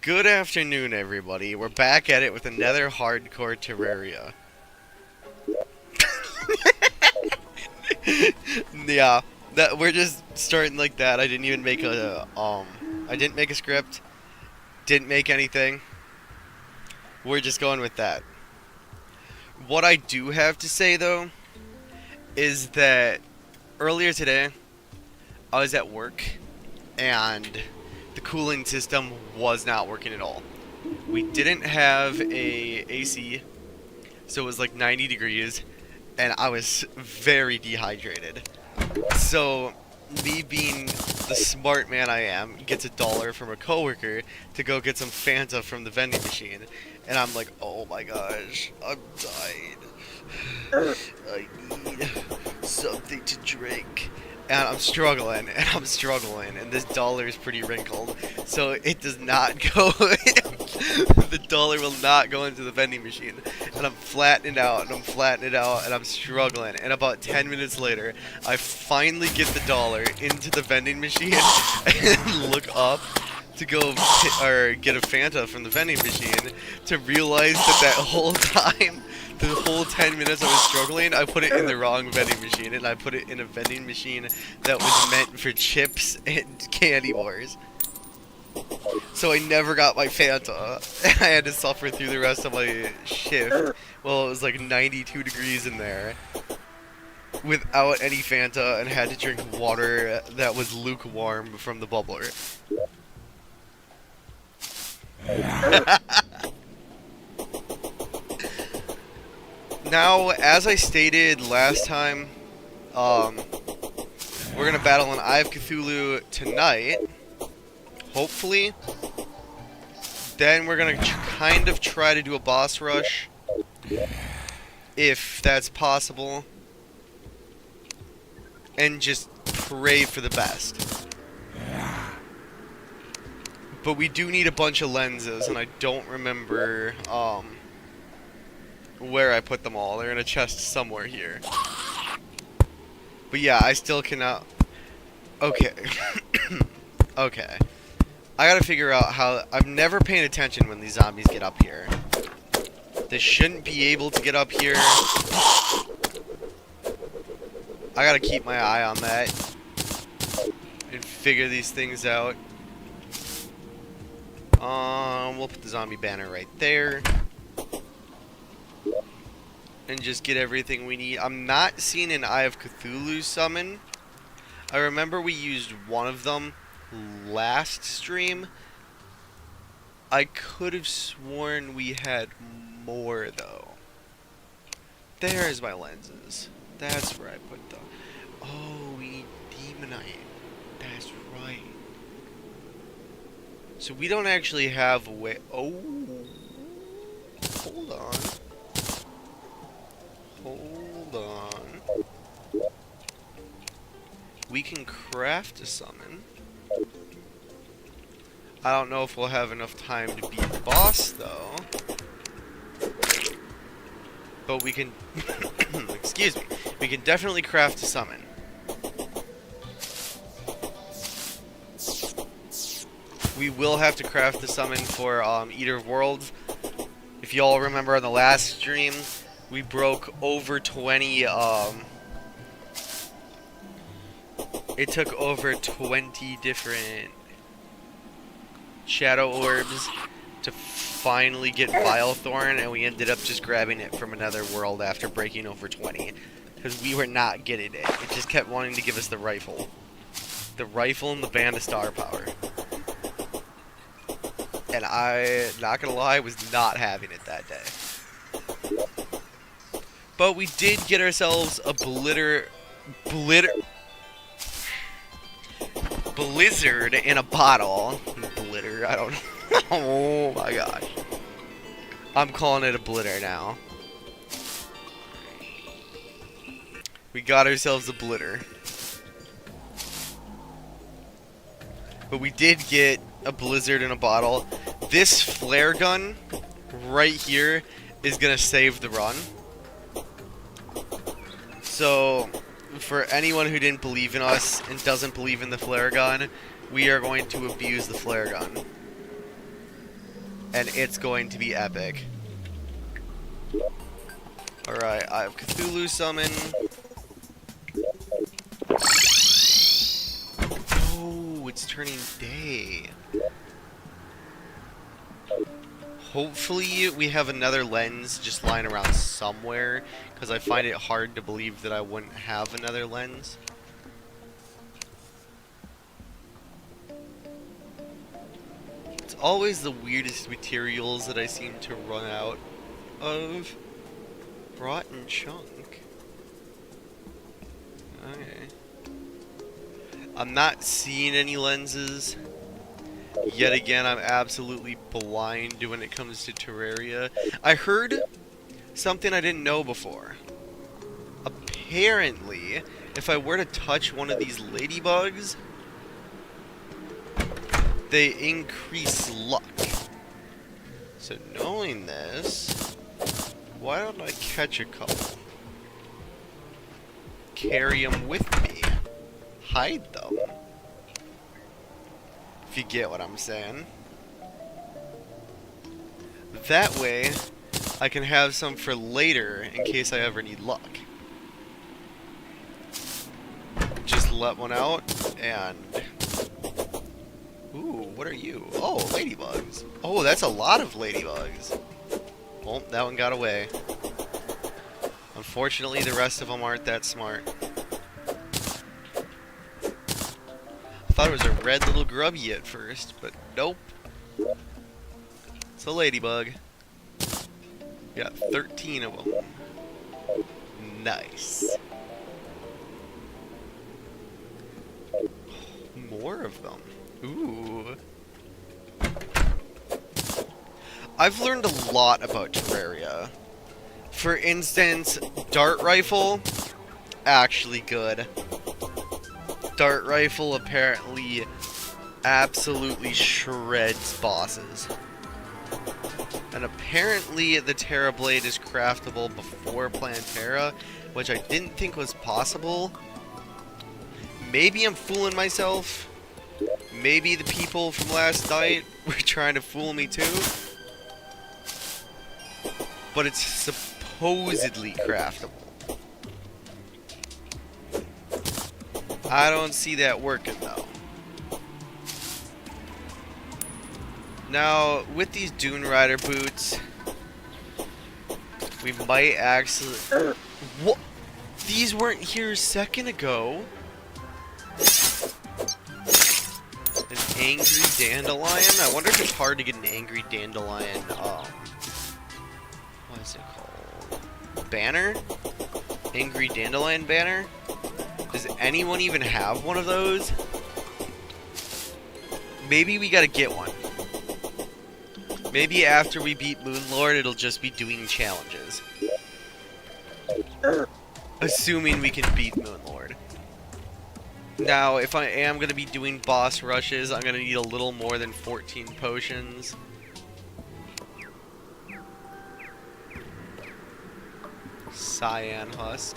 Good afternoon, everybody. We're back at it with another hardcore Terraria. Yeah, that we're just starting like that. I didn't even make I didn't make a script. Didn't make anything. We're just going with that. What I do have to say though is that earlier today I was at work and the cooling system was not working at all. We didn't have a AC, so it was like 90 degrees, and I was very dehydrated. So, me being the smart man I am, gets $1 from a coworker to go get some Fanta from the vending machine, and I'm like, oh my gosh, I'm dying. I need something to drink. And I'm struggling, and this dollar is pretty wrinkled, so it does not go. The dollar will not go into the vending machine, and I'm flattening it out, and I'm struggling. And about 10 minutes later, I finally get the dollar into the vending machine, and look up to go or get a Fanta from the vending machine, to realize that whole time. The whole 10 minutes I was struggling, I put it in the wrong vending machine, and I put it in a vending machine that was meant for chips and candy bars. So I never got my Fanta. I had to suffer through the rest of my shift. Well, it was like 92 degrees in there without any Fanta, and had to drink water that was lukewarm from the bubbler. Now, as I stated last time, we're gonna battle an Eye of Cthulhu tonight, hopefully. Then we're gonna kind of try to do a boss rush, if that's possible, and just pray for the best. But we do need a bunch of lenses, and I don't remember, where I put them all. They're in a chest somewhere here. But yeah, I still cannot... Okay. Okay. I gotta figure out how... I'm never paying attention when these zombies get up here. They shouldn't be able to get up here. I gotta keep my eye on that. And figure these things out. We'll put the zombie banner right there. And just get everything we need. I'm not seeing an Eye of Cthulhu summon. I remember we used one of them last stream. I could have sworn we had more though. There's my lenses. That's where I put them. Oh, we need Demonite. That's right. So we don't actually have a way. Oh, hold on. Hold on. We can craft a summon. I don't know if we'll have enough time to beat the boss, though. But we can... excuse me. We can definitely craft a summon. We will have to craft the summon for Eater of Worlds. If y'all remember on the last stream, we broke over 20, it took over 20 different shadow orbs to finally get Vilethorn, and we ended up just grabbing it from another world after breaking over 20. Because we were not getting it. It just kept wanting to give us the rifle. The rifle and the band of star power. And I, not gonna lie, was not having it that day. But we did get ourselves a blizzard in a bottle. Blitter, I don't know. Oh my gosh. I'm calling it a blitter now. We got ourselves a blitter. But we did get a blizzard in a bottle. This flare gun right here is gonna save the run. So, for anyone who didn't believe in us and doesn't believe in the flare gun, we are going to abuse the flare gun. and it's going to be epic. Alright, I have Cthulhu summon. Oh, it's turning day. Hopefully we have another lens just lying around somewhere, because I find it hard to believe that I wouldn't have another lens. It's always the weirdest materials that I seem to run out of. Rotten chunk. Okay. I'm not seeing any lenses. Yet again, I'm absolutely blind when it comes to Terraria. I heard something I didn't know before. Apparently, if I were to touch one of these ladybugs, they increase luck. So knowing this, why don't I catch a couple? Carry them with me. Hide them. If you get what I'm saying. That way, I can have some for later in case I ever need luck. Just let one out and... Ooh, what are you? Oh, ladybugs. Oh, that's a lot of ladybugs. Oh, that one got away. Unfortunately, the rest of them aren't that smart. I thought it was a red little grubby at first, but nope. It's a ladybug. Got 13 of them. Nice. More of them. Ooh. I've learned a lot about Terraria. For instance, dart rifle, actually good. Dart rifle apparently absolutely shreds bosses. And apparently the Terra Blade is craftable before Plantera, which I didn't think was possible. Maybe I'm fooling myself. Maybe the people from last night were trying to fool me too. But it's supposedly craftable. I don't see that working though. Now, with these Dune Rider boots, we might actually... What? These weren't here a second ago. An angry dandelion? I wonder if it's hard to get an angry dandelion, what is it called? Banner? Angry dandelion banner? Does anyone even have one of those? Maybe we gotta get one. Maybe after we beat Moonlord, it'll just be doing challenges. Assuming we can beat Moonlord. Now, if I am going to be doing boss rushes, I'm going to need a little more than 14 potions. Cyan husk.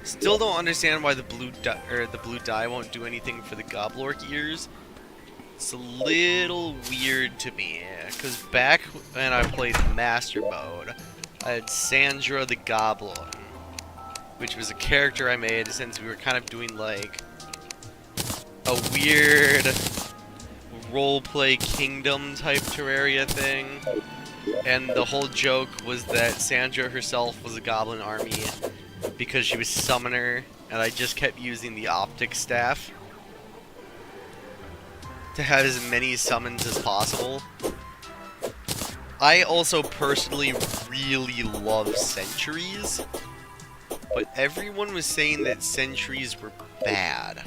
Still don't understand why the blue dye won't do anything for the Goblork ears. It's a little weird to me, because back when I played Master Mode, I had Sandra the Goblin, which was a character I made since we were kind of doing like a weird roleplay kingdom type Terraria thing. And the whole joke was that Sandra herself was a goblin army because she was summoner, and I just kept using the optic staff to have as many summons as possible. I also personally really love sentries, but everyone was saying that sentries were bad.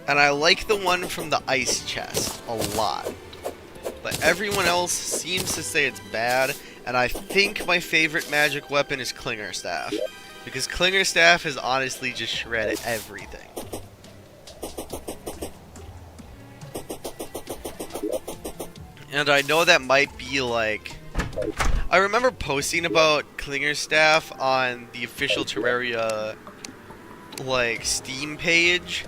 And I like the one from the ice chest a lot. But everyone else seems to say it's bad, and I think my favorite magic weapon is Clinger Staff. Because Clinger Staff has honestly just shredded everything. And I know that might be like... I remember posting about Clinger Staff on the official Terraria, like, Steam page.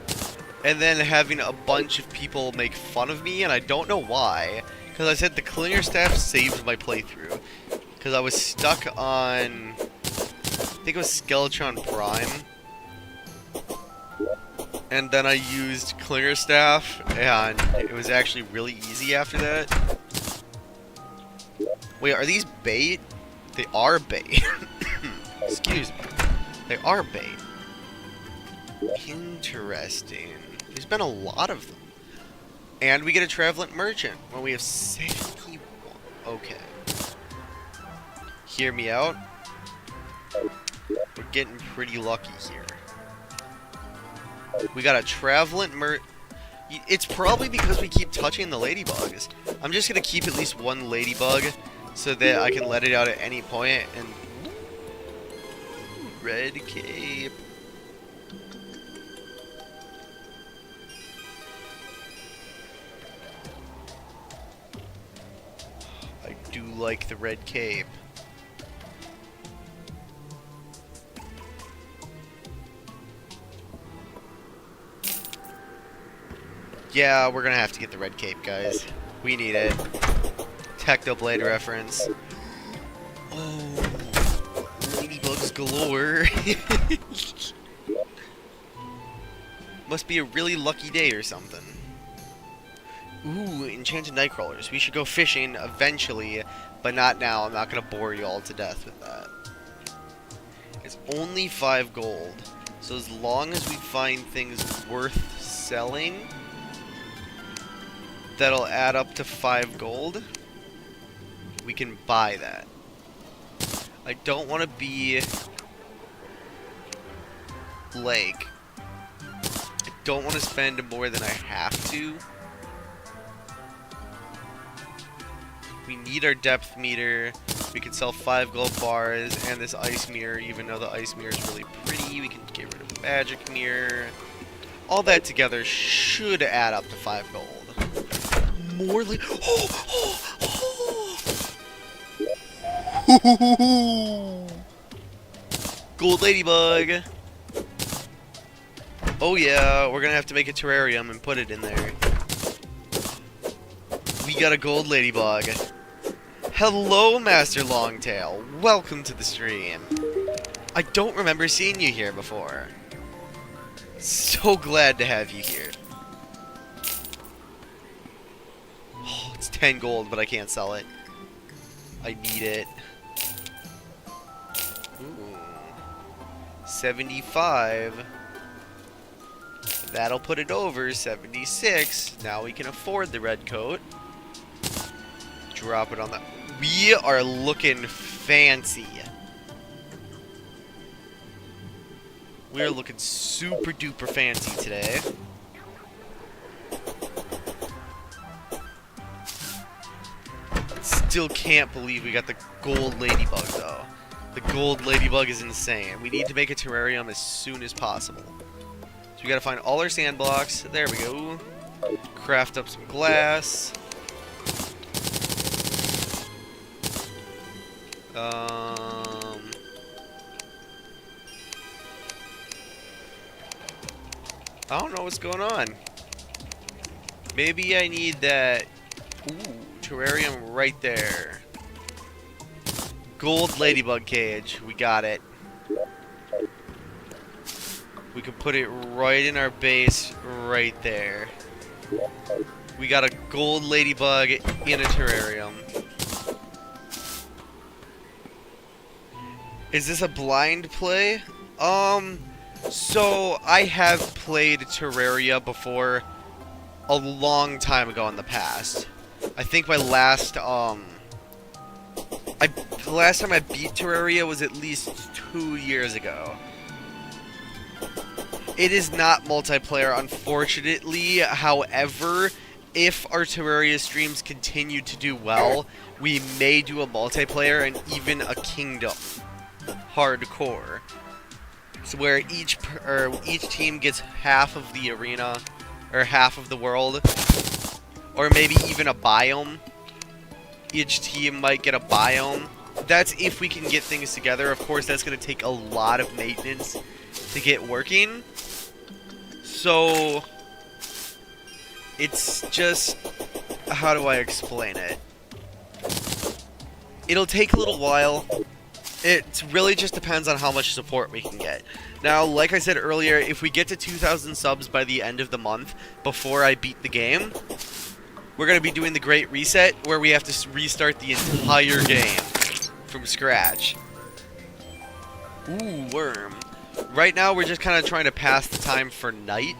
and then having a bunch of people make fun of me, and I don't know why. Because I said the cleaner staff saved my playthrough. Because I was stuck on, I think it was Skeletron Prime. And then I used Clinger Staff, and it was actually really easy after that. Wait, are these bait? They are bait. Excuse me. They are bait. Interesting. There's been a lot of them. And we get a Travelant Merchant when we have 71. Okay. Hear me out. We're getting pretty lucky here. We got a Travelant It's probably because we keep touching the ladybugs. I'm just gonna keep at least one ladybug so that I can let it out at any point. And red cape. I do like the red cape. Yeah, we're gonna have to get the red cape, guys. We need it. Technoblade reference. Oh, ladybugs galore. Must be a really lucky day or something. Ooh, enchanted nightcrawlers. We should go fishing eventually, but not now. I'm not gonna bore you all to death with that. It's only 5 gold. So as long as we find things worth selling, that'll add up to 5 gold. We can buy that. I don't want to be like, I don't want to spend more than I have to. We need our depth meter. We can sell 5 gold bars and this ice mirror, even though the ice mirror is really pretty. We can get rid of the magic mirror. All that together should add up to 5 gold. More like gold ladybug. Oh yeah, we're gonna have to make a terrarium and put it in there. We got a gold ladybug. Hello, Master Longtail. Welcome to the stream. I don't remember seeing you here before. So glad to have you here. 10 gold, but I can't sell it. I need it. Ooh. 75. That'll put it over 76. Now we can afford the red coat. Drop it on the... We are looking fancy. We're looking super duper fancy today. Still can't believe we got the gold ladybug though. The gold ladybug is insane. We need to make a terrarium as soon as possible. So we gotta find all our sand blocks. There we go. Craft up some glass. I don't know what's going on. Maybe I need that. Ooh. Terrarium right there. Gold ladybug cage. We got it. We can put it right in our base right there. We got a gold ladybug in a terrarium. Is this a blind play? So I have played Terraria before a long time ago in the past. I think my last, the last time I beat Terraria was at least 2 years ago. It is not multiplayer, unfortunately. However, if our Terraria streams continue to do well, we may do a multiplayer and even a kingdom hardcore. So where each team gets half of the arena, or half of the world. Or maybe even a biome. Each team might get a biome. That's if we can get things together. Of course, that's going to take a lot of maintenance to get working. So, It's just, how do I explain it? It'll take a little while. It really just depends on how much support we can get. Now, like I said earlier, if we get to 2,000 subs by the end of the month, before I beat the game, we're going to be doing the Great Reset, where we have to restart the entire game from scratch. Ooh, worm. Right now, we're just kind of trying to pass the time for night.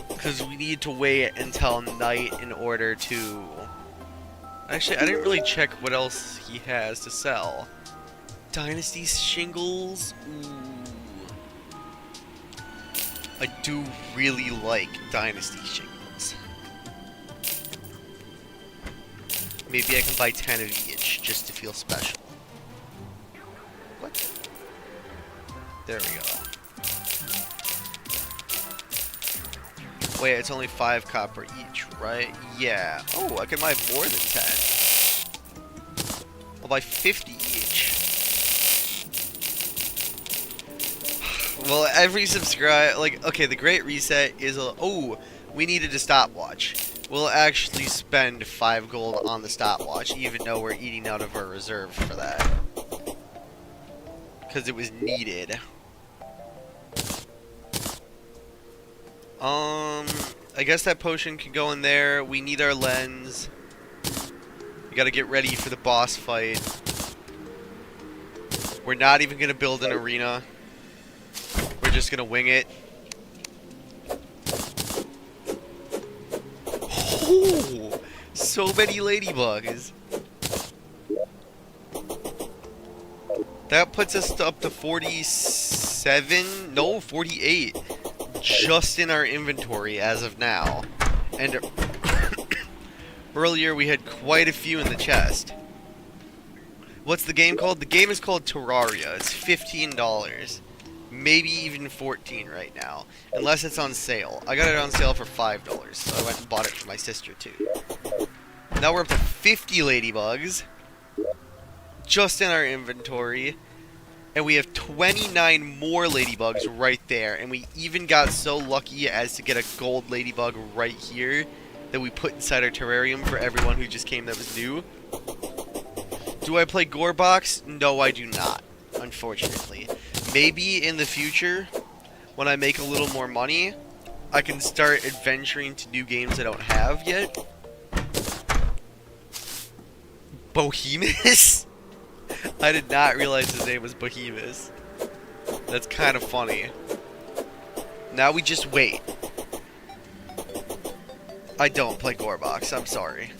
Because we need to wait until night in order to... Actually, I didn't really check what else he has to sell. Dynasty shingles? Ooh. I do really like Dynasty shingles. Maybe I can buy 10 of each just to feel special. What? There we go. Wait, it's only 5 copper each, right? Yeah. Oh, I can buy more than 10. I'll buy 50 each. Well, every subscribe, like, okay, the Great Reset is a... Oh, we needed a stopwatch. We'll actually spend 5 gold on the stopwatch, even though we're eating out of our reserve for that. Because it was needed. I guess that potion can go in there. We need our lens. We gotta get ready for the boss fight. We're not even gonna build an arena. We're just gonna wing it. Oh, so many ladybugs. That puts us up to 47? No, 48. Just in our inventory as of now. And earlier we had quite a few in the chest. What's the game called? The game is called Terraria. It's $15. Maybe even 14 right now. Unless it's on sale. I got it on sale for $5, so I went and bought it for my sister too. Now we're up to 50 ladybugs. Just in our inventory. And we have 29 more ladybugs right there. And we even got so lucky as to get a gold ladybug right here that we put inside our terrarium for everyone who just came that was new. Do I play Gorebox? No, I do not, unfortunately. Maybe in the future, when I make a little more money, I can start adventuring to new games I don't have yet. Bohemus? I did not realize his name was Behemoth. That's kind of funny. Now we just wait. I don't play Gorebox, I'm sorry.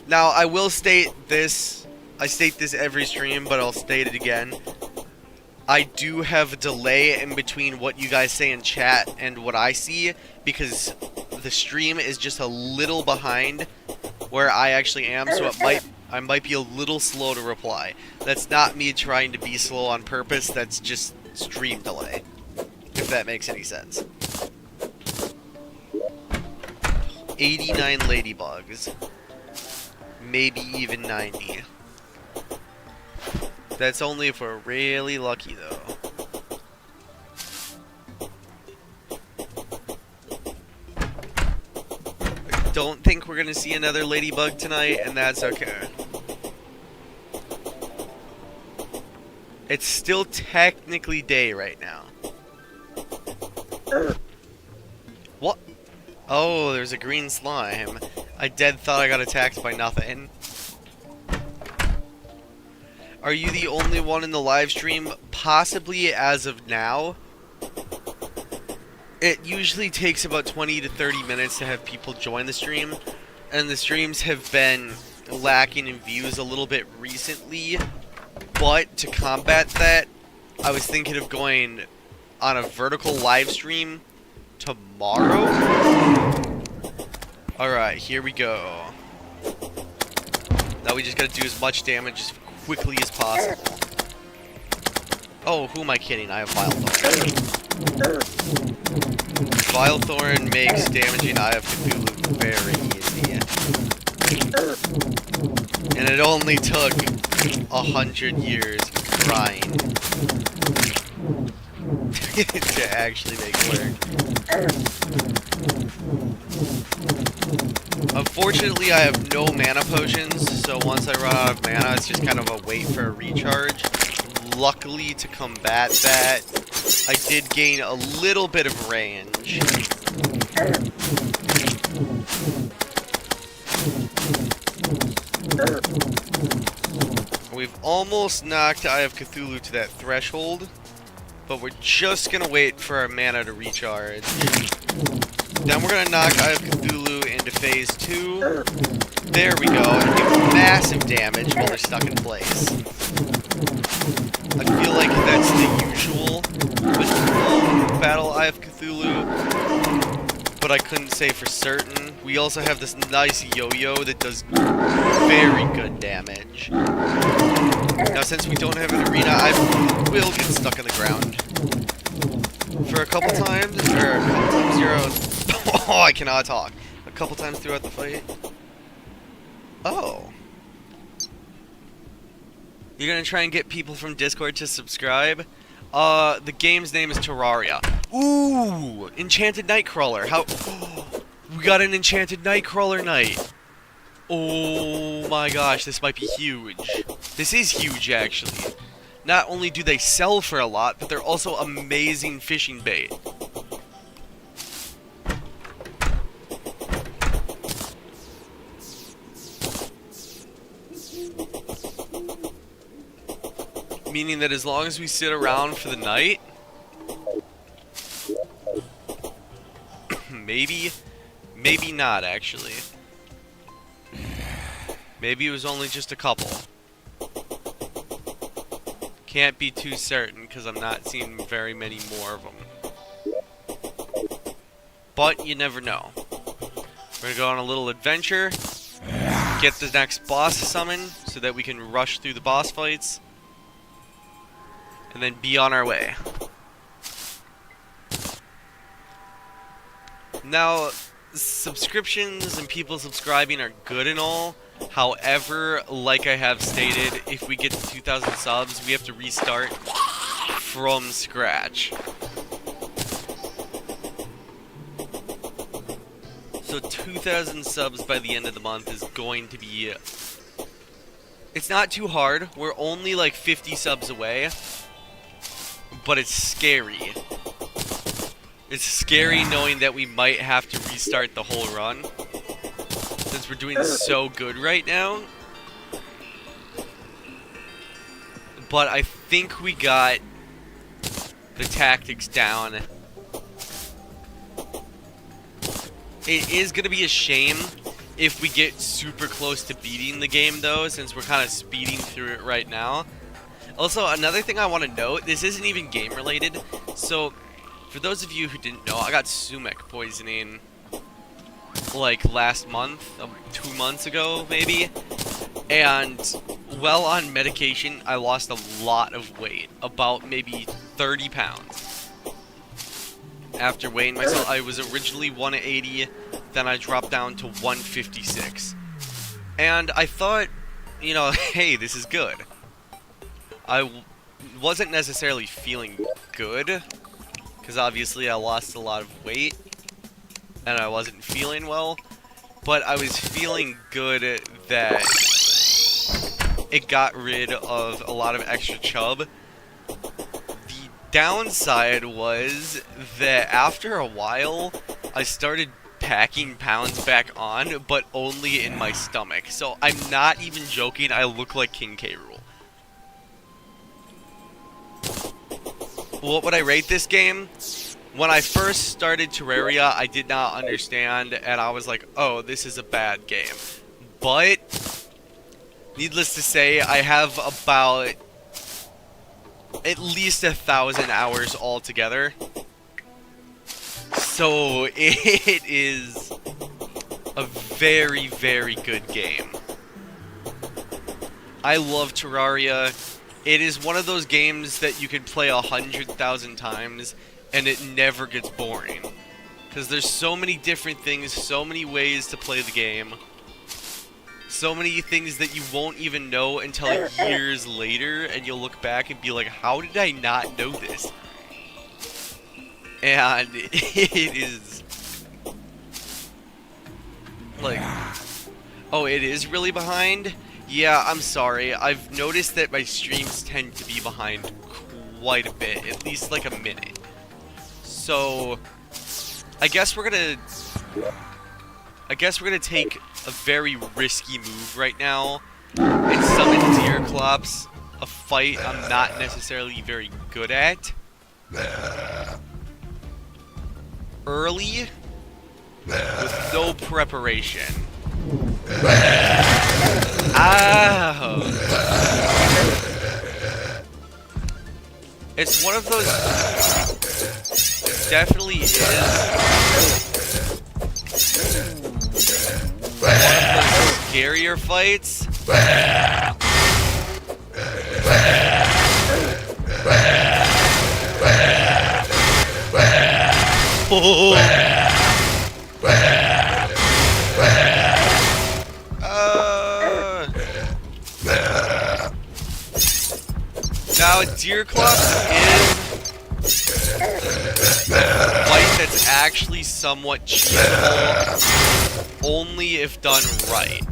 Now, I will state this. I state this every stream, but I'll state it again. I do have a delay in between what you guys say in chat and what I see, because the stream is just a little behind where I actually am, so I might be a little slow to reply. That's not me trying to be slow on purpose, that's just stream delay, if that makes any sense. 89 ladybugs. Maybe even 90. That's only if we're really lucky, though. I don't think we're gonna see another ladybug tonight, and that's okay. It's still technically day right now. What? Oh, there's a green slime. I dead thought I got attacked by nothing. Are you the only one in the live stream? Possibly as of now. It usually takes about 20 to 30 minutes to have people join the stream. And the streams have been lacking in views a little bit recently. But to combat that, I was thinking of going on a vertical live stream tomorrow. Alright, here we go. Now we just gotta do as much damage as quickly as possible. Oh, who am I kidding? I have Vilethorn. Vilethorn makes damaging Eye of Cthulhu very easy. And it only took 100 years of grind to actually make it work. Unfortunately, I have no mana potions, so once I run out of mana, it's just kind of a wait for a recharge. Luckily, to combat that, I did gain a little bit of range. We've almost knocked Eye of Cthulhu to that threshold, but we're just gonna wait for our mana to recharge. Then we're gonna knock Eye of Cthulhu into phase 2. There we go, and do massive damage while they're stuck in place. I feel like that's the usual with Battle Eye of Cthulhu, but I couldn't say for certain. We also have this nice yo-yo that does very good damage. Now, since we don't have an arena, I will get stuck on the ground for a couple times, or a couple times zero. Oh, I cannot talk. A couple times throughout the fight. Oh. You're gonna try and get people from Discord to subscribe? The game's name is Terraria. Ooh! Enchanted Nightcrawler. How... We got an Enchanted Nightcrawler night. Oh my gosh, this might be huge. This is huge, actually. Not only do they sell for a lot, but they're also amazing fishing bait. Meaning that as long as we sit around for the night, maybe not, actually. Maybe it was only just a couple. Can't be too certain, because I'm not seeing very many more of them. But you never know. We're going to go on a little adventure, get the next boss summoned, so that we can rush through the boss fights, and then be on our way. Now, subscriptions and people subscribing are good and all. However, like I have stated, if we get to 2,000 subs, we have to restart from scratch. So 2,000 subs by the end of the month is going to be... It's not too hard. We're only like 50 subs away. But it's scary. It's scary knowing that we might have to restart the whole run, since we're doing so good right now. But I think we got the tactics down. It is going to be a shame if we get super close to beating the game, though, since we're kind of speeding through it right now. Also, another thing I want to note, this isn't even game related, so for those of you who didn't know, I got sumac poisoning like last month, 2 months ago maybe, and while on medication I lost a lot of weight, about maybe 30 pounds. After weighing myself, I was originally 180, then I dropped down to 156, and I thought, you know, hey, this is good. I wasn't necessarily feeling good, because obviously I lost a lot of weight, and I wasn't feeling well, but I was feeling good that it got rid of a lot of extra chub. The downside was that after a while, I started packing pounds back on, but only in my stomach. So I'm not even joking, I look like King K. Rool. What would I rate this game? When I first started Terraria, I did not understand, and I was like, oh, this is a bad game. But, needless to say, I have about at least 1,000 hours altogether. So, it is a very, very good game. I love Terraria. It is one of those games that you can play 100,000 times and it never gets boring. Because there's so many different things, so many ways to play the game. So many things that you won't even know until years later, and you'll look back and be like, how did I not know this? And it is like, oh, it is really behind? Yeah, I'm sorry. I've noticed that my streams tend to be behind quite a bit, at least like a minute. So, I guess we're gonna take a very risky move right now and summon Deerclops, a fight I'm not necessarily very good at. Early, with no preparation. Ow! It's one of those... Definitely is one of those scarier fights. Now, Deerclops is a fight that's actually somewhat cheatable, only if done right.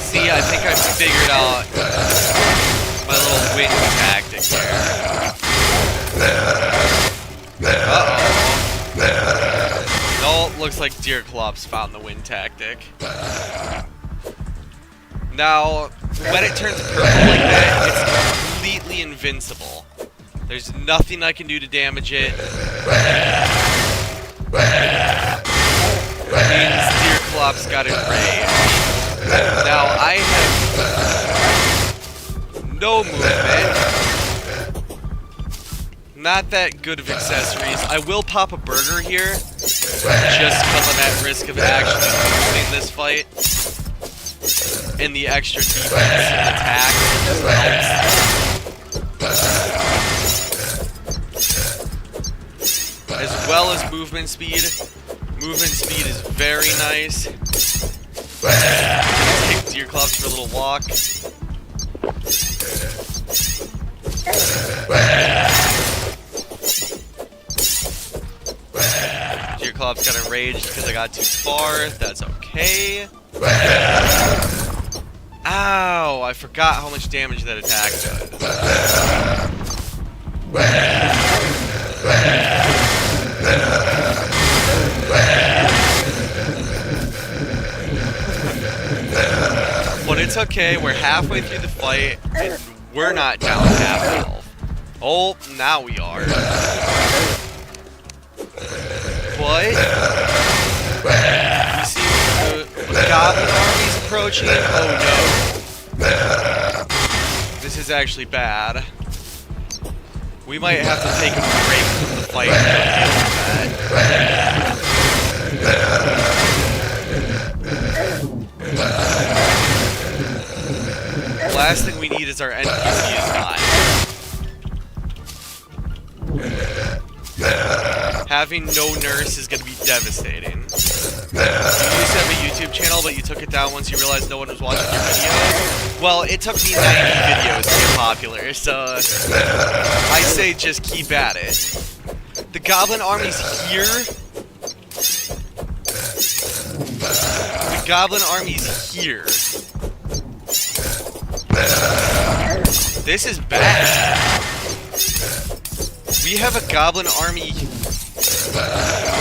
See, I think I figured out my little win tactic here. Uh-oh. No, looks like Deerclops found the win tactic. Now, when it turns purple like that, it's completely invincible. There's nothing I can do to damage it. Means Deerclops got enraged. Now, I have no movement. Not that good of accessories. I will pop a burger here, just because I'm at risk of actually losing this fight. And the extra defense and attack just helps. As well as movement speed. Movement speed is very nice. Take Deerclops for a little walk. Deerclops got enraged because I got too far. That's okay. Ow! I forgot how much damage that attack does. But it's okay, we're halfway through the fight, and we're not down half health. Oh, now we are. But... you see the Goblin Army's approaching. Oh no. This is actually bad. We might have to take a break from the fight to deal with that. Last thing we need is our NPCs die. Having no nurse is going to be devastating. You used to have a YouTube channel, but you took it down once you realized no one was watching your videos? Well, it took me 90 videos to get popular, so I say just keep at it. The Goblin Army's here. The Goblin Army's here. This is bad. We have a Goblin Army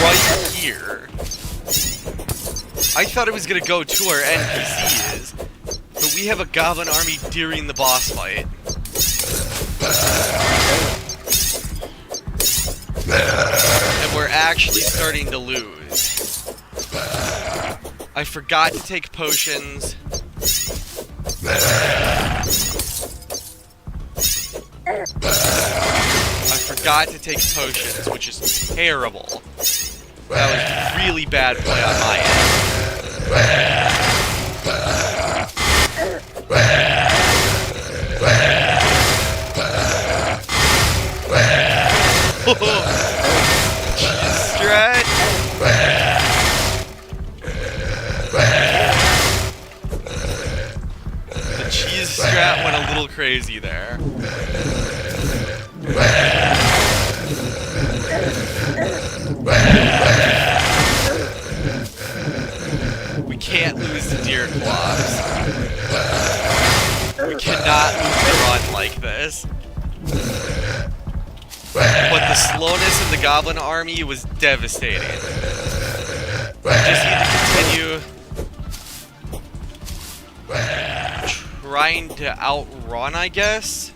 right here. I thought it was gonna go to our NPCs, but we have a Goblin Army during the boss fight. And we're actually starting to lose. I forgot to take potions. I forgot to take potions, which is terrible. That was really bad play on my end. Stretch. The cheese strat went a little crazy there. We can't lose the deer claws. We cannot lose the run like this. But the slowness of the goblin army was devastating. We just need to continue trying to outrun, I guess.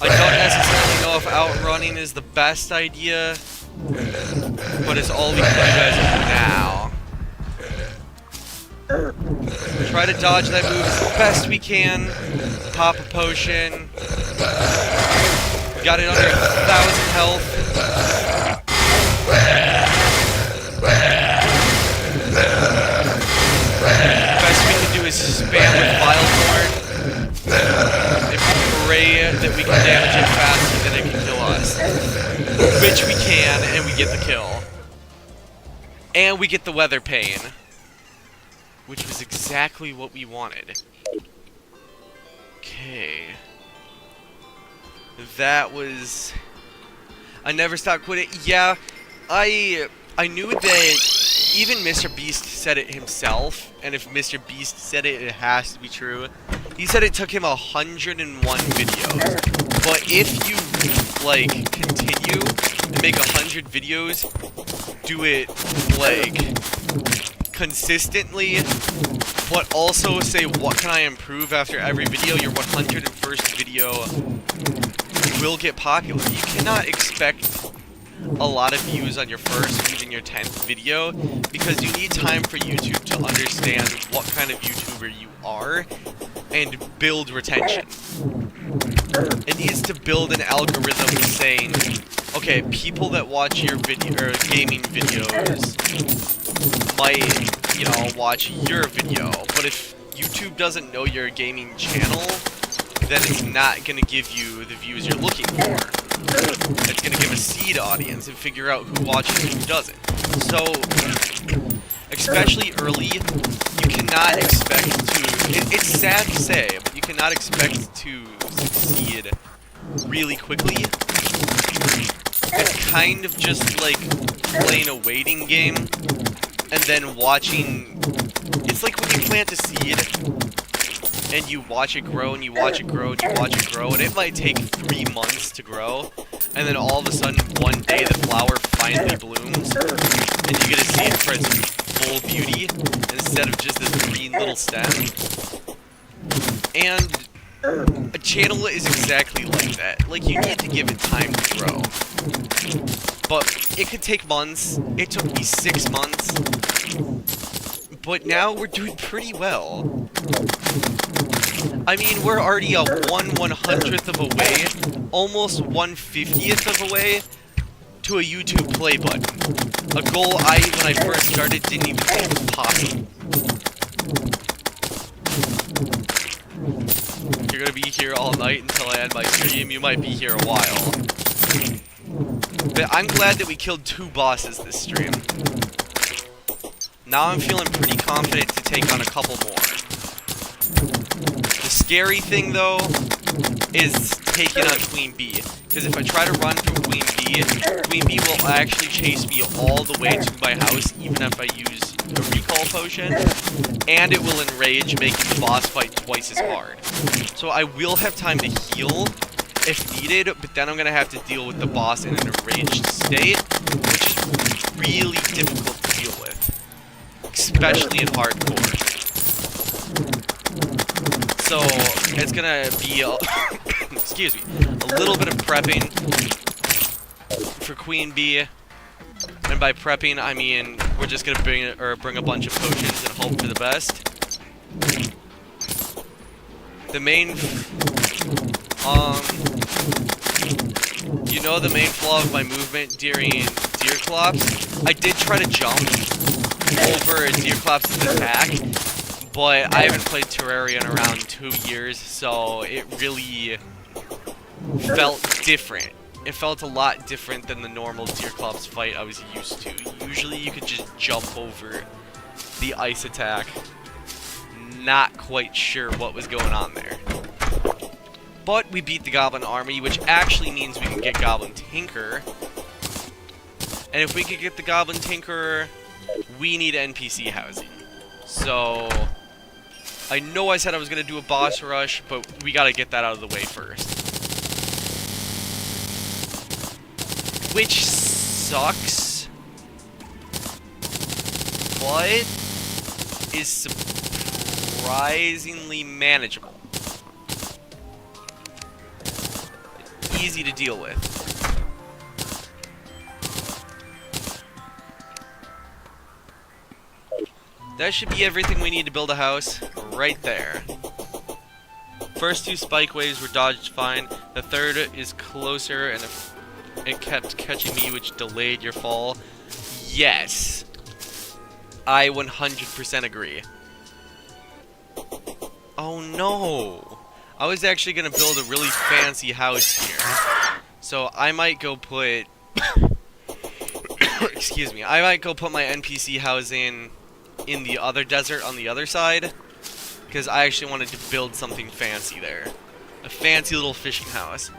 I don't necessarily know if outrunning is the best idea, but it's all we can do as of now. Try to dodge that move as best we can. Pop a potion. We got it under 1,000 health. Best we can do is spam with Vilethorn and pray that we can damage it faster than it can kill us. Which we can, and we get the kill. And we get the weather pane. Which was exactly what we wanted. Okay. That was... I never stopped quitting. Yeah, I knew that even Mr. Beast said it himself, and if Mr. Beast said it, it has to be true. He said it took him 101 videos. But if you, like, continue and make 100 videos, do it, like, consistently, but also say, what can I improve after every video? Your 101st video will get popular. You cannot expect a lot of views on your first or even your 10th video, because you need time for YouTube to understand what kind of YouTuber you are and build retention. It needs to build an algorithm saying, okay, people that watch your video or gaming videos might, you know, watch your video, but if YouTube doesn't know your gaming channel, then it's not going to give you the views you're looking for. It's going to give a seed audience and figure out who watches and who doesn't. So, especially early, you cannot expect to... It's sad to say, but you cannot expect to succeed really quickly. It's kind of just like playing a waiting game and then watching... It's like when you plant a seed and you watch it grow and you watch it grow and you watch it grow, and it might take 3 months to grow, and then all of a sudden one day the flower finally blooms and you get to see it for its full beauty instead of just this green little stem. And a channel is exactly like that. Like, you need to give it time to grow. But it could take months. It took me 6 months. But now we're doing pretty well. I mean, we're already a 1/100th of a way, almost 1/50th of a way, to a YouTube play button. A goal when I first started, didn't even think was possible. You're gonna be here all night until I end my stream. You might be here a while. But I'm glad that we killed 2 bosses this stream. Now I'm feeling pretty confident to take on a couple more. The scary thing, though, is taking on Queen Bee. Because if I try to run from Queen Bee will actually chase me all the way to my house, even if I use a recall potion. And it will enrage, making the boss fight twice as hard. So I will have time to heal if needed, but then I'm going to have to deal with the boss in an enraged state, which is really difficult to deal with. Especially in hardcore. So, it's gonna be a, excuse me, a little bit of prepping for Queen Bee. And by prepping, I mean we're just gonna bring a bunch of potions and hope for the best. The main, you know, the main flaw of my movement during Deerclops, I did try to jump over Deerclops' attack, but I haven't played Terraria in around 2 years, so it really felt different. It felt a lot different than the normal Deerclops fight I was used to. Usually you could just jump over the ice attack. Not quite sure what was going on there. But we beat the Goblin Army, which actually means we can get Goblin Tinker. And if we could get the Goblin Tinkerer, we need NPC housing. So, I know I said I was going to do a boss rush, but we got to get that out of the way first. Which sucks, but is surprisingly manageable. Easy to deal with. That should be everything we need to build a house right there. First 2 spike waves were dodged fine. The third is closer and it kept catching me, which delayed your fall. Yes. I 100% agree. Oh no. I was actually going to build a really fancy house here. So I might go put... excuse me. I might go put my NPC housing in the other desert on the other side. Because I actually wanted to build something fancy there. A fancy little fishing house.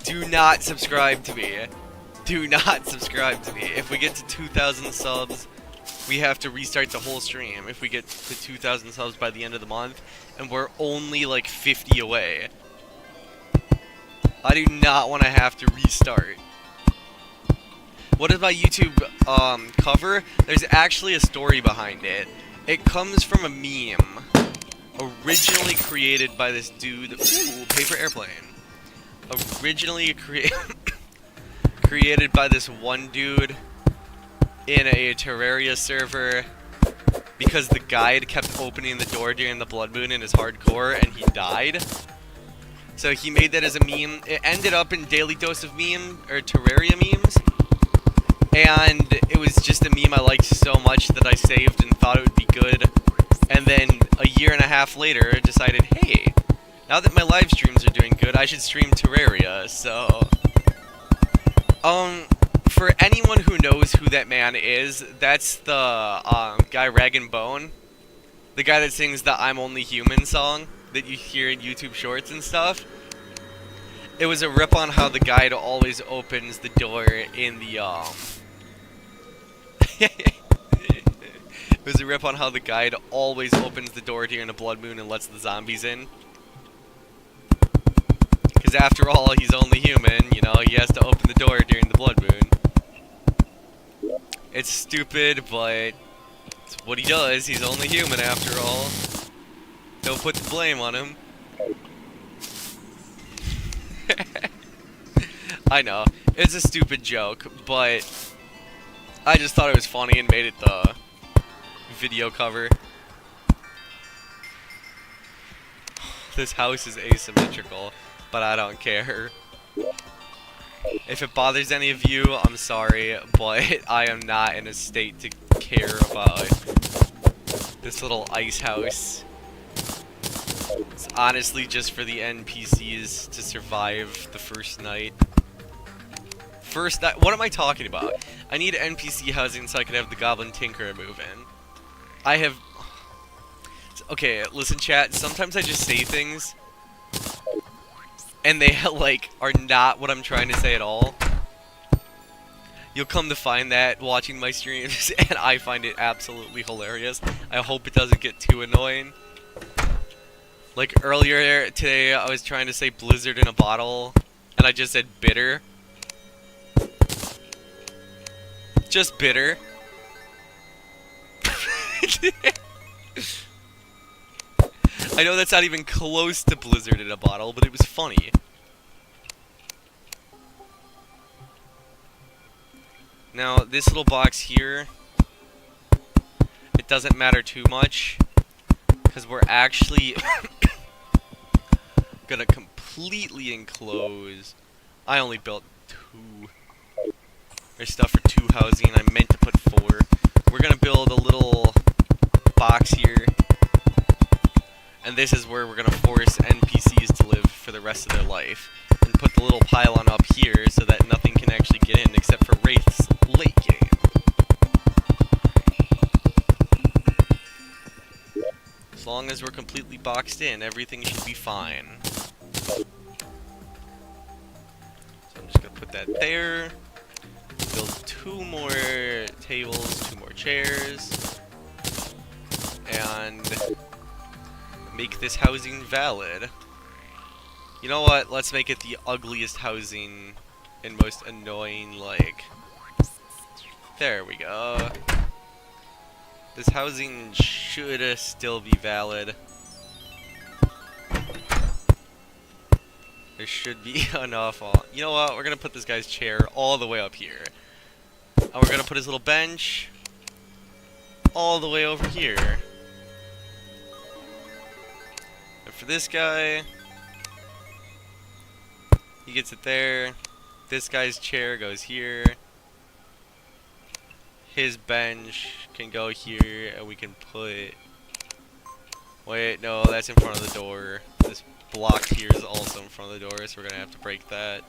Do not subscribe to me. Do not subscribe to me. If we get to 2,000 subs... we have to restart the whole stream if we get to 2,000 subs by the end of the month, and we're only like 50 away. I do not want to have to restart. What is my YouTube cover? There's actually a story behind it. It comes from a meme originally created by this dude. Ooh, paper airplane. Originally created by this one dude in a Terraria server, because the guide kept opening the door during the blood moon in his hardcore and he died. So he made that as a meme. It ended up in Daily Dose of Meme, or Terraria memes. And it was just a meme I liked so much that I saved and thought it would be good. And then a year and a half later, I decided, hey, now that my live streams are doing good, I should stream Terraria, so... For anyone who knows who that man is, that's the guy Rag and Bone. The guy that sings the I'm Only Human song that you hear in YouTube shorts and stuff. It was a rip on how the guide always opens the door in the, It was a rip on how the guide always opens the door during a blood moon and lets the zombies in. Because after all, he's only human, you know, he has to open the door during the blood moon. It's stupid, but it's what he does. He's only human after all. Don't put the blame on him. I know, it's a stupid joke, but I just thought it was funny and made it the video cover. This house is asymmetrical, but I don't care. If it bothers any of you, I'm sorry, but I am not in a state to care about this little ice house. It's honestly just for the NPCs to survive the first night. What am I talking about? I need NPC housing so I can have the Goblin Tinkerer move in. I have... Okay, listen chat, sometimes I just say things and they, like, are not what I'm trying to say at all. You'll come to find that watching my streams, and I find it absolutely hilarious. I hope it doesn't get too annoying. Like, earlier today, I was trying to say blizzard in a bottle, and I just said bitter. Just bitter. I know that's not even close to blizzard in a bottle, but it was funny. Now, this little box here, it doesn't matter too much, because we're actually gonna completely enclose. I only built 2. There's stuff for 2 housing. I meant to put 4. We're gonna build a little box here. And this is where we're going to force NPCs to live for the rest of their life. And put the little pylon up here so that nothing can actually get in except for Wraith's late game. As long as we're completely boxed in, everything should be fine. So I'm just gonna put that there. Build 2 more tables, 2 more chairs. And make this housing valid. You know what? Let's make it the ugliest housing and most annoying, like... There we go. This housing should still be valid. There should be enough. You know what? We're gonna put this guy's chair all the way up here. And we're gonna put his little bench all the way over here. And for this guy, he gets it there. This guy's chair goes here. His bench can go here, and we can put... Wait, no, that's in front of the door. This block here is also in front of the door, so we're gonna have to break that.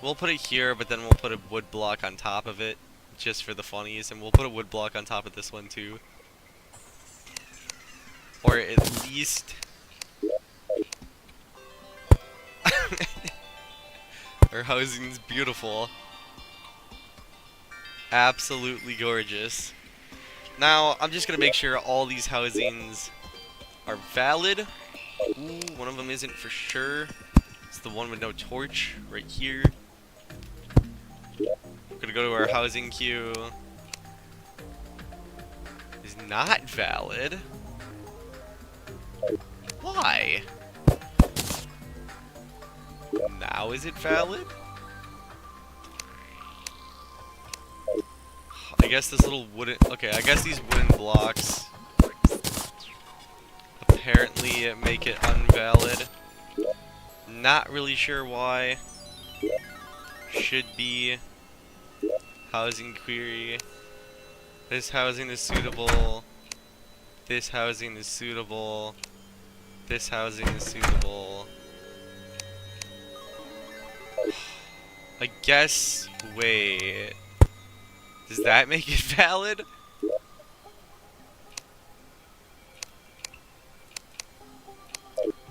We'll put it here, but then we'll put a wood block on top of it, just for the funnies, and we'll put a wood block on top of this one too. Or at least... Our housing's beautiful. Absolutely gorgeous. Now, I'm just gonna make sure all these housings are valid. Ooh, one of them isn't for sure. It's the one with no torch, right here. We're gonna go to our housing queue. Is not valid. Why? Now is it valid? I guess this little wooden... Okay, I guess these wooden blocks apparently make it invalid. Not really sure why. Should be housing query. This housing is suitable. This housing is suitable. This housing is suitable. I guess... Wait... Does that make it valid?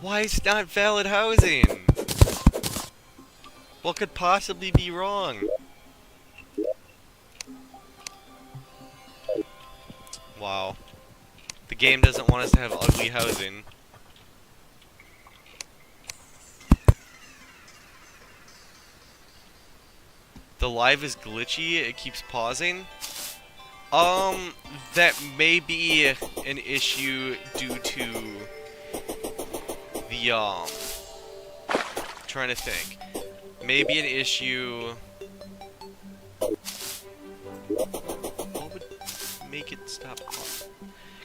Why is it not valid housing? What could possibly be wrong? Wow. The game doesn't want us to have ugly housing. The live is glitchy, it keeps pausing. That may be an issue due to the, trying to think. Maybe an issue... What would make it stop pausing?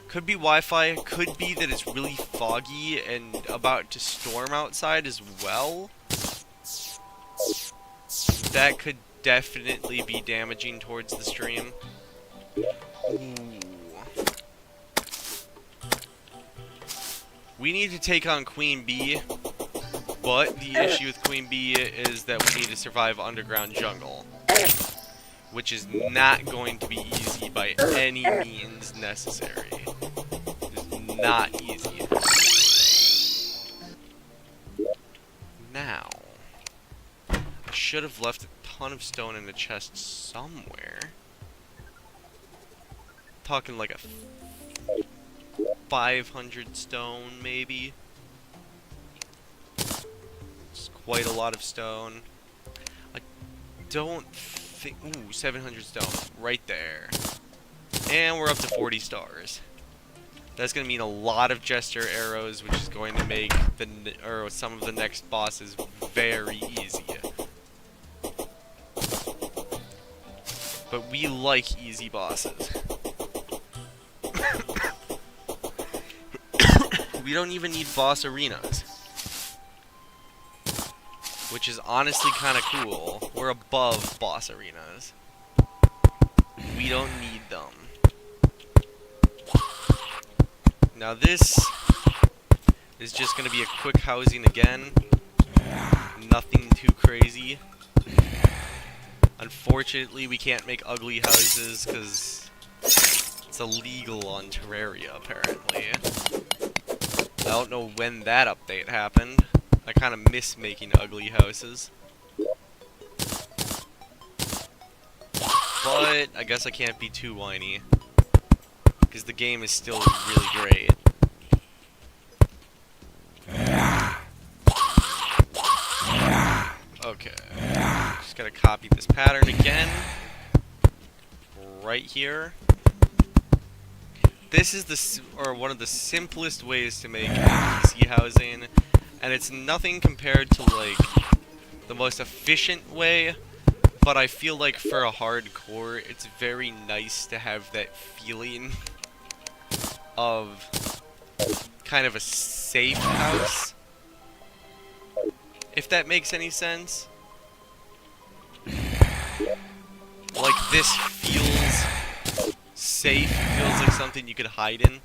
Could be Wi-Fi, could be that it's really foggy and about to storm outside as well. That could definitely be damaging towards the stream. Ooh. We need to take on Queen Bee, but the issue with Queen Bee is that we need to survive underground jungle, which is not going to be easy by any means necessary. It's not easy. Now, I should have left a ton of stone in the chest somewhere. Talking like a 500 stone, maybe. It's quite a lot of stone. I don't think... Ooh, 700 stone. Right there. And we're up to 40 stars. That's going to mean a lot of Jester arrows, which is going to make some of the next bosses very easy. But we like easy bosses. We don't even need boss arenas. Which is honestly kind of cool. We're above boss arenas. We don't need them. Now this is just going to be a quick housing again. Nothing too crazy. Unfortunately, we can't make ugly houses because it's illegal on Terraria, apparently. I don't know when that update happened. I kind of miss making ugly houses. But I guess I can't be too whiny, because the game is still really great. Okay. Just gotta copy this pattern again. Right here. This is one of the simplest ways to make NPC housing, and it's nothing compared to like the most efficient way, but I feel like for a hardcore, it's very nice to have that feeling of kind of a safe house, if that makes any sense. Like, this feels safe, feels like something you could hide in.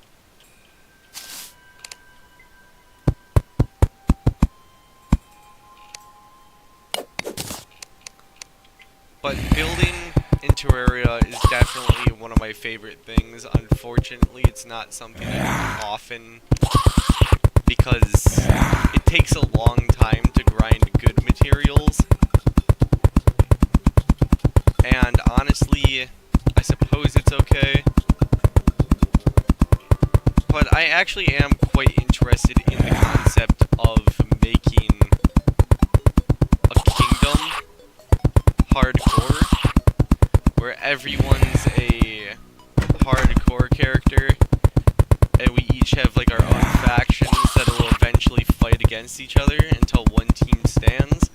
But building in Terraria is definitely one of my favorite things. Unfortunately, it's not something I do often, because it takes a long time to grind good materials. And honestly, I suppose it's okay. But I actually am quite interested in the concept of making a kingdom hardcore, where everyone's a hardcore character, and we each have like our own factions that will eventually fight against each other until one team stands.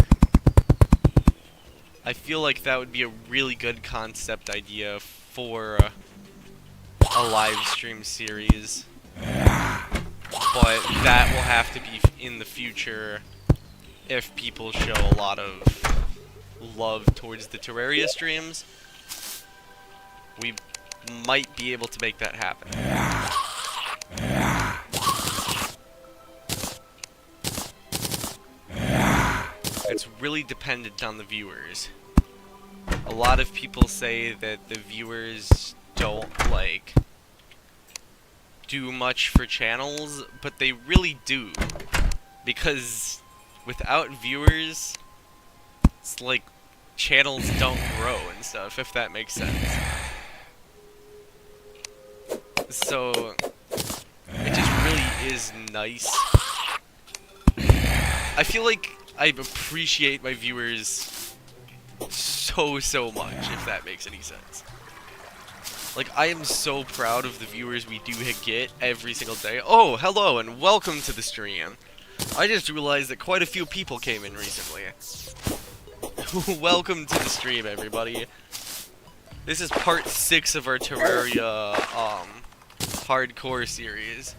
I feel like that would be a really good concept idea for a live stream series, but that will have to be in the future if people show a lot of love towards the Terraria streams. We might be able to make that happen. It's really dependent on the viewers. A lot of people say that the viewers don't, like, do much for channels, but they really do. Because without viewers, it's like channels don't grow and stuff, if that makes sense. So, it just really is nice. I feel like I appreciate my viewers so much, if that makes any sense. Like, I am so proud of the viewers we do get every single day. Oh, hello, and welcome to the stream. I just realized that quite a few people came in recently. Welcome to the stream, everybody. This is part 6 of our Terraria, hardcore series.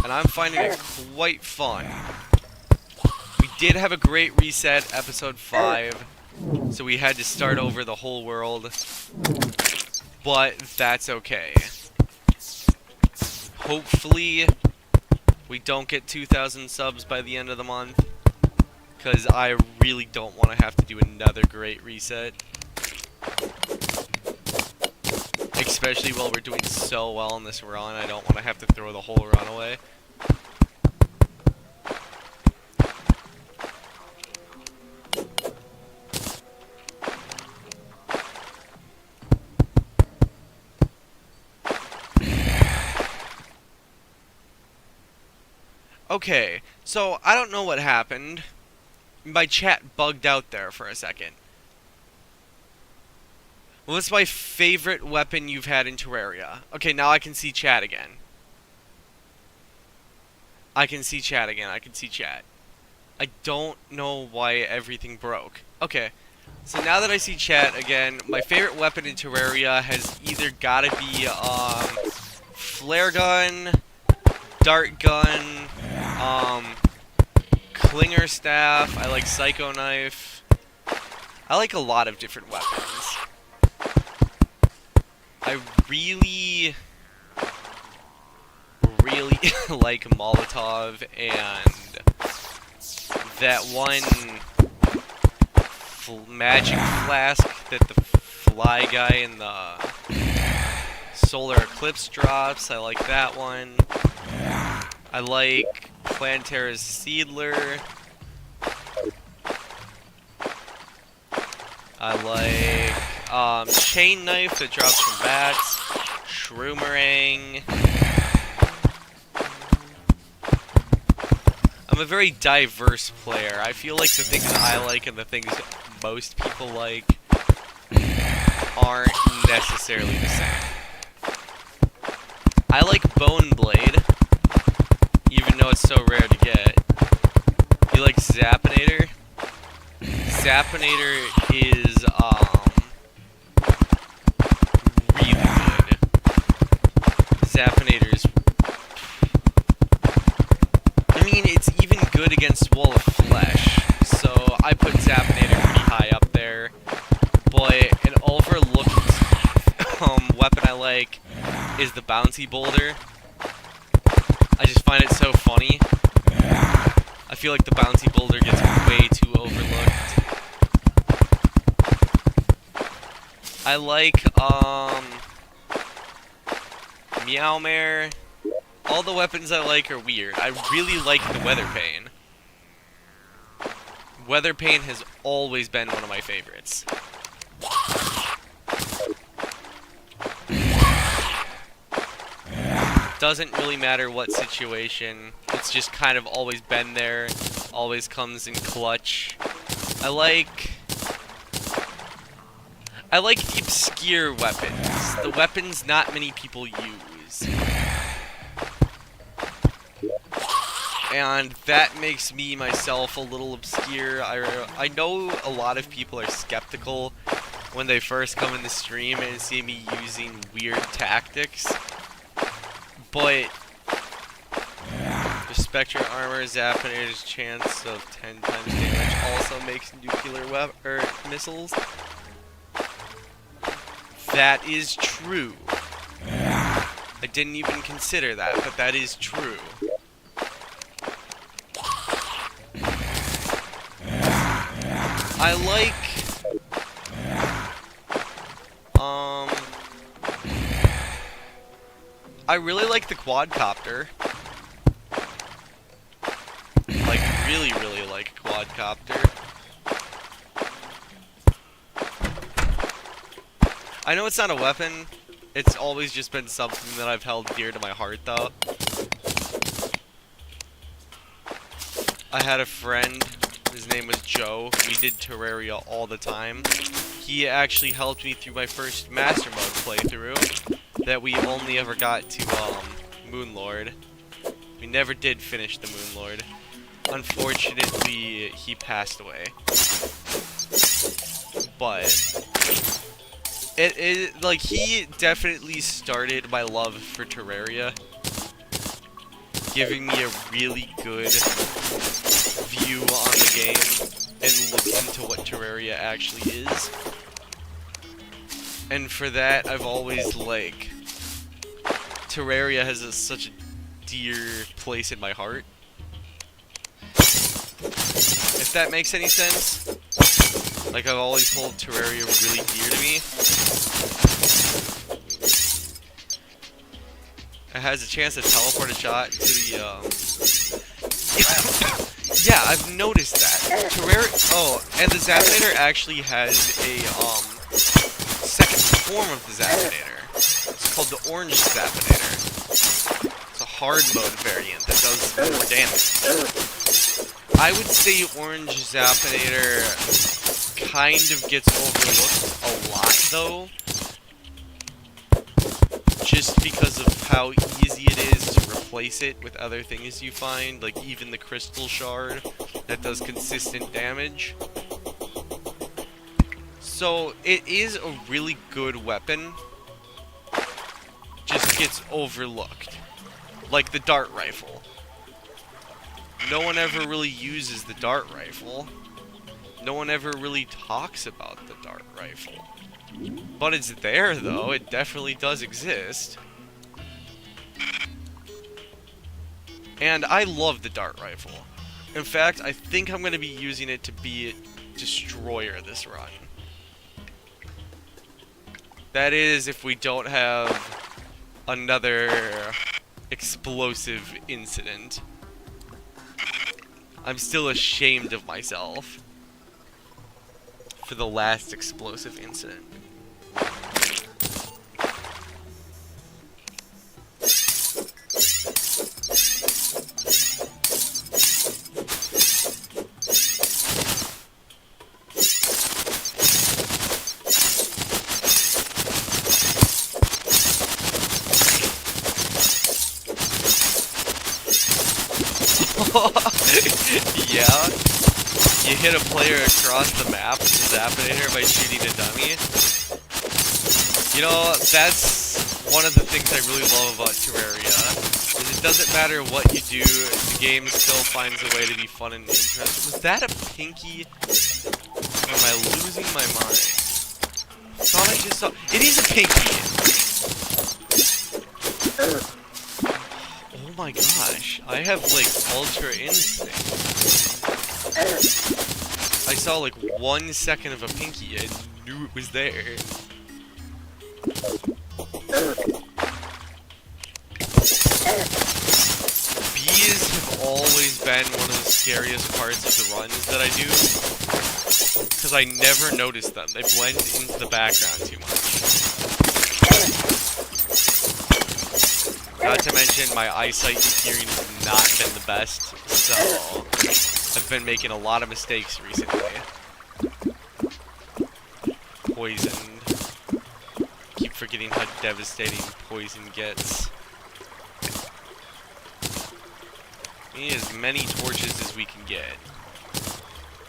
And I'm finding it quite fun. We did have a great reset, episode 5, so we had to start over the whole world, but that's okay. Hopefully, we don't get 2,000 subs by the end of the month, because I really don't want to have to do another great reset. Especially while we're doing so well in this run, I don't want to have to throw the whole run away. Okay, so I don't know what happened. My chat bugged out there for a second. What's my favorite weapon you've had in Terraria? Okay, now I can see chat again. I can see chat again. I can see chat. I don't know why everything broke. Okay, so now that I see chat again, my favorite weapon in Terraria has either gotta be, flare gun, dart gun, clinger staff, I like psycho knife. I like a lot of different weapons. I really like Molotov and that one magic flask that the fly guy in the solar eclipse drops. I like that one. I like Plantera's Seedler. I like Chain Knife that drops from bats. Shroomerang. I'm a very diverse player. I feel like the things I like and the things most people like aren't necessarily the same. I like Bone Blade, even though it's so rare to get. You like Zapinator? Zapinator is really good. Zapinator's, I mean, it's even good against Wall of Flesh, so I put Zapinator pretty high up there. But an overlooked weapon I like is the Bouncy Boulder. I just find it so funny. I feel like the Bouncy Boulder gets way too overlooked. I like Meowmare. All the weapons I like are weird. I really like the Weatherpane. Weatherpane has always been one of my favorites. Doesn't really matter what situation. It's just kind of always been there. Always comes in clutch. I like the obscure weapons. The weapons not many people use. And that makes me, myself, a little obscure. I know a lot of people are skeptical when they first come in the stream and see me using weird tactics. But the Spectre Armor Zapinator's chance of 10 times damage also makes nuclear missiles. That is true. I didn't even consider that, but that is true. I like I really like the quadcopter. Like, really like quadcopter. I know it's not a weapon. It's always just been something that I've held dear to my heart, though. I had a friend, his name was Joe. We did Terraria all the time. He actually helped me through my first Master Mode playthrough that we only ever got to Moonlord. We never did finish the Moonlord. Unfortunately, he passed away. But like, he definitely started my love for Terraria, giving me a really good view on the game and look into what Terraria actually is. And for that, I've always, like, Terraria has such a dear place in my heart. If that makes any sense. Like, I've always held Terraria really dear to me. It has a chance to teleport a shot to the, yeah, I've noticed that. Terraria... Oh, and the Zapinator actually has a, second form of the Zapinator. It's called the Orange Zapinator. It's a hard mode variant that does more damage. I would say Orange Zapinator kind of gets overlooked a lot, though. Just because of how easy it is to replace it with other things you find, like even the Crystal Shard that does consistent damage. So, it is a really good weapon, just gets overlooked. Like the Dart Rifle. No one ever really uses the Dart Rifle. No one ever really talks about the Dart Rifle. But it's there, though. It definitely does exist. And I love the Dart Rifle. In fact, I think I'm going to be using it to be a Destroyer this run. That is, if we don't have another explosive incident. I'm still ashamed of myself for the last explosive incident. Yeah, you hit a player across the map with the Zapinator by shooting a dummy. You know, that's one of the things I really love about Terraria. Is it doesn't matter what you do, the game still finds a way to be fun and interesting. Was that a pinky? Or am I losing my mind? I thought I just saw. It is a pinky! Oh my gosh, I have like ultra instinct. I saw like 1 second of a pinky and knew it was there. Bees have always been one of the scariest parts of the runs that I do, because I never notice them. They blend into the background too much. Not to mention, my eyesight and hearing have not been the best, so I've been making a lot of mistakes recently. Poisoned. Keep forgetting how devastating poison gets. We need as many torches as we can get.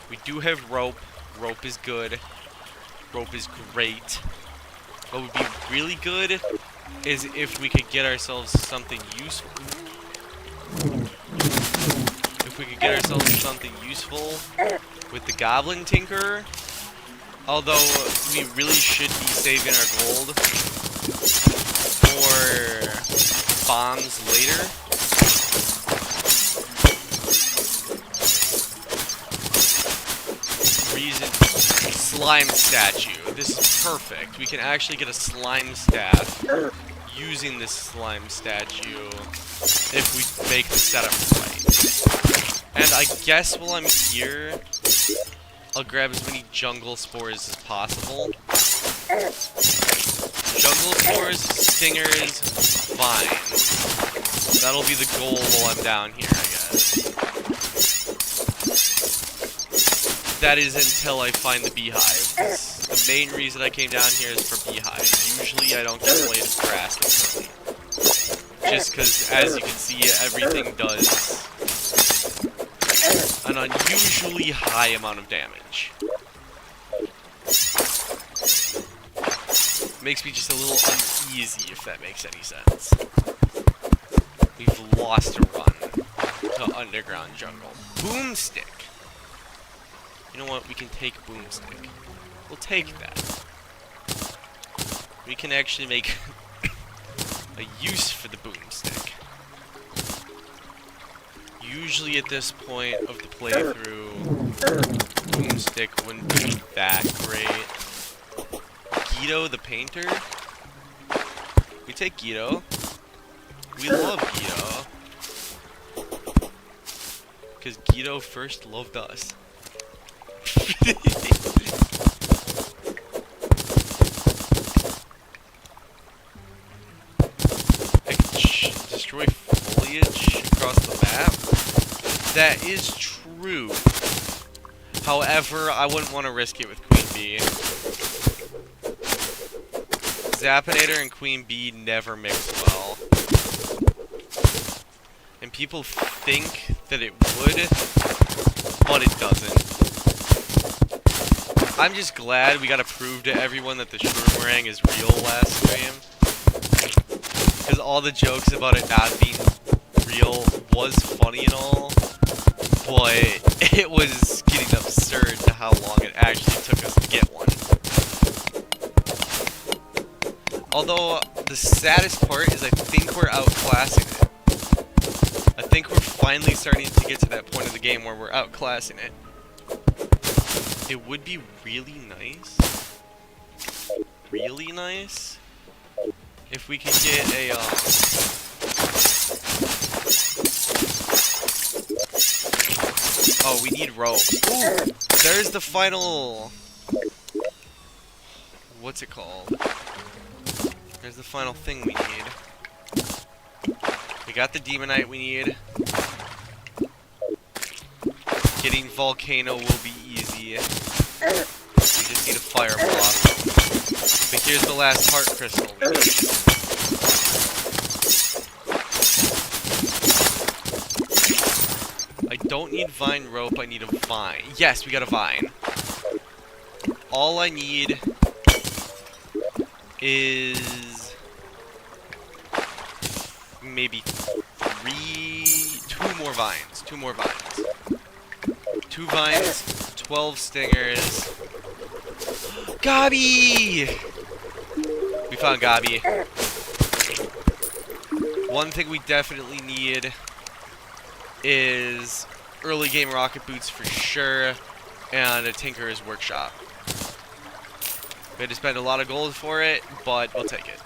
We do have rope. Rope is good. Rope is great. What would be really good is if we could get ourselves something useful. If we could get ourselves something useful with the Goblin Tinker. Although we really should be saving our gold for bombs later. Slime statue. This is perfect. We can actually get a slime staff using this slime statue if we make the setup right. And I guess while I'm here, I'll grab as many jungle spores as possible. Jungle spores, stingers, vines. That'll be the goal while I'm down here, I guess. That is until I find the beehive. The main reason I came down here is for beehives. Usually I don't get blade of grass instantly. Just because, as you can see, everything does an unusually high amount of damage. Makes me just a little uneasy, if that makes any sense. We've lost a run to underground jungle. Boomstick! You know what? We can take Boomstick. We'll take that. We can actually make a use for the Boomstick. Usually at this point of the playthrough, Boomstick wouldn't be that great. Guido the Painter? We take Guido. We love Guido. Because Guido first loved us. Destroy foliage across the map? That is true. However, I wouldn't want to risk it with Queen Bee. Zapinator and Queen Bee never mix well. And people think that it would, but it doesn't. I'm just glad we got to prove to everyone that the Shroomorang is real last stream. Because all the jokes about it not being real was funny and all, but it was getting absurd to how long it actually took us to get one. Although, the saddest part is I think we're outclassing it. I think we're finally starting to get to that point of the game where we're outclassing it. It would be really nice, if we could get a, Oh, we need rope. Ooh, there's the final... What's it called? There's the final thing we need. We got the demonite we need. Getting volcano will be easy. We just need a fire block. But here's the last heart crystal we need. I don't need vine rope, I need a vine. Yes, we got a vine. All I need is maybe two more vines. 2 vines, 12 stingers. Gobby! We found Gobby. One thing we definitely need is early game rocket boots for sure, and a Tinkerer's Workshop. We had to spend a lot of gold for it, but we'll take it.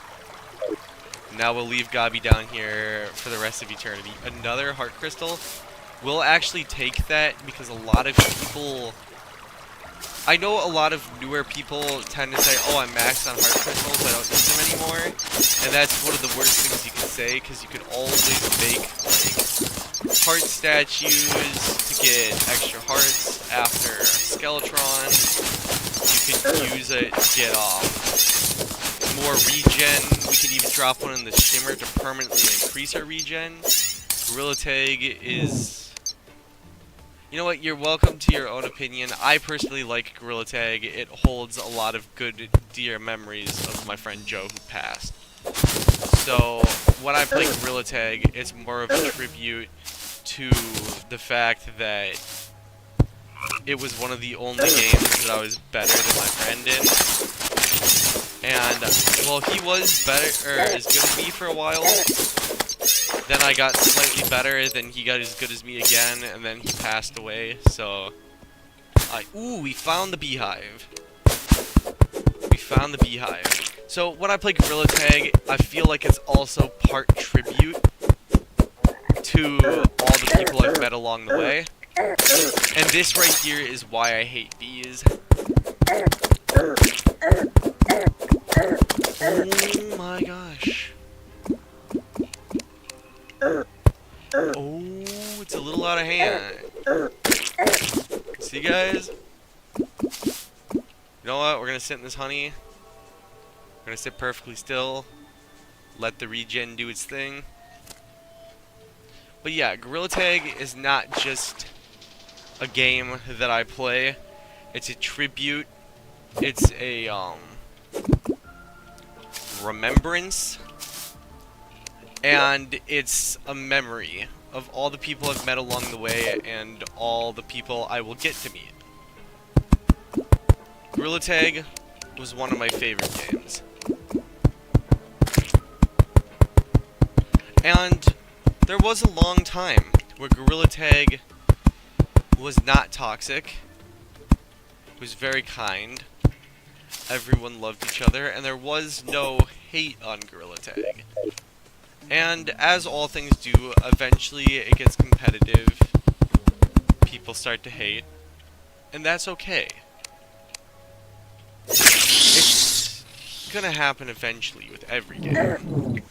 Now we'll leave Gobby down here for the rest of eternity. Another heart crystal. We'll actually take that because a lot of people... I know a lot of newer people tend to say, oh, I'm maxed on heart crystals, I don't need them anymore. And that's one of the worst things you can say, because you can always make, like, heart statues to get extra hearts after a Skeletron. You can use it to get more regen. We can even drop one in the Shimmer to permanently increase our regen. Gorilla Tag is... You know what, you're welcome to your own opinion. I personally like Gorilla Tag. It holds a lot of good, dear memories of my friend Joe who passed. So, when I play Gorilla Tag, it's more of a tribute to the fact that it was one of the only games that I was better than my friend in. And, well, he was better, or as good as me for a while. Then I got slightly better, then he got as good as me again, and then he passed away, so... Ooh, we found the beehive. We found the beehive. So, when I play Gorilla Tag, I feel like it's also part tribute to all the people I've met along the way. And this right here is why I hate bees. Oh my gosh. Oh, it's a little out of hand. See, guys? You know what? We're gonna sit in this honey. We're gonna sit perfectly still. Let the regen do its thing. But yeah, Gorilla Tag is not just a game that I play. It's a tribute. It's a, remembrance. And it's a memory of all the people I've met along the way and all the people I will get to meet. Gorilla Tag was one of my favorite games. And there was a long time where Gorilla Tag was not toxic. It was very kind. Everyone loved each other, and there was no hate on Gorilla Tag. And as all things do, eventually it gets competitive. People start to hate. And that's okay. It's gonna happen eventually with every game.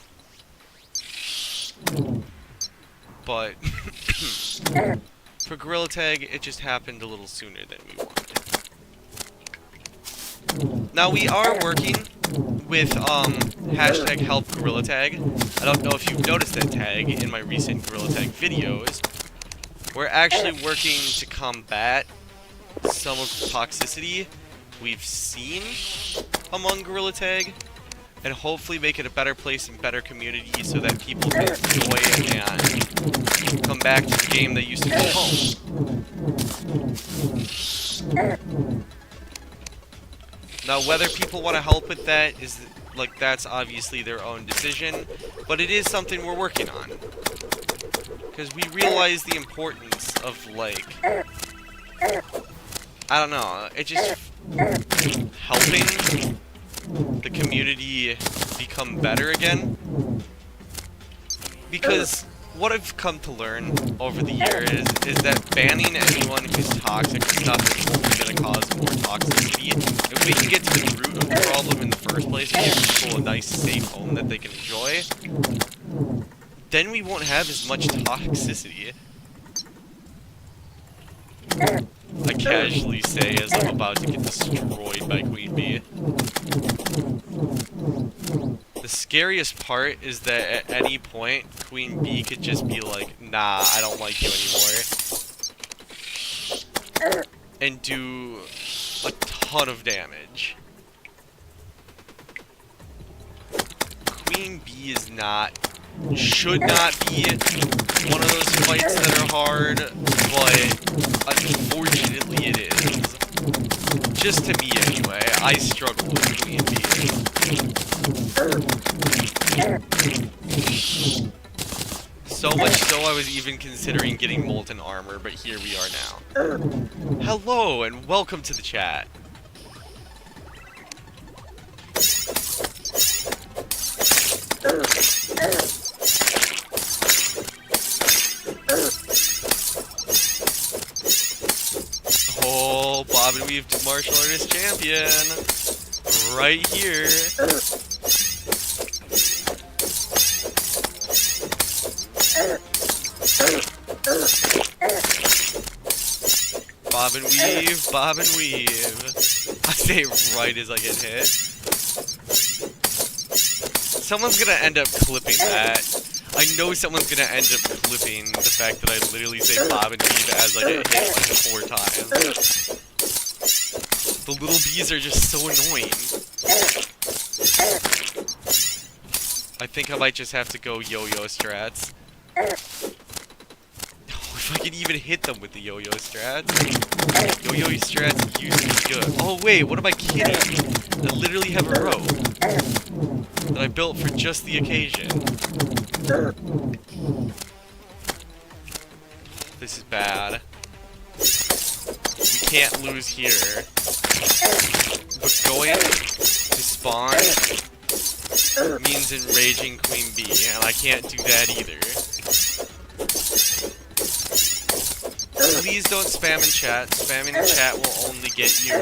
But for Gorilla Tag, it just happened a little sooner than we wanted. Now we are working with hashtag help Gorilla Tag. I don't know if you've noticed that tag in my recent Gorilla Tag videos. We're actually working to combat some of the toxicity we've seen among Gorilla Tag, and hopefully make it a better place and better community so that people can enjoy it and come back to the game they used to call home. Now, whether people want to help with that is, like, that's obviously their own decision, but it is something we're working on. Because we realize the importance of, like, I don't know, it just helping the community become better again. Because what I've come to learn over the years is that banning anyone who's toxic and stuff is only going to cause more toxicity. If we can get to the root of the problem in the first place and give people a nice, safe home that they can enjoy, then we won't have as much toxicity. I casually say as I'm about to get destroyed by Queen Bee. The scariest part is that at any point, Queen Bee could just be like, nah, I don't like you anymore. And do a ton of damage. Queen Bee is not, should not be one of those fights that are hard, but unfortunately it is. Just to me anyway, I struggle with Queen Bee. So much so I was even considering getting Molten Armor, but here we are now. Hello, and welcome to the chat. Oh, Bob and Weave Martial Artist Champion. Right here. Bob and weave, bob and weave. I say it right as I get hit. Someone's gonna end up clipping that. I know someone's gonna end up clipping the fact that I literally say bob and weave as I get hit like 4 times. The little bees are just so annoying. I think I might just have to go yo-yo strats. If I can even hit them with the yo-yo strats. Yo-yo strats used to be good. Oh wait, what am I kidding? I literally have a rope that I built for just the occasion. This is bad. We can't lose here. But going to spawn means enraging Queen Bee, and I can't do that either. Please don't spam in chat. Spamming in chat will only get you,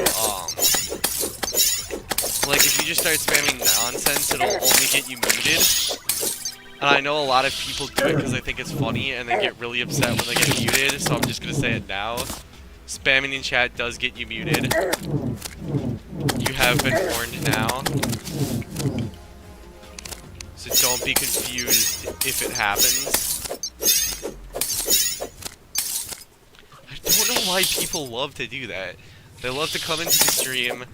like, if you just start spamming nonsense, it'll only get you muted. And I know a lot of people do it because they think it's funny, and they get really upset when they get muted, so I'm just gonna say it now. Spamming in chat does get you muted. You have been warned now. So don't be confused if it happens. I don't know why people love to do that. They love to come into the stream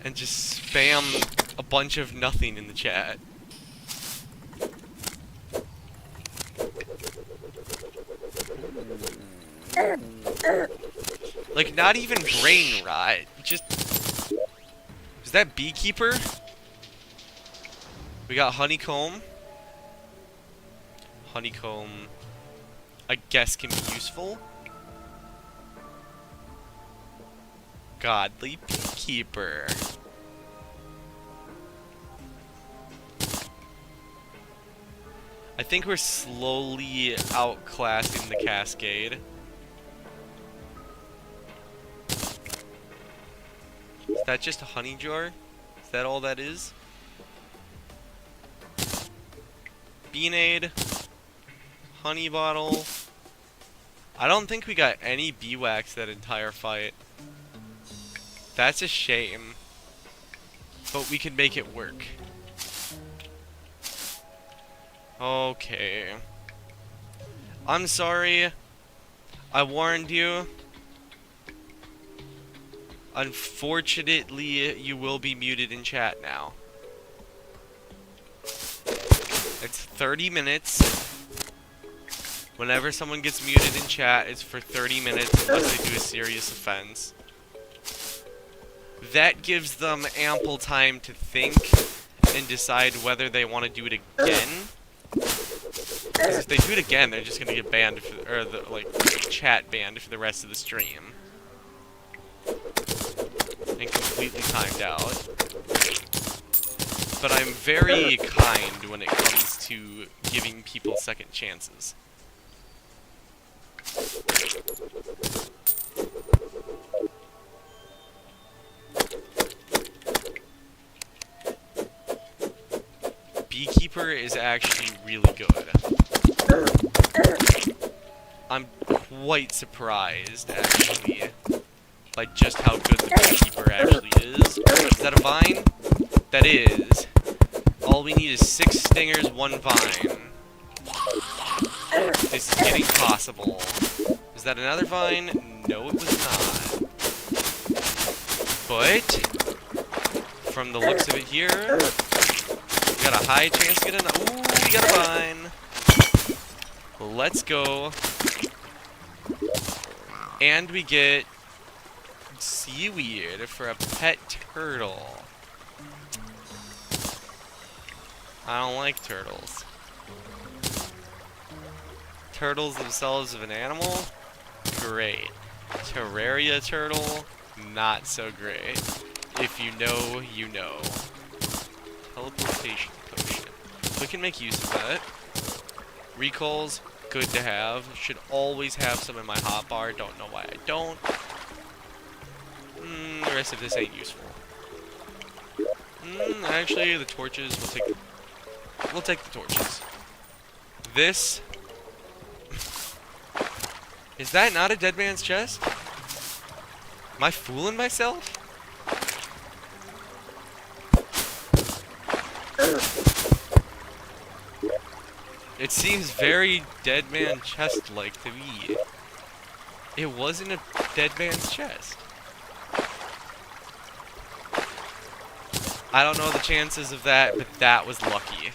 and just spam a bunch of nothing in the chat. Like, not even brain rot. Just... Is that Beekeeper? We got Honeycomb. Honeycomb, I guess, can be useful. Godly Beekeeper. I think we're slowly outclassing the Cascade. Is that just a honey jar? Is that all that is? Beanade. Honey bottle. I don't think we got any bee wax that entire fight. That's a shame. But we can make it work. Okay. I'm sorry. I warned you. Unfortunately, you will be muted in chat now. It's 30 minutes. Whenever someone gets muted in chat, it's for 30 minutes unless they do a serious offense. That gives them ample time to think and decide whether they want to do it again. Because if they do it again, they're just gonna get banned, for, or the, like, chat banned for the rest of the stream. And completely timed out. But I'm very kind when it comes to giving people second chances. Keeper is actually really good. I'm quite surprised, actually, by just how good the Beekeeper actually is. Is that a vine? That is. All we need is 6 stingers, 1 vine. This is getting possible. Is that another vine? No, it was not. But, from the looks of it here, we got a high chance to get an... Ooh, we got a vine. Let's go. And we get seaweed for a pet turtle. I don't like turtles. Turtles themselves of an animal? Great. Terraria turtle? Not so great. If you know, you know. Teleportation potion. We can make use of that. Recalls, good to have. Should always have some in my hotbar. Don't know why I don't. The rest of this ain't useful. Actually, the torches, we'll take the torches. This... Is that not a dead man's chest? Am I fooling myself? It seems very dead man chest-like to me. It wasn't a dead man's chest. I don't know the chances of that, but that was lucky.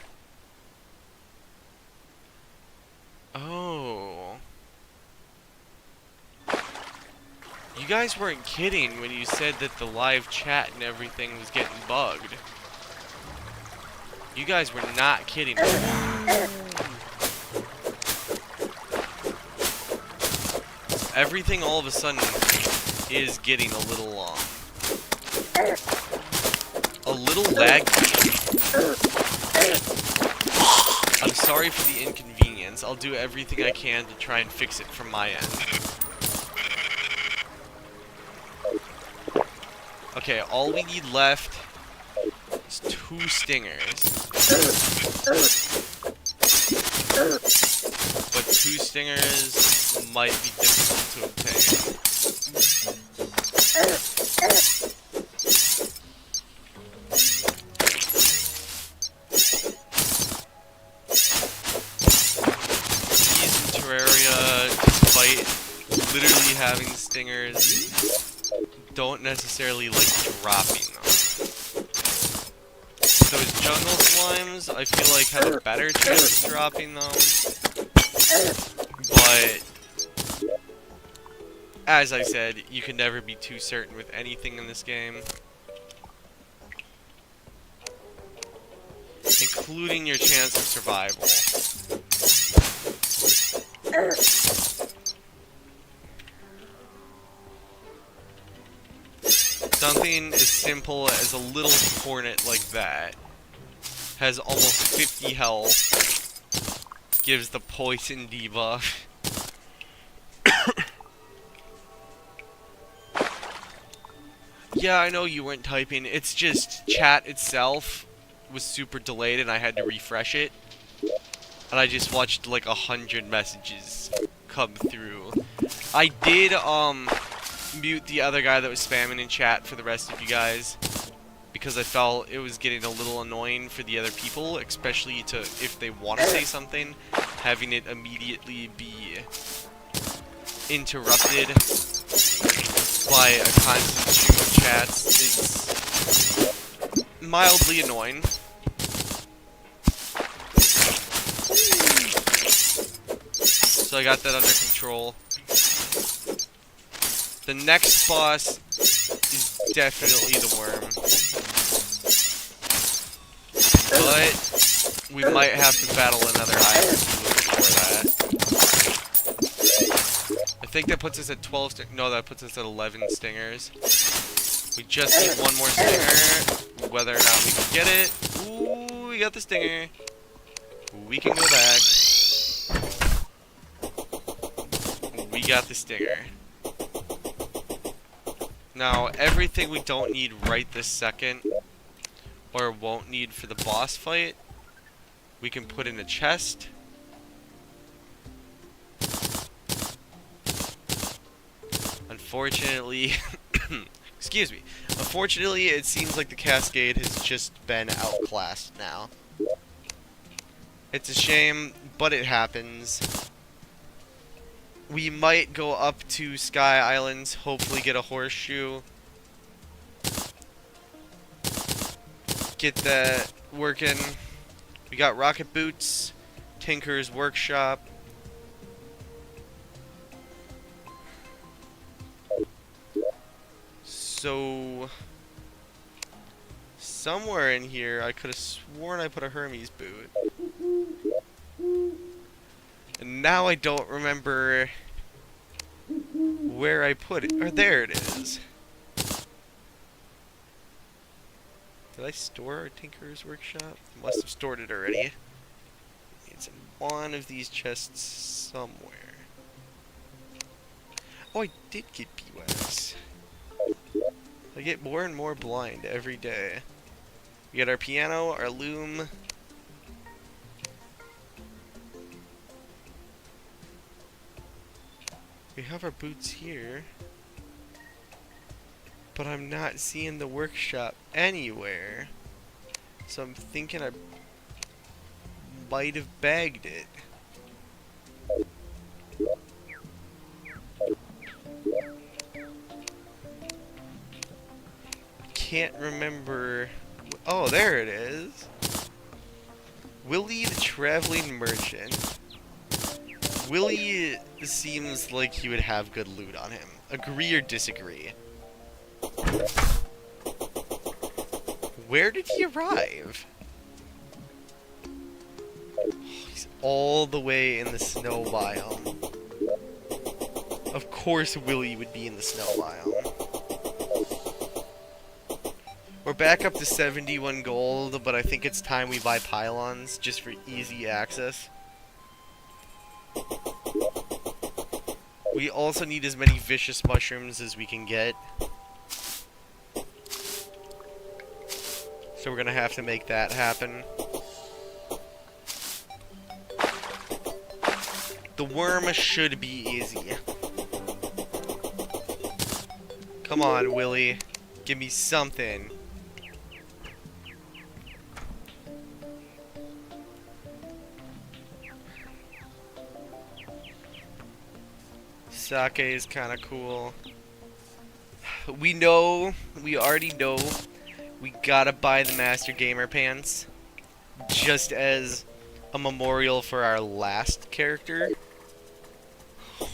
Oh. You guys weren't kidding when you said that the live chat and everything was getting bugged. You guys were not kidding. Everything all of a sudden is getting a little laggy. I'm sorry for the inconvenience. I'll do everything I can to try and fix it from my end. Okay, all we need left is 2 stingers. But 2 stingers might be difficult to obtain. These in Terraria, despite literally having stingers, don't necessarily like dropping them. Those jungle slimes, I feel like have a better chance of dropping them. But, as I said, you can never be too certain with anything in this game. Including your chance of survival. Something as simple as a little hornet like that has almost 50 health, gives the poison debuff. Yeah, I know you weren't typing, it's just chat itself was super delayed and I had to refresh it. And I just watched like 100 messages come through. I did, mute the other guy that was spamming in chat for the rest of you guys because I felt it was getting a little annoying for the other people, especially to if they want to say something, having it immediately be interrupted by a constant stream of chats is mildly annoying. So I got that under control. The next boss is definitely the worm. But we might have to battle another island before that. I think that puts us at 12 no, that puts us at 11 stingers. We just need one more stinger. Whether or not we can get it. Ooh, we got the stinger. We can go back. We got the stinger. Now, everything we don't need right this second, or won't need for the boss fight, We can put in a chest. Unfortunately, excuse me. Unfortunately, it seems like the Cascade has just been outclassed now. It's a shame, but it happens. We might go up to Sky Islands, hopefully get a horseshoe. Get that working. We got rocket boots, Tinker's workshop. So somewhere in here, I could have sworn I put a Hermes boot. And now I don't remember where I put it. Or there it is. Did I store our Tinker's workshop? Must have stored it already. It's in one of these chests somewhere. Oh, I did get beeswax. I get more and more blind every day. We got our piano, our loom. We have our boots here. But I'm not seeing the workshop anywhere. So I'm thinking I might have bagged it. Can't remember. Oh, there it is. Willie the Traveling Merchant. Willie seems like he would have good loot on him. Agree or disagree? Where did he arrive? Oh, he's all the way in the snow biome. Of course Willie would be in the snow biome. We're back up to 71 gold, but I think it's time we buy pylons just for easy access. We also need as many vicious mushrooms as we can get. So we're gonna have to make that happen. The worm should be easy. Come on, Willie. Give me something. Sake is kind of cool. We already know, we gotta buy the Master Gamer pants. Just as a memorial for our last character.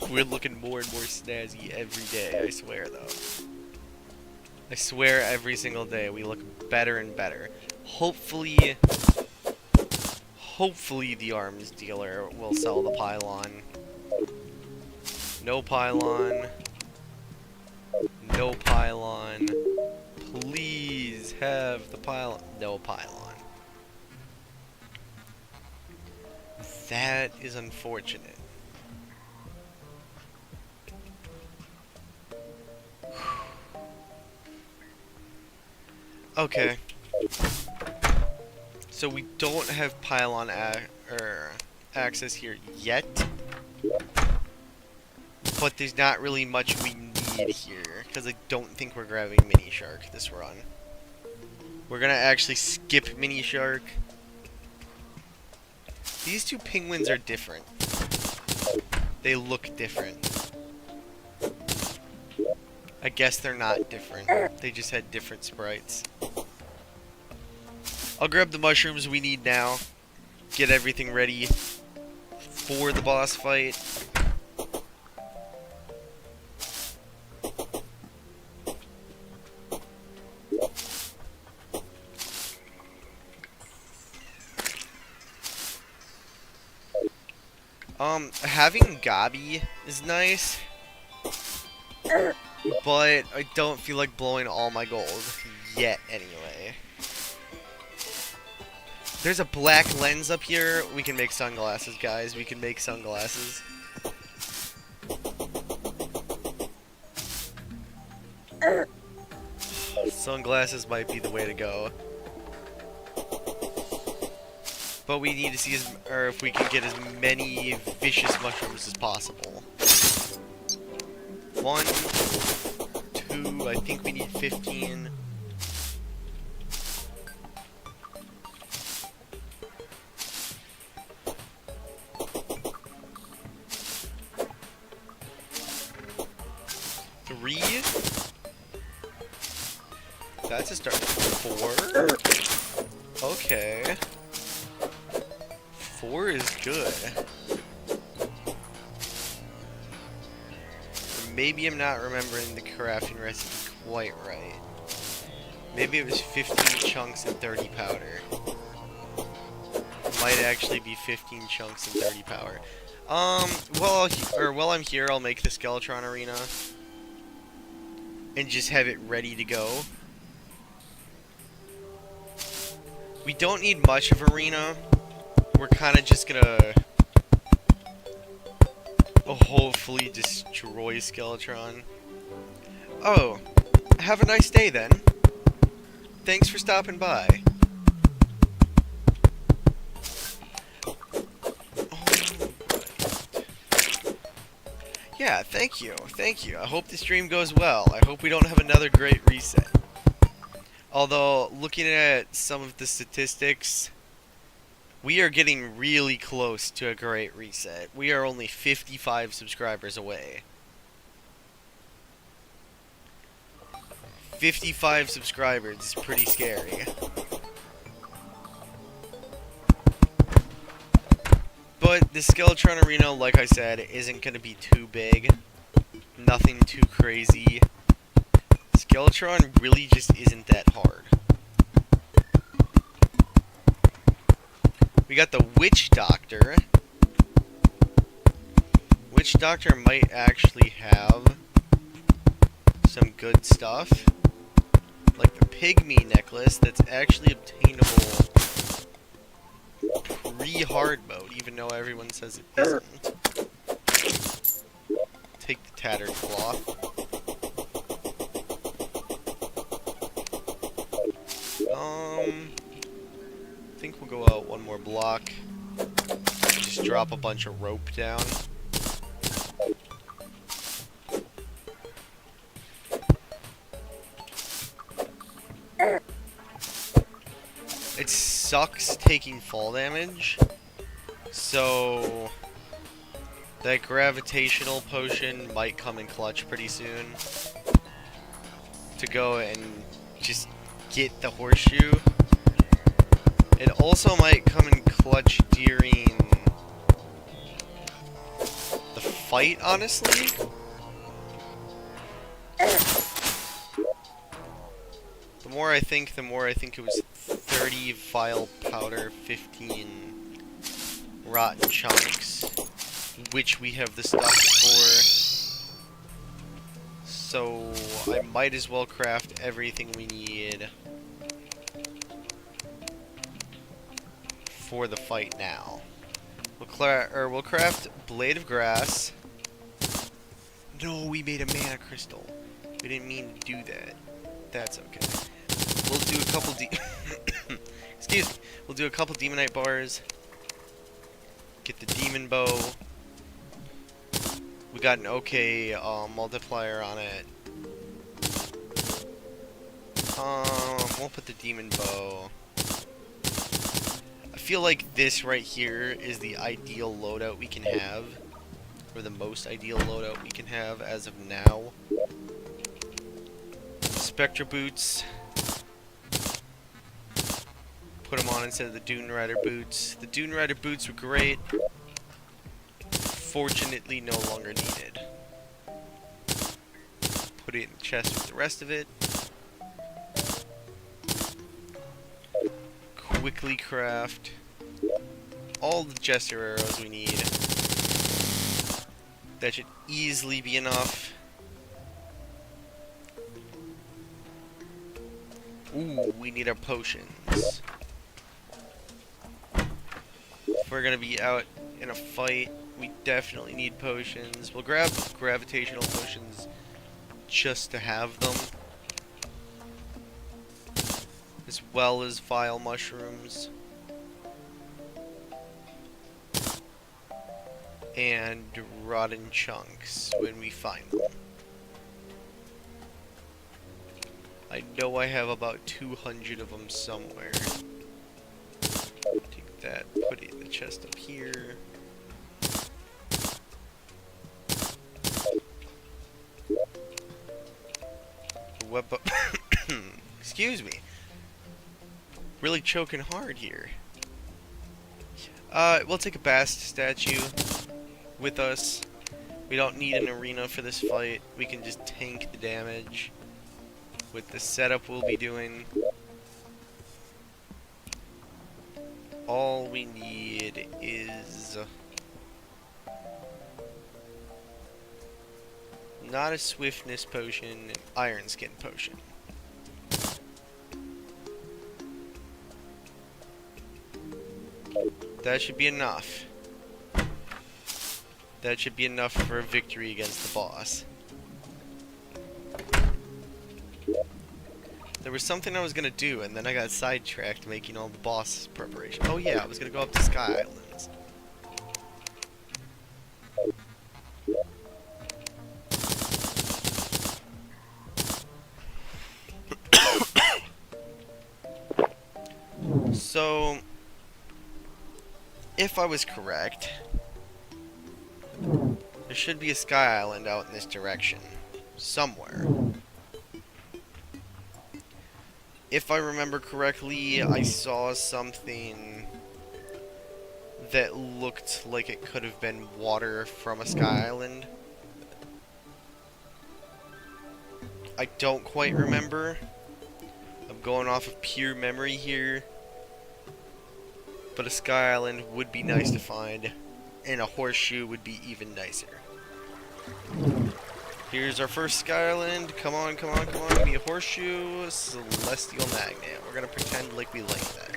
We're looking more and more snazzy every day, I swear though. I swear every single day we look better and better. Hopefully the arms dealer will sell the pylon. No pylon. No pylon. Please have the pylon. No pylon. That is unfortunate. Okay. So we don't have pylon access here yet. But there's not really much we need here, because I don't think we're grabbing Mini Shark this run. We're gonna actually skip Mini Shark. These two penguins are different. They look different. I guess they're not different. They just had different sprites. I'll grab the mushrooms we need now. Get everything ready for the boss fight. Having Gabi is nice, but I don't feel like blowing all my gold yet anyway. There's a black lens up here. We can make sunglasses, guys. We can make sunglasses. Sunglasses might be the way to go. But we need to see or if we can get as many vicious mushrooms as possible. 1, 2, I think we need 15. Three? That's a start. 4? Okay. 4 is good. Maybe I'm not remembering the crafting recipe quite right. Maybe it was 15 chunks and 30 powder. Might actually be 15 chunks and 30 powder. While I'm here, I'll make the Skeletron Arena. And just have it ready to go. We don't need much of arena. We're kind of just gonna hopefully destroy Skeletron. Oh, have a nice day then. Thanks for stopping by. Yeah, thank you. Thank you. I hope the stream goes well. I hope we don't have another great reset. Although, looking at some of the statistics, we are getting really close to a great reset. We are only 55 subscribers away. 55 subscribers is pretty scary. But the Skeletron Arena, like I said, isn't going to be too big. Nothing too crazy. Skeletron really just isn't that hard. We got the Witch Doctor. Witch Doctor might actually have some good stuff. Like the Pygmy Necklace that's actually obtainable pre-hard mode, even though everyone says it isn't. Take the Tattered Cloth. I think we'll go out one more block. Just drop a bunch of rope down. It sucks taking fall damage, so that gravitational potion might come in clutch pretty soon to go and just get the horseshoe. It also might come in clutch during the fight, honestly. The more I think it was 30 vile powder, 15 rotten chunks, which we have the stuff for. So I might as well craft everything we need for the fight now. We'll craft Blade of Grass. No, we made a mana crystal. We didn't mean to do that. That's okay. We'll do a couple excuse me. We'll do a couple Demonite bars. Get the Demon Bow. We got an okay multiplier on it. We'll put the Demon Bow. I feel like this right here is the ideal loadout we can have. Or the most ideal loadout we can have as of now. Spectra Boots. Put them on instead of the Dune Rider Boots. The Dune Rider Boots were great. Fortunately, no longer needed. Put it in the chest with the rest of it. Quickly craft all the Jester arrows we need. That should easily be enough. Ooh, we need our potions. If we're gonna be out in a fight, we definitely need potions. We'll grab gravitational potions just to have them. As well as vile mushrooms. and rotten chunks when we find them. I know I have about 200 of them somewhere. Take that, put it in the chest up here. Web Excuse me. Really choking hard here. We'll take a Bast statue with us. We don't need an arena for this fight. We can just tank the damage with the setup we'll be doing. All we need is not a swiftness potion, an iron skin potion. That should be enough. That should be enough for a victory against the boss. There was something I was gonna do, and then I got sidetracked making all the boss preparation. Oh yeah, I was gonna go up to Sky Islands. So, if I was correct, there should be a Sky Island out in this direction. Somewhere. If I remember correctly, I saw something that looked like it could have been water from a Sky Island. I don't quite remember. I'm going off of pure memory here. But a Sky Island would be nice to find, and a horseshoe would be even nicer. Here's our first Sky Island. Come on, come on, come on. Give me a horseshoe. Celestial Magnet. We're gonna pretend like we like that.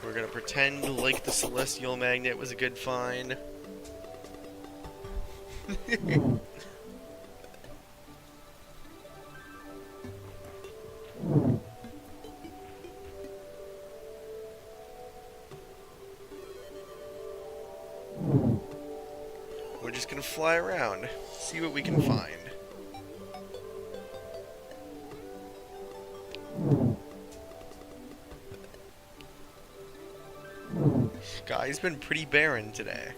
We're gonna pretend like the Celestial Magnet was a good find. We're just gonna fly around, see what we can find. Sky's been pretty barren today.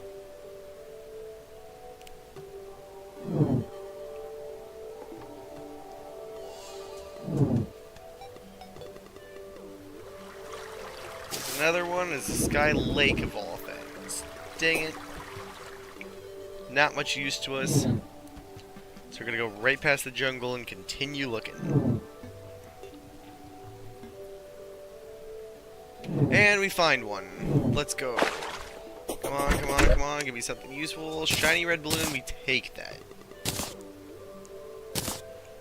Another one is the Sky Lake of all things. Dang it. Not much use to us. So we're gonna go right past the jungle and continue looking. And we find one. Let's go. Come on, come on, come on. Give me something useful. Shiny red balloon, we take that.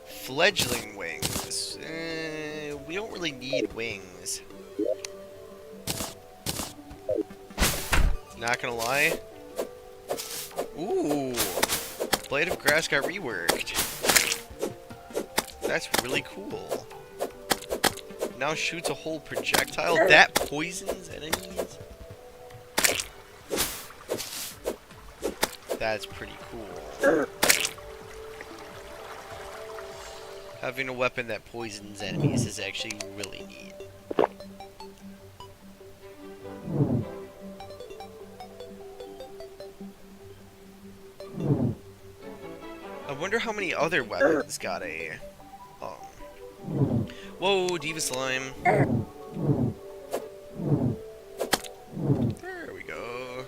Fledgling wings. We don't really need wings. Not gonna lie. Ooh. Blade of Grass got reworked. That's really cool. Now shoots a whole projectile that poisons enemies. That's pretty cool. Having a weapon that poisons enemies is actually really neat. I wonder how many other weapons got a... Whoa, Diva Slime. There we go.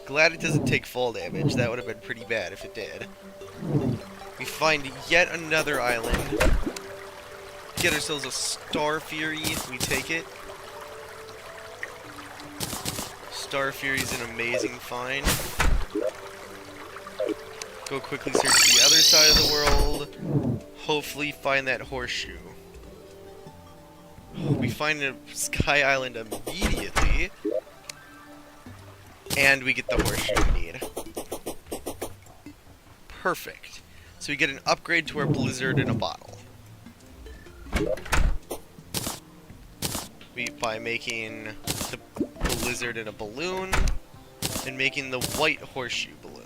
Glad it doesn't take fall damage. That would have been pretty bad if it did. We find yet another island. Get ourselves a Star Fury. We take it. Star Fury is an amazing find. Go quickly search the other side of the world. Hopefully find that horseshoe. We find a Sky Island immediately. And we get the horseshoe we need. Perfect. So we get an upgrade to our Blizzard in a bottle. by making the lizard in a balloon and making the white horseshoe balloon.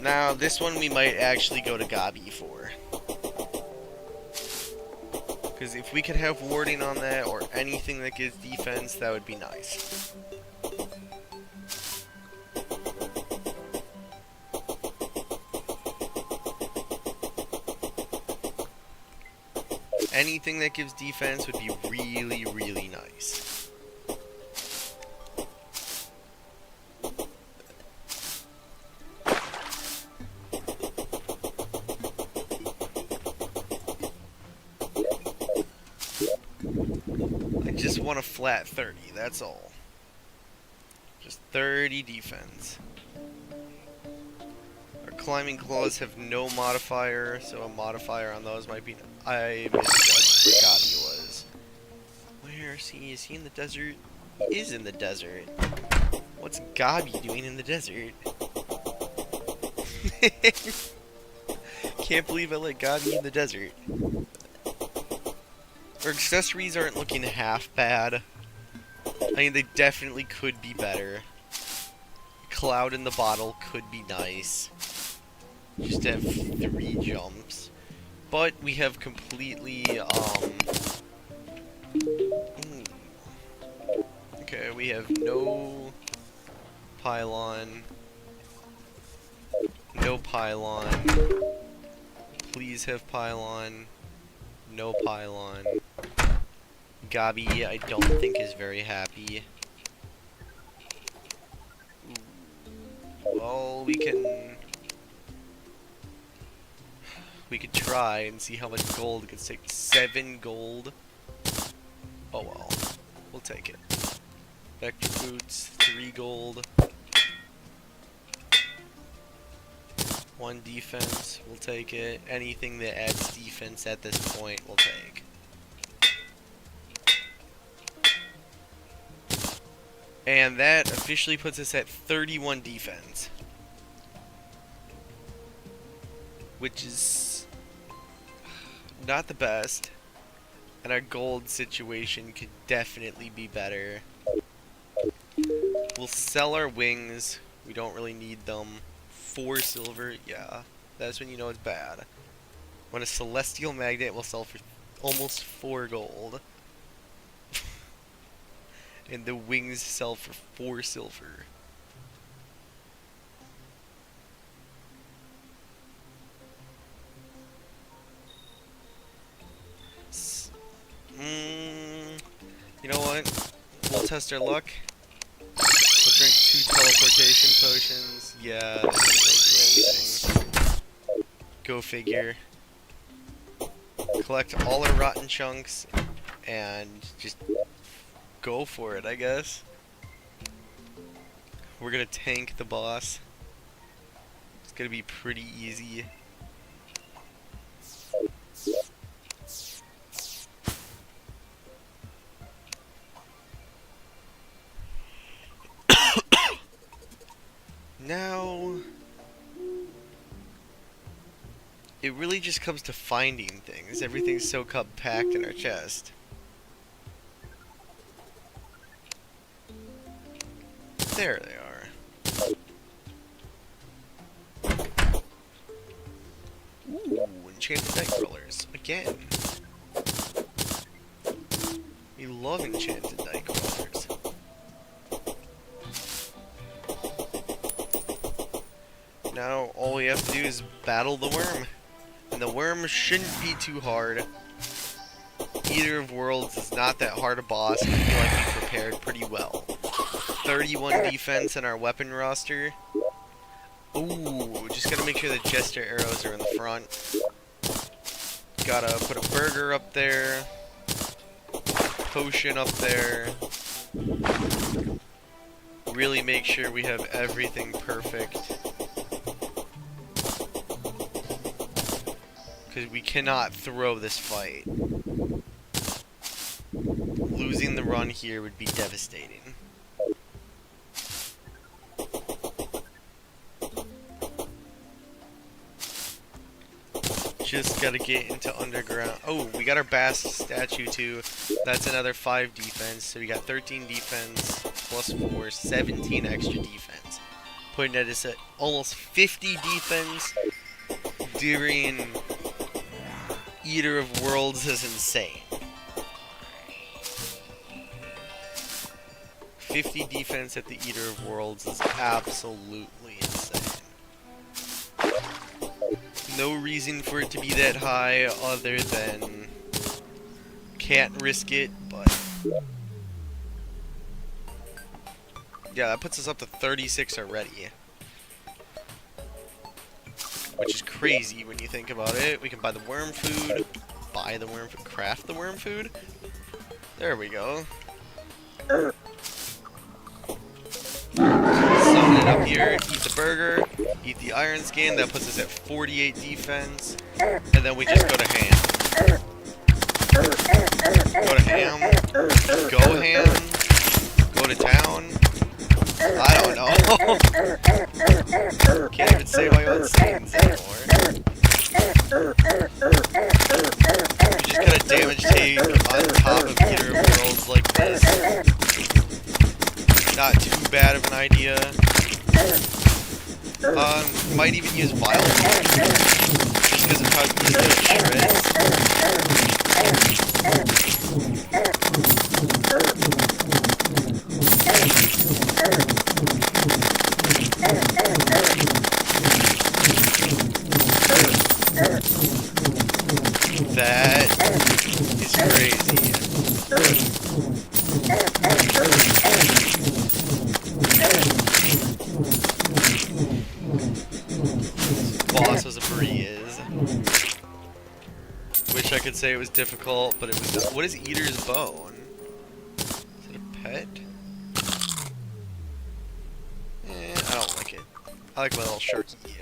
Now, this one we might actually go to Gabi for. Because if we could have warding on that, or anything that gives defense, that would be nice. Anything that gives defense would be really, really nice. I just want a flat 30, that's all. Just 30 defense. Our climbing claws have no modifier, so a modifier on those might be... I misjudged where Gabi was. Where is he? Is he in the desert? He is in the desert. What's Gabi doing in the desert? Can't believe I let Gabi in the desert. Our accessories aren't looking half bad. I mean, they definitely could be better. Cloud in the bottle could be nice. Just to have 3 jumps. But we have completely, okay, we have no pylon. No pylon. Please have pylon. No pylon. Gabi, I don't think is very happy. Well, we could try and see how much gold it could take. 7 gold. Oh well. We'll take it. Vector boots, 3 gold. 1 defense, we'll take it. Anything that adds defense at this point, we'll take. And that officially puts us at 31 defense. Which is not the best. And our gold situation could definitely be better. We'll sell our wings. We don't really need them. 4 silver, yeah. That's when you know it's bad. When a celestial magnet will sell for almost 4 gold. And the wings sell for 4 silver. You know what? We'll test our luck. We'll drink 2 teleportation potions. Yeah, this is really anything. Go figure. Collect all our rotten chunks and just go for it, I guess. We're gonna tank the boss. It's gonna be pretty easy. Now, it really just comes to finding things. Everything's so compact in our chest. There they are. Ooh, enchanted nightcrawlers. Again. We love enchanted nightcrawlers. Now, all we have to do is battle the worm. And the worm shouldn't be too hard. Either of Worlds is not that hard a boss. I feel like we prepared pretty well. 31 defense in our weapon roster. Ooh, just gotta make sure the Jester arrows are in the front. Gotta put a burger up there. Potion up there. Really make sure we have everything perfect. Because we cannot throw this fight. Losing the run here would be devastating. just gotta get into underground. Oh, we got our Bass statue too. That's another 5 defense. So we got 13 defense plus 4, 17 extra defense. Putting that as almost 50 defense during Eater of Worlds is insane. 50 defense at the Eater of Worlds is absolutely insane. No reason for it to be that high other than can't risk it, but yeah, that puts us up to 36 already. Which is crazy when you think about it. We can buy the worm food, craft the worm food. There we go. Summon it up here, eat the burger, eat the iron skin, that puts us at 48 defense, and then we just go to ham. Go to ham, go ham, go to town. I don't know. Can't even say my own sayings anymore. We just got a damage take on top of Eater of Worlds like this. Not too bad of an idea. Might even use Vile just because of how easy it shreds. That is crazy. Boss was a breeze. Wish I could say it was difficult, but it was not. What is Eater's Bone? Is it a pet? I don't like it. I like my little sharky.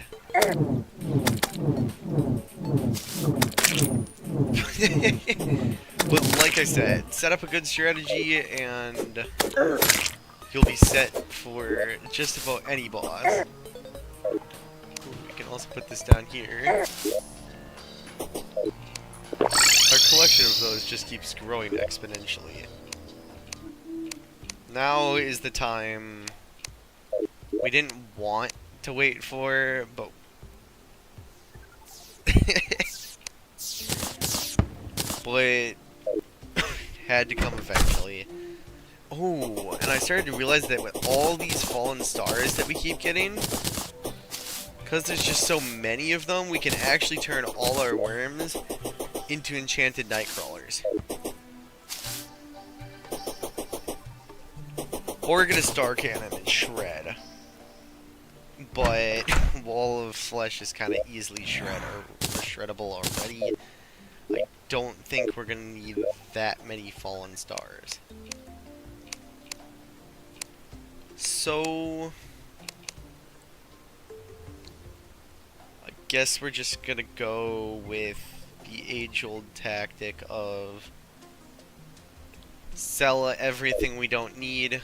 But like I said, set up a good strategy and you'll be set for just about any boss. Ooh, we can also put this down here. Our collection of those just keeps growing exponentially. Now is the time we didn't want to wait for, but but had to come eventually. Oh, and I started to realize that with all these fallen stars that we keep getting, because there's just so many of them, we can actually turn all our worms into enchanted nightcrawlers. Or get a star cannon and shred. But Wall of Flesh is kind of easily shreddable already. I don't think we're gonna need that many fallen stars. So I guess we're just gonna go with the age-old tactic of sell everything we don't need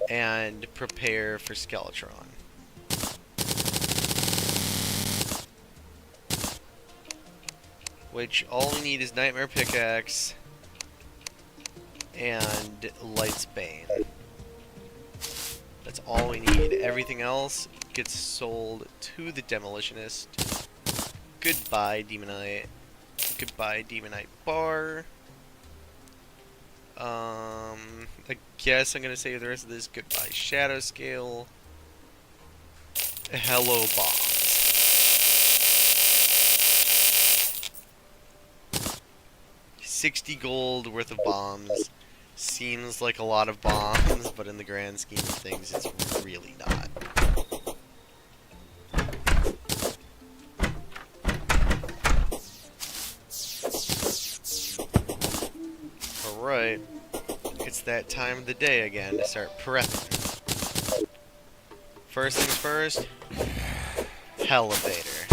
and prepare for Skeletron. Which all we need is Nightmare Pickaxe and Light's Bane. That's all we need. Everything else gets sold to the Demolitionist. Goodbye, Demonite. Goodbye, Demonite Bar. I guess I'm gonna say the rest of this. Goodbye, Shadow Scale. Hello, Bombs. 60 gold worth of bombs. Seems like a lot of bombs, but in the grand scheme of things, it's really not. Alright. It's that time of the day again to start prepping. First things first, elevator.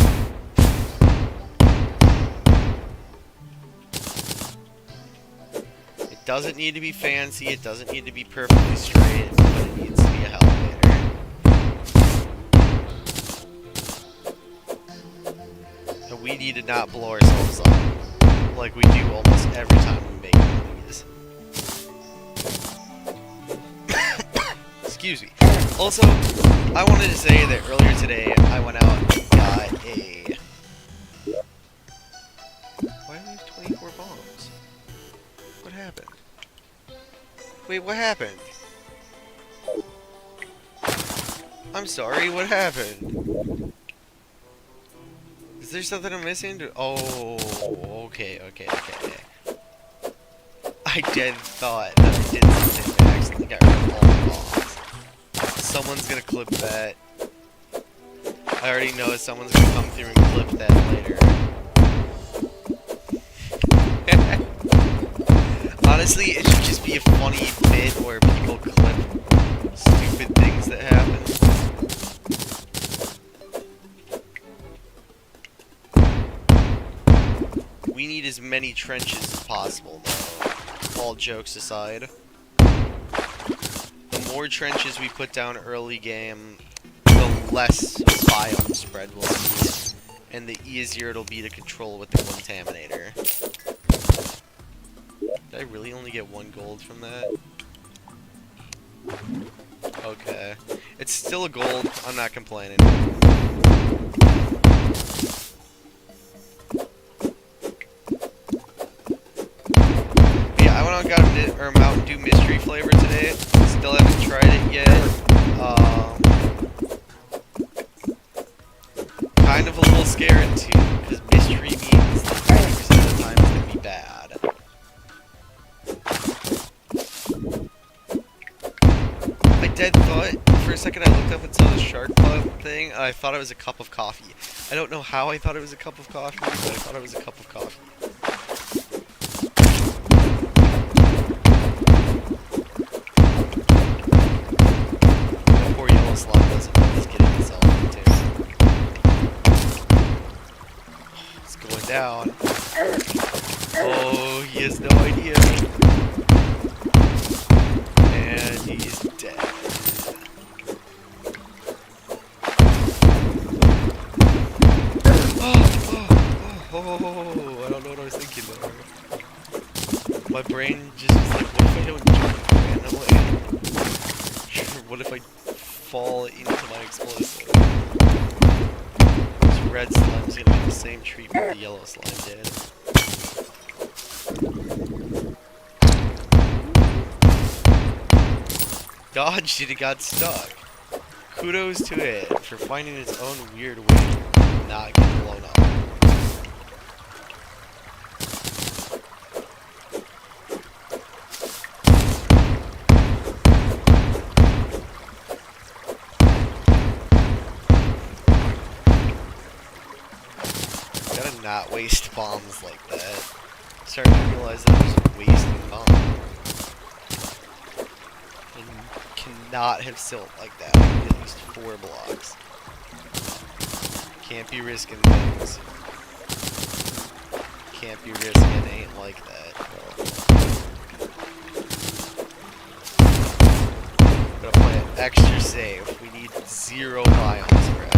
It doesn't need to be fancy, it doesn't need to be perfectly straight, but it needs to be a elevator. And we be to not blow ourselves up, like we do almost every time we make one of these. Excuse me. Also, I wanted to say that earlier today I went out and got a... Why do we have 24 bombs? What happened? Wait, what happened? I'm sorry, what happened? Is there something I'm missing? Oh, okay. I did thought that I did something that accidentally got rid of all the bombs. Someone's gonna clip that. I already know someone's gonna come through and clip that later. Honestly, it should just be a funny bit where people clip stupid things that happen. We need as many trenches as possible, though, all jokes aside. The more trenches we put down early game, the less biome spread we'll see, and the easier it'll be to control with the Contaminator. Did I really only get 1 gold from that? Okay. It's still a gold, I'm not complaining. Or Mountain Dew mystery flavor today. Still haven't tried it yet. Kind of a little scared too, because mystery means that 90% of the time it's gonna be bad. I dead thought for a second I looked up and saw the shark club thing. I thought it was a cup of coffee. I don't know how I thought it was a cup of coffee, but I thought it was a cup of coffee. Slime doesn't know he's getting himself into. It's going down. Oh, he has no idea. And he's dead. Oh, I don't know what I was thinking there. My brain just was like, what if I don't jump randomly? What if I fall into my explosive? This red slime's gonna get the same treatment the yellow slime did. Dodged it, it got stuck. Kudos to it for finding its own weird way to not get blown up. Not waste bombs like that. I'm starting to realize that I'm just wasting bombs. And cannot have silt like that. I need at least 4 blocks. Can't be risking things. Can't be risking it ain't like that. Gotta play it extra safe. We need 0 biome spread.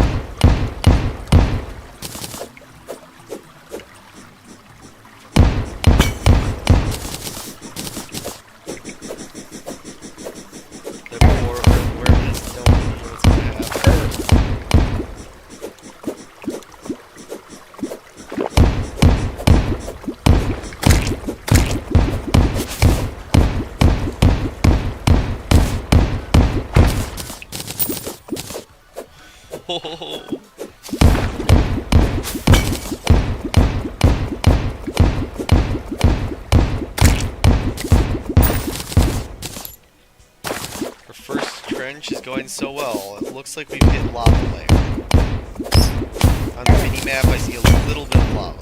Our first trench is going so well. It looks like we've hit lava layer. On the mini-map, I see a little bit of lava.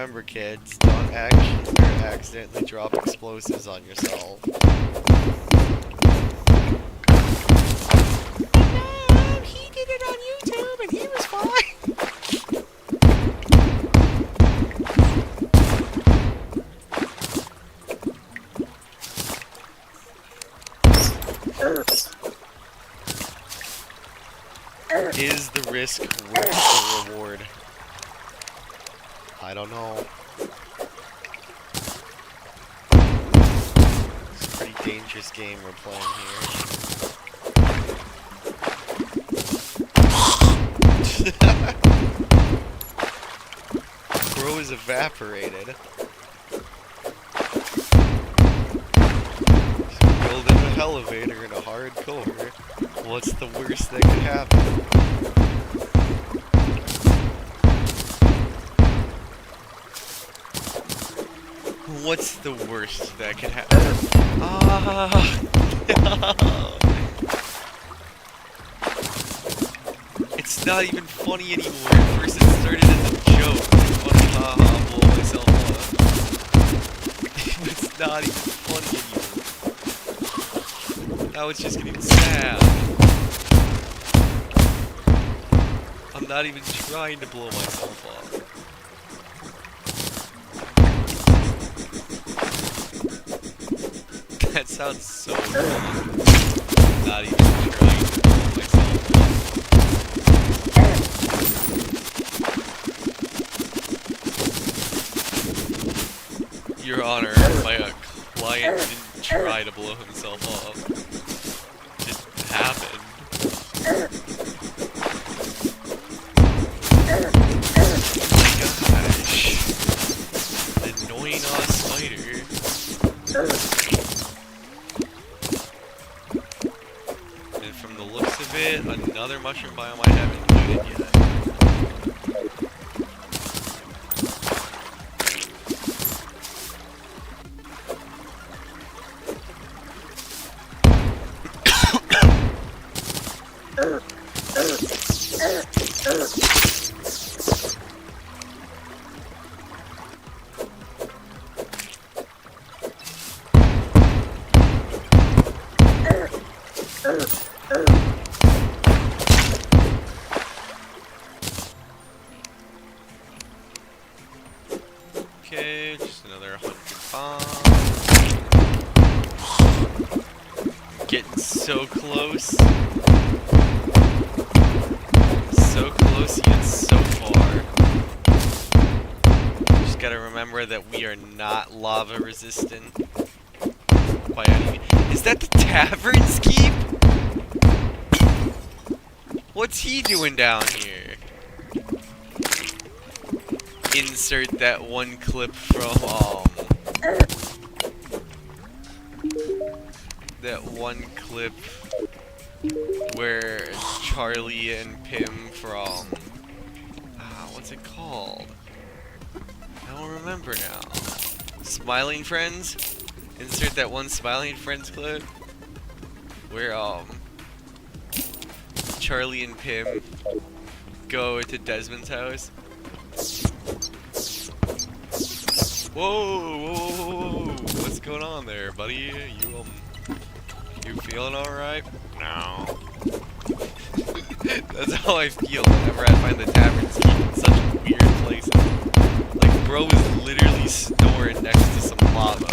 remember, kids, don't accidentally drop explosives on yourself. No, he did it on YouTube and he was fine. Is the risk worth the reward? I don't know. It's a pretty dangerous game we're playing here. Bro is evaporated. Building an elevator in a hardcore. What's the worst that could happen? What's the worst that could happen? Ah, no. It's not even funny anymore. At first it started as a joke. Funny, haha, blow myself up. It's not even funny anymore. Now it's just getting sad. I'm not even trying to blow myself up. That sounds so wrong. Not even trying to blow myself up. Your Honor, my client didn't try to blow himself up. It just happened. Gosh. Annoying ass spider. And from the looks of it, another mushroom biome I haven't looted yet. Okay, just another 100 bombs. Getting so close. So close yet so far. Just gotta remember that we are not lava resistant. By any... Is that the tavern's keep? What's he doing down here? Insert that one clip from, that one clip where Charlie and Pim from, what's it called? I don't remember now. Smiling Friends? Insert that one Smiling Friends clip where, Charlie and Pim go to Desmond's house. Whoa, whoa, whoa, whoa, what's going on there, buddy? You feeling alright? No. That's how I feel whenever I find the taverns keep in such weird places. Like, bro is literally snoring next to some lava.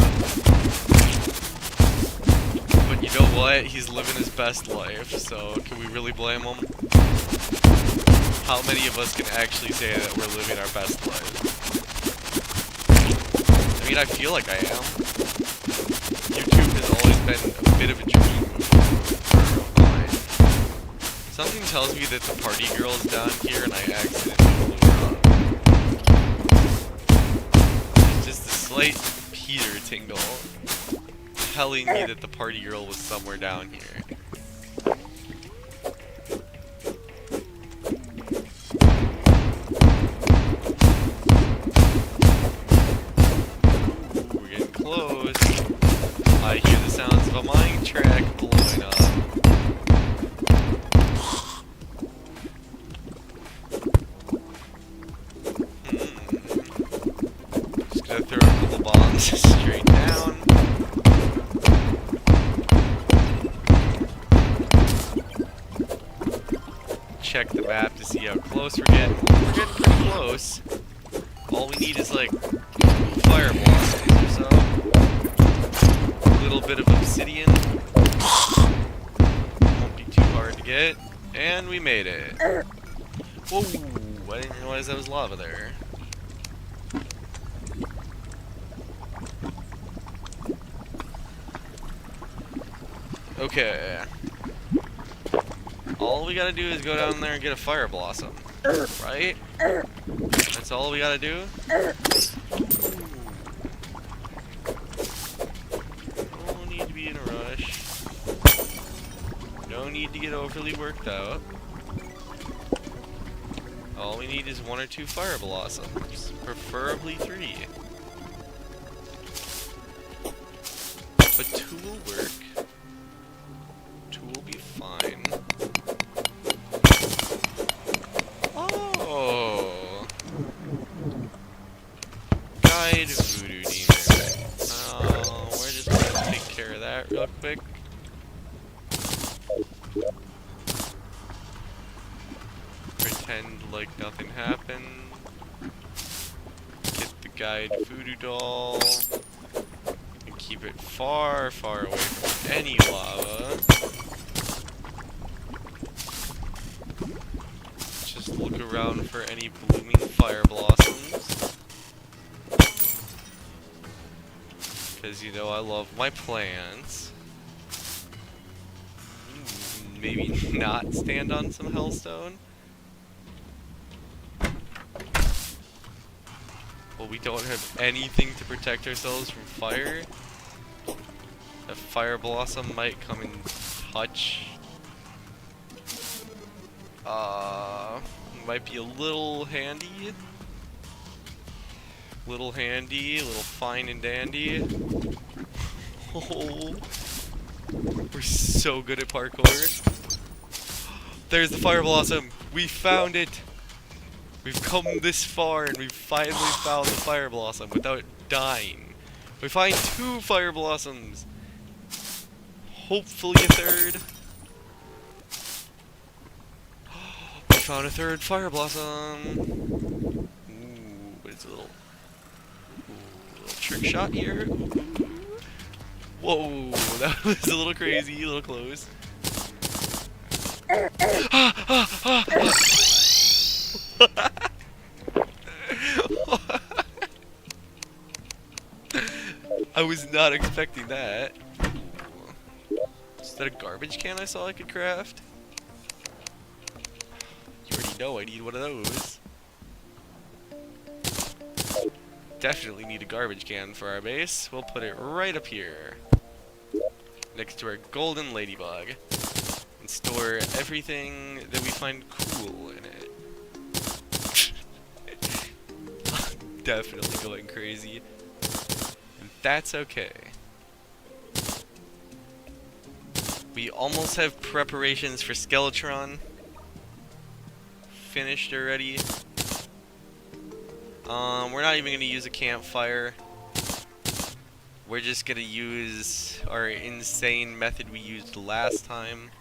But you know what? He's living his best life, so can we really blame him? How many of us can actually say that we're living our best life? I mean, I feel like I am. YouTube has always been a bit of a dream of mine. Something tells me that the party girl is down here and I accidentally blew her up. It's just a slight Peter tingle telling me that the party girl was somewhere down here. I hear the sounds of a mine track blowing up. check the map to see how close we're getting. We're getting pretty close. All we need is like fire blossoms or so. A little bit of obsidian. Won't be too hard to get. And we made it. Whoa, I didn't realize that was lava there. Okay. All we gotta do is go down there and get a fire blossom. Right? That's all we gotta do? No need to be in a rush. No need to get overly worked out. All we need is 1 or 2 fire blossoms. Preferably 3. But 2 will work. 2 will be fine. Oh! Guide voodoo demon. Oh, we're just gonna take care of that real quick. Pretend like nothing happened. Get the guide voodoo doll. And keep it far, far away from any lava. Just look around for any blooming fire blossoms. Because, you know, I love my plants. Maybe not stand on some hellstone. Well, we don't have anything to protect ourselves from fire. A fire blossom might come and touch. Might be a little handy. Little fine and dandy. Oh, we're so good at parkour. There's the fire blossom. We found it. We've come this far and we've finally found the fire blossom without dying. We find 2 fire blossoms. Hopefully a 3rd. We found a 3rd fire blossom. Ooh, but it's a little trick shot here. Whoa, that was a little crazy, a little close. I was not expecting that. Is that a garbage can I saw I could craft? You already know I need one of those. Definitely need a garbage can for our base. We'll put it right up here. Next to our golden ladybug. And store everything that we find cool in it. Definitely going crazy. And that's okay. We almost have preparations for Skeletron finished already. We're not even gonna use a campfire. We're just gonna use our insane method we used last time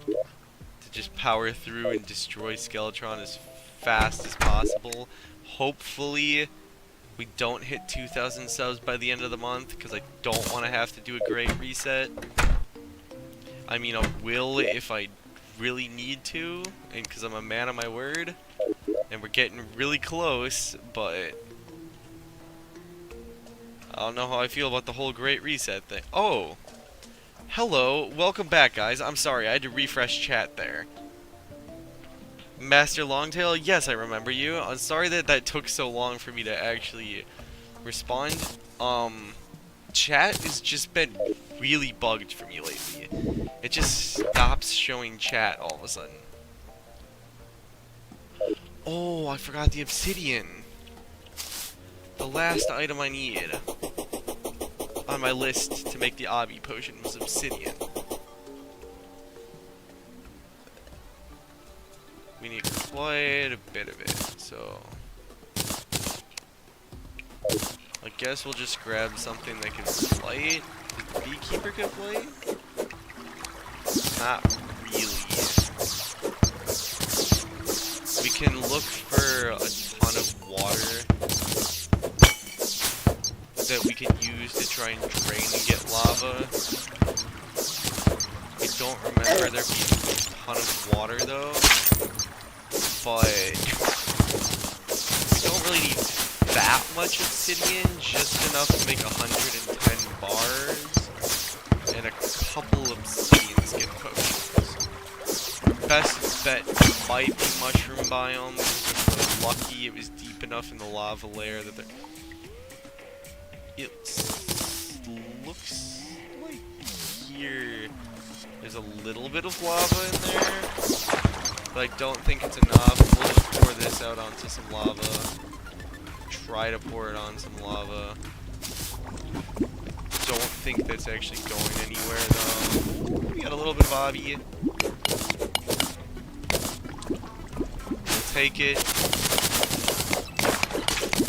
to just power through and destroy Skeletron as fast as possible. Hopefully we don't hit 2,000 subs by the end of the month, because I don't want to have to do a great reset. I mean, I will if I really need to, and because I'm a man of my word, and we're getting really close, but I don't know how I feel about the whole great reset thing. Oh! Hello, welcome back, guys. I'm sorry, I had to refresh chat there. Master Longtail, yes, I remember you. I'm sorry that that took so long for me to actually respond. Chat has just been really bugged for me lately. It just stops showing chat all of a sudden. Oh, I forgot the obsidian. The last item I need on my list to make the obby potion was obsidian. We need quite a bit of it, so I guess we'll just grab something that can flight. The beekeeper can flight? Not really. look for a ton of water that we could use to try and drain and get lava. I don't remember there being a ton of water though, but we don't really need that much obsidian, just enough to make 110 bars and a couple obsidian skin potions. Best bet might be mushroom biome. If we're lucky, it was deep enough in the lava layer that it looks like here there's a little bit of lava in there, but I don't think it's enough. We'll just pour this out onto some lava. Try to pour it on some lava. Don't think that's actually going anywhere though. Ooh, we got a little bit of obby. We'll take it.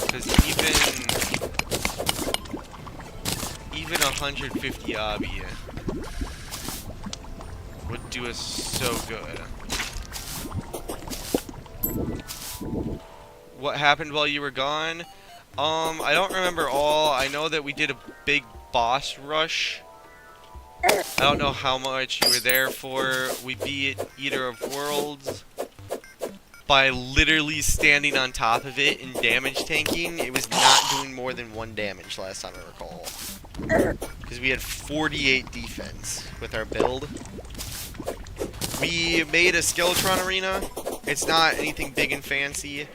Because even 150 obby would do us so good. What happened while you were gone? I don't remember all. I know that we did a big boss rush. I don't know how much you were there for. We beat Eater of Worlds by literally standing on top of it and damage tanking. It was not doing more than 1 damage last time I recall. Because we had 48 defense with our build. We made a Skeletron arena. It's not anything big and fancy.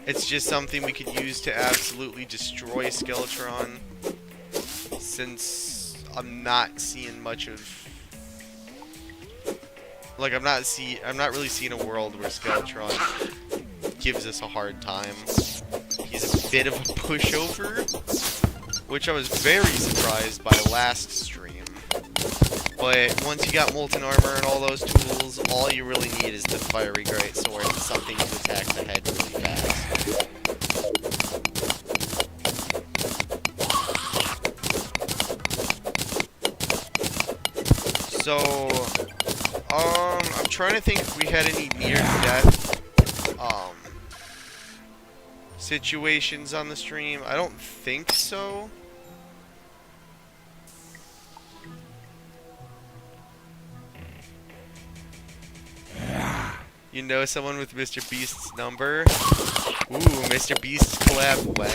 It's just something we could use to absolutely destroy Skeletron. Since I'm not seeing much of, like, I'm not really seeing a world where Skeletron gives us a hard time. He's a bit of a pushover, which I was very surprised by last stream. But once you got molten armor and all those tools, all you really need is the fiery great sword and something to attack the head really fast. So, I'm trying to think if we had any near-death, situations on the stream. I don't think so. You know someone with Mr. Beast's number? Ooh, Mr. Beast's collab when?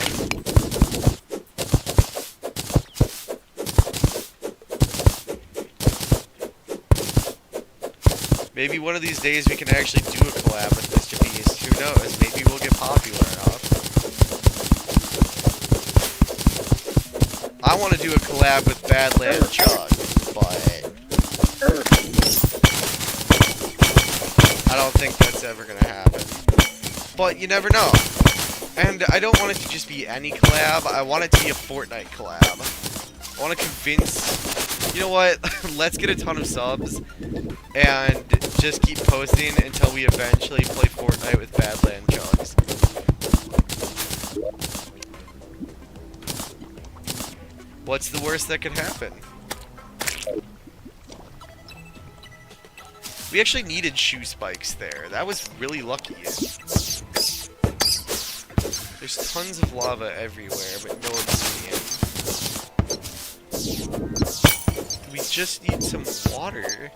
Maybe one of these days we can actually do a collab with Mr. Beast. Who knows? Maybe we'll get popular enough. I want to do a collab with Badland Chug, but I don't think that's ever going to happen. But you never know. And I don't want it to just be any collab. I want it to be a Fortnite collab. I want to convince... You know what? Let's get a ton of subs and just keep posting until we eventually play Fortnite with Badland Chugs. What's the worst that could happen? We actually needed shoe spikes there. That was really lucky. There's tons of lava everywhere, but no obsidian. We just need some water.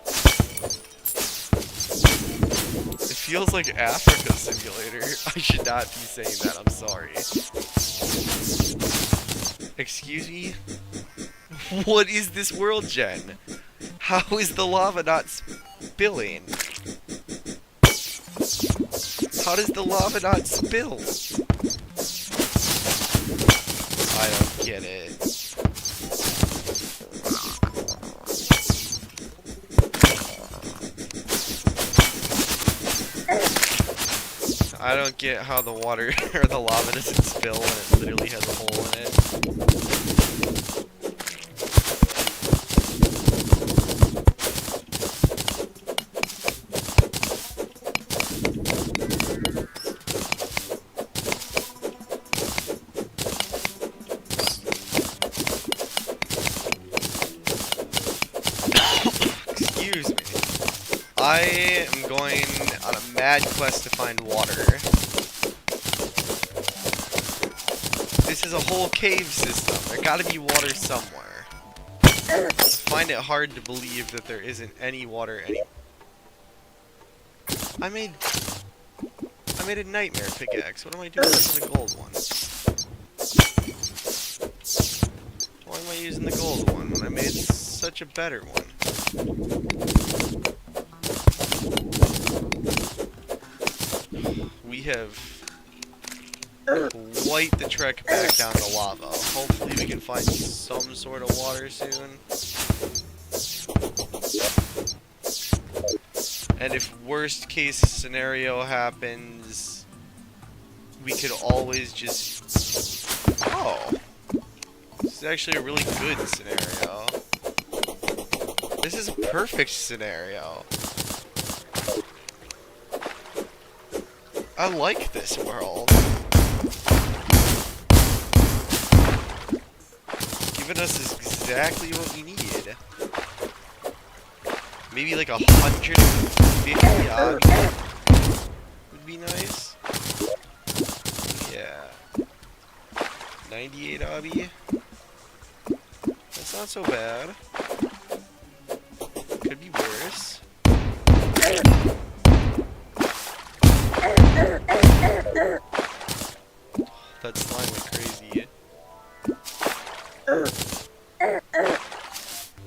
It feels like Africa Simulator. I should not be saying that, I'm sorry. Excuse me? What is this world, Jen? How is the lava not spilling? How does the lava not spill? I don't get it. I don't get how the water or the lava doesn't spill when it literally has a hole in it. Excuse me. I am going on a mad quest to find water. This is a whole cave system. There gotta be water somewhere. I find it hard to believe that there isn't any water anywhere. I made a nightmare pickaxe. What am I doing using the gold one? Why am I using the gold one when I made such a better one? We have quite the trek back down to lava. Hopefully we can find some sort of water soon. And if worst case scenario happens, we could always just... Oh. This is actually a really good scenario. This is a perfect scenario. I like this world. Giving us exactly what we need. Maybe like 150 odd would be nice. Yeah. 98 obby. That's not so bad. Could be worse. That slime went crazy.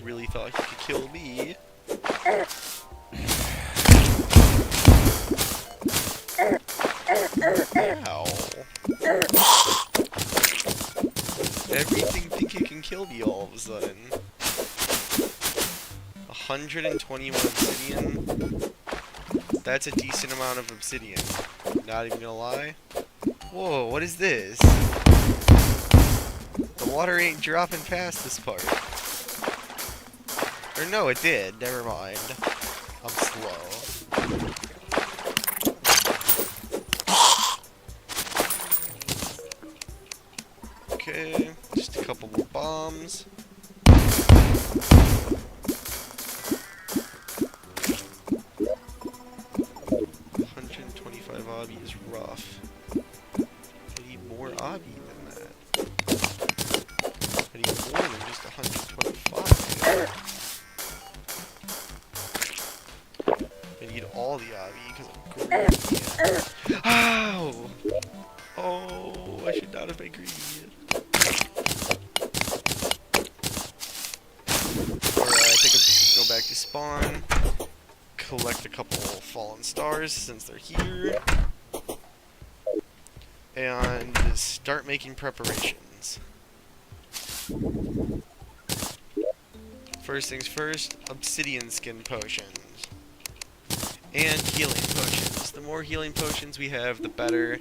Really thought he could kill me. Ow. Everything think it can kill me all of a sudden. 121 obsidian. That's a decent amount of obsidian. Not even gonna lie. Whoa, what is this? The water ain't dropping past this part. Or no, it did. Never mind. I'm slow. Okay, just a couple more bombs. Obby is rough. I need more obby than that. I need more than just 125. I need all the obby because I'm greedy. Ow! Oh, I should not have been greedy. Alright, I think I'm just gonna go back to spawn. Collect a couple fallen stars since they're here. And start making preparations. First things first, obsidian skin potions. And healing potions. The more healing potions we have, the better.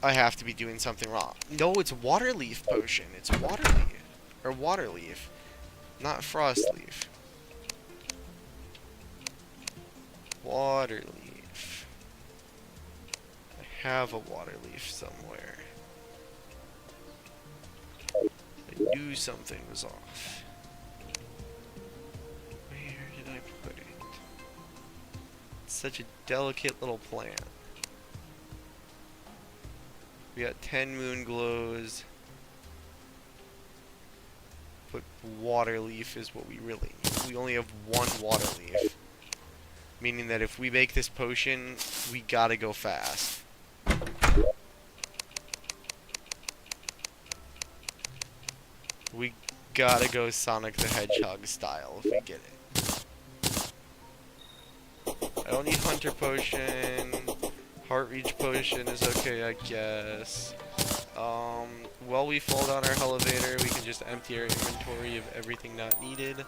I have to be doing something wrong. No, it's water leaf potion. It's water leaf. Or water leaf. Not frost leaf. Water leaf. I have a water leaf somewhere. I knew something was off. Where did I put it? It's such a delicate little plant. We got 10 moon glows. But water leaf is what we really need. We only have one water leaf. Meaning that if we make this potion, we gotta go fast. We gotta go Sonic the Hedgehog style if we get it. I don't need Hunter Potion. Heart Reach Potion is okay, I guess. While we fall down our elevator, we can just empty our inventory of everything not needed.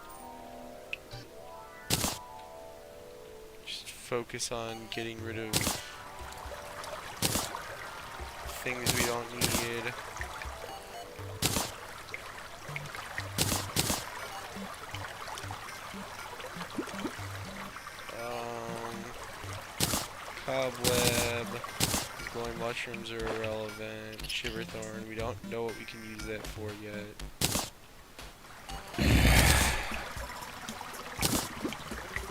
Focus on getting rid of things we don't need. Cobweb, glowing mushrooms are irrelevant. Shiverthorn, we don't know what we can use that for yet.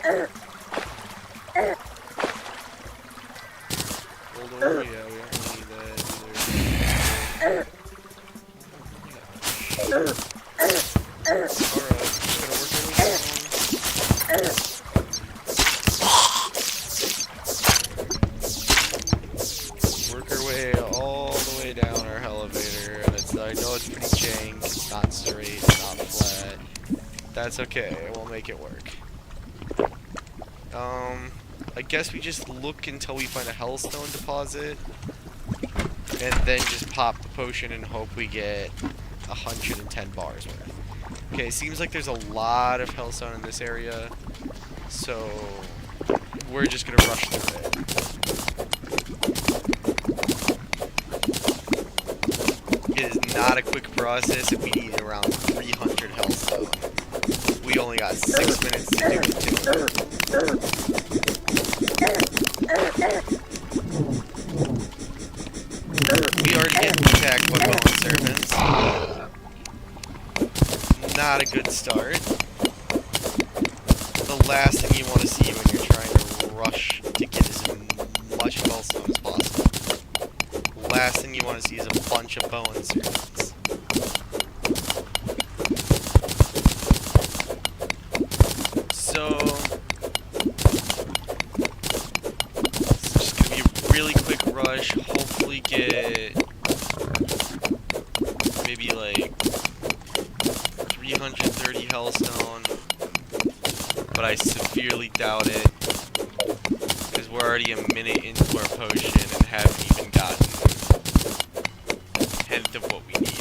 Gold ore? Yeah, we don't need that either. Alright, just gotta work our way down. Work our way all the way down our elevator, and I know it's pretty jank, it's not straight, it's not flat. That's okay, we'll make it work. I guess we just look until we find a hellstone deposit, and then just pop the potion and hope we get 110 bars worth. Okay, seems like there's a lot of hellstone in this area, so we're just gonna rush through it. It is not a quick process, and we need around 300 hellstone. We only got 6 minutes to do it too. We already get attacked by bone serpents. Not a good start. The last thing you want to see when you're trying to rush to get as much hellstone as possible. The last thing you want to see is a bunch of bone serpents. So it's just gonna be a really quick rush. Hopefully get maybe like 330 hellstone, but I severely doubt it because we're already a minute into our potion and haven't even gotten a tenth of what we need.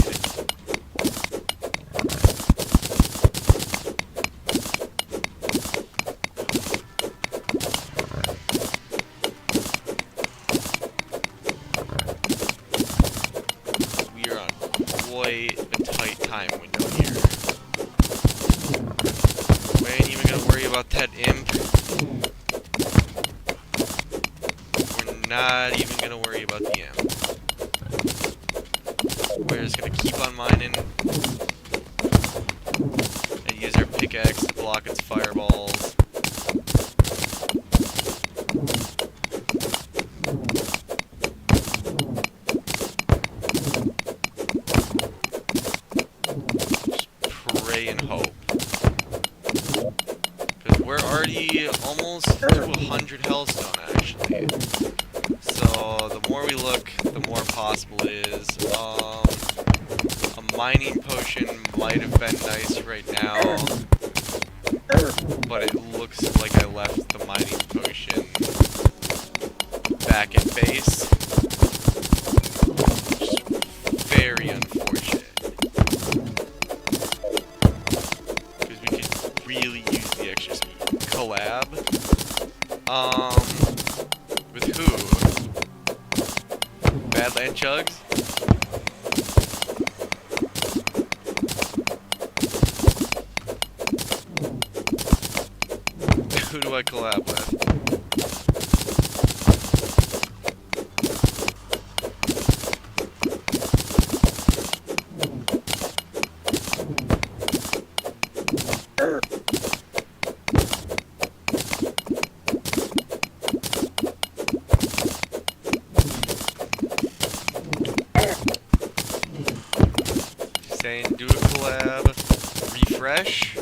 We are on quite a tight time window here. We ain't even gonna worry about that imp. We're not even gonna worry about the imp. We're just gonna keep on mining and use our pickaxe to block its fireballs. Pray and hope. Because we're already almost to 100 hellstone, actually. So, the more we look, the more possible it is. A mining potion might have been nice right now. But it looks like I left the mining potion back at base. Which is very unfortunate. Really use the extra speed. Collab? With who? Badland Chugs? Who do I collab with? Saying do a collab. Refresh.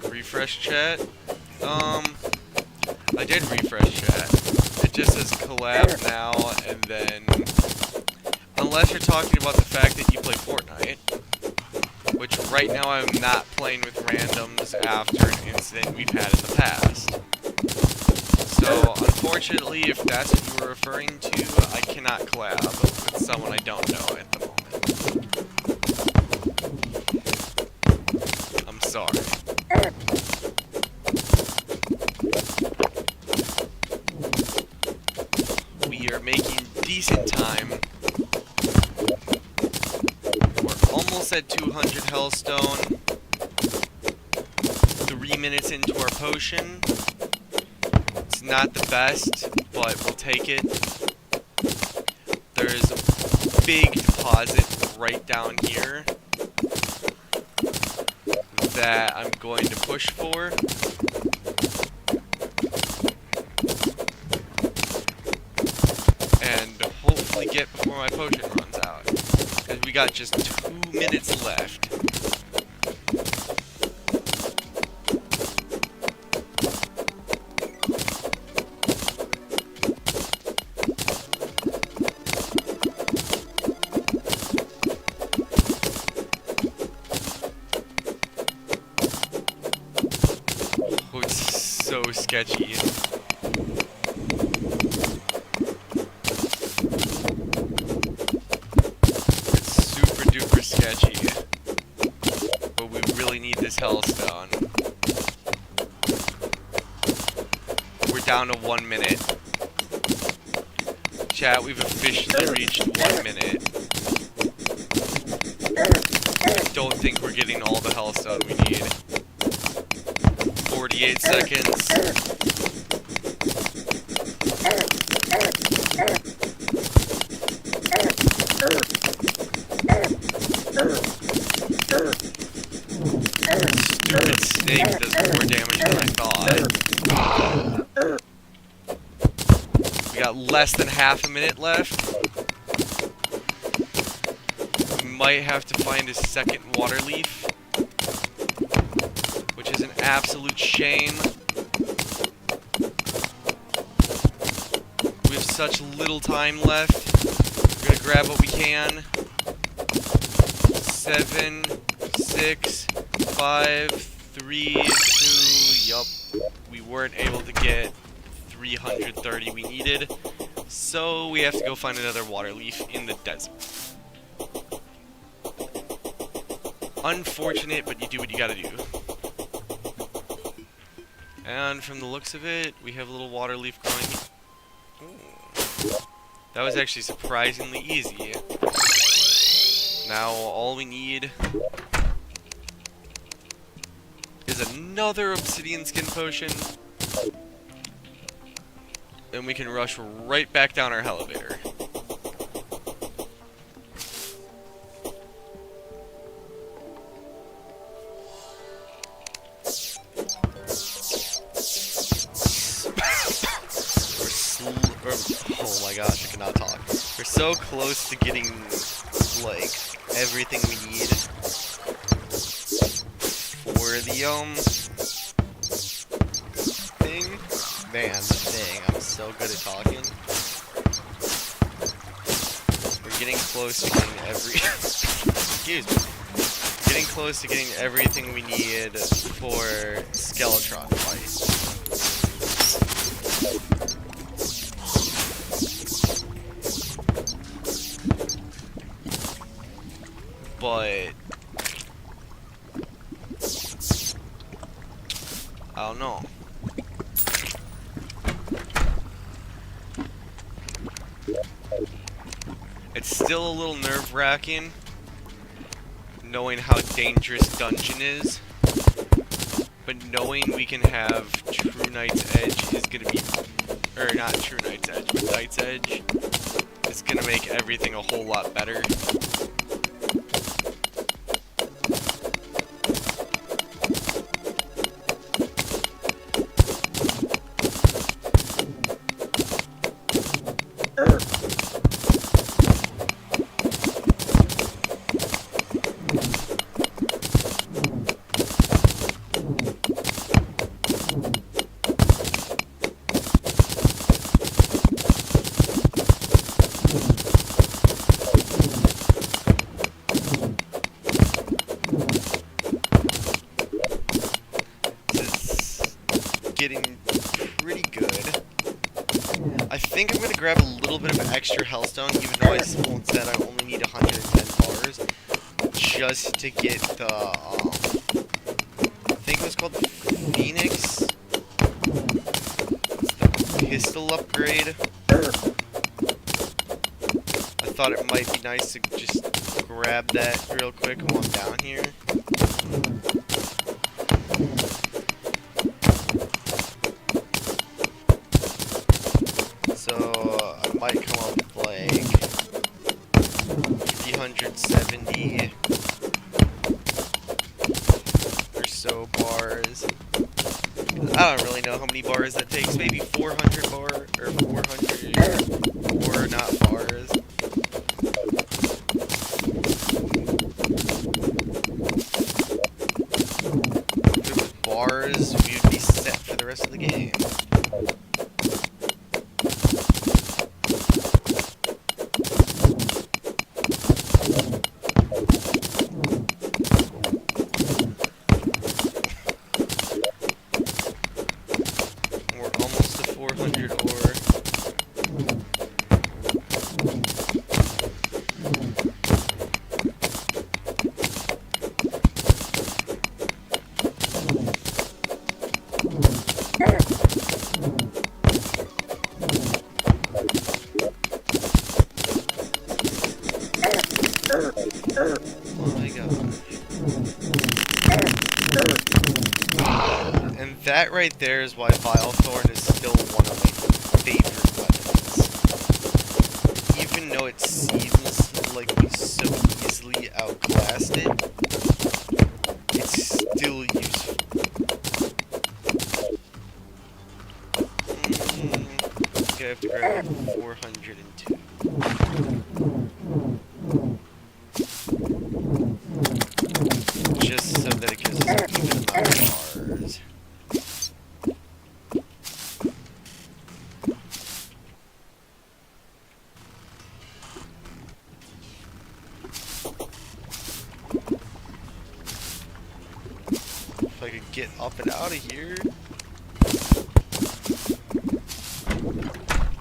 Refresh chat. I did refresh chat. It just says collab now, and then unless you're talking about the fact that you play Fortnite, which right now I'm not playing with randoms after an incident we've had in the past. So unfortunately, if that's what you were referring to, I cannot collab with someone I don't know at the moment. I'm sorry. We are making decent time. We're almost at 200 hellstone. 3 minutes into our potion. It's not the best, but we'll take it. There's a big deposit right down here that I'm going to push for. finally get before my potion runs out. Because we got just 2 minutes left. Oh, it's so sketchy. Super duper sketchy. But we really need this hellstone. We're down to 1 minute. Chat, we've officially reached 1 minute. I don't think we're getting all the hellstone we need. 48 seconds. Stupid snake does more damage than I thought. We got less than half a minute left. We might have to find a second water leaf, which is an absolute shame. We have such little time left. We're gonna grab what we can. 7, 6, 5, 3, 2, yup. We weren't able to get 330 we needed, so we have to go find another water leaf in the desert. Unfortunate, but you do what you gotta do. And from the looks of it, we have a little water leaf growing here. Ooh. That was actually surprisingly easy. Now all we need is another obsidian skin potion, and we can rush right back down our elevator. Oh my gosh, I cannot talk. We're so close to getting, like, everything we need for the, thing. Man, the thing. I'm so good at talking. We're getting close to getting excuse me. Getting close to getting everything we need for Skeletron fight. But I don't know. It's still a little nerve-wracking knowing how dangerous Dungeon is, but knowing we can have True Knight's Edge is gonna be, or not True Knight's Edge, but Knight's Edge is gonna make everything a whole lot better. Getting pretty good. I think I'm going to grab a little bit of extra hellstone, even though I said I only need 110 bars, just to get the, I think it was called the Phoenix. It's the pistol upgrade. I thought it might be nice to just grab that real quick while I'm down here. So I might come up with like 370 or so bars. I don't really know how many bars that takes. Maybe 400 bar or 400 or not bars. bars, we would be set for the rest of the game. We're almost to 400 ore. Oh my god. And that right there is why Vilethorn is still one of my favorite weapons. Even though it seems like we so easily outclassed it, it's still useful. Okay, I have to grab 402. Just so that it gives us an even amount of bars. If I could get up and out of here.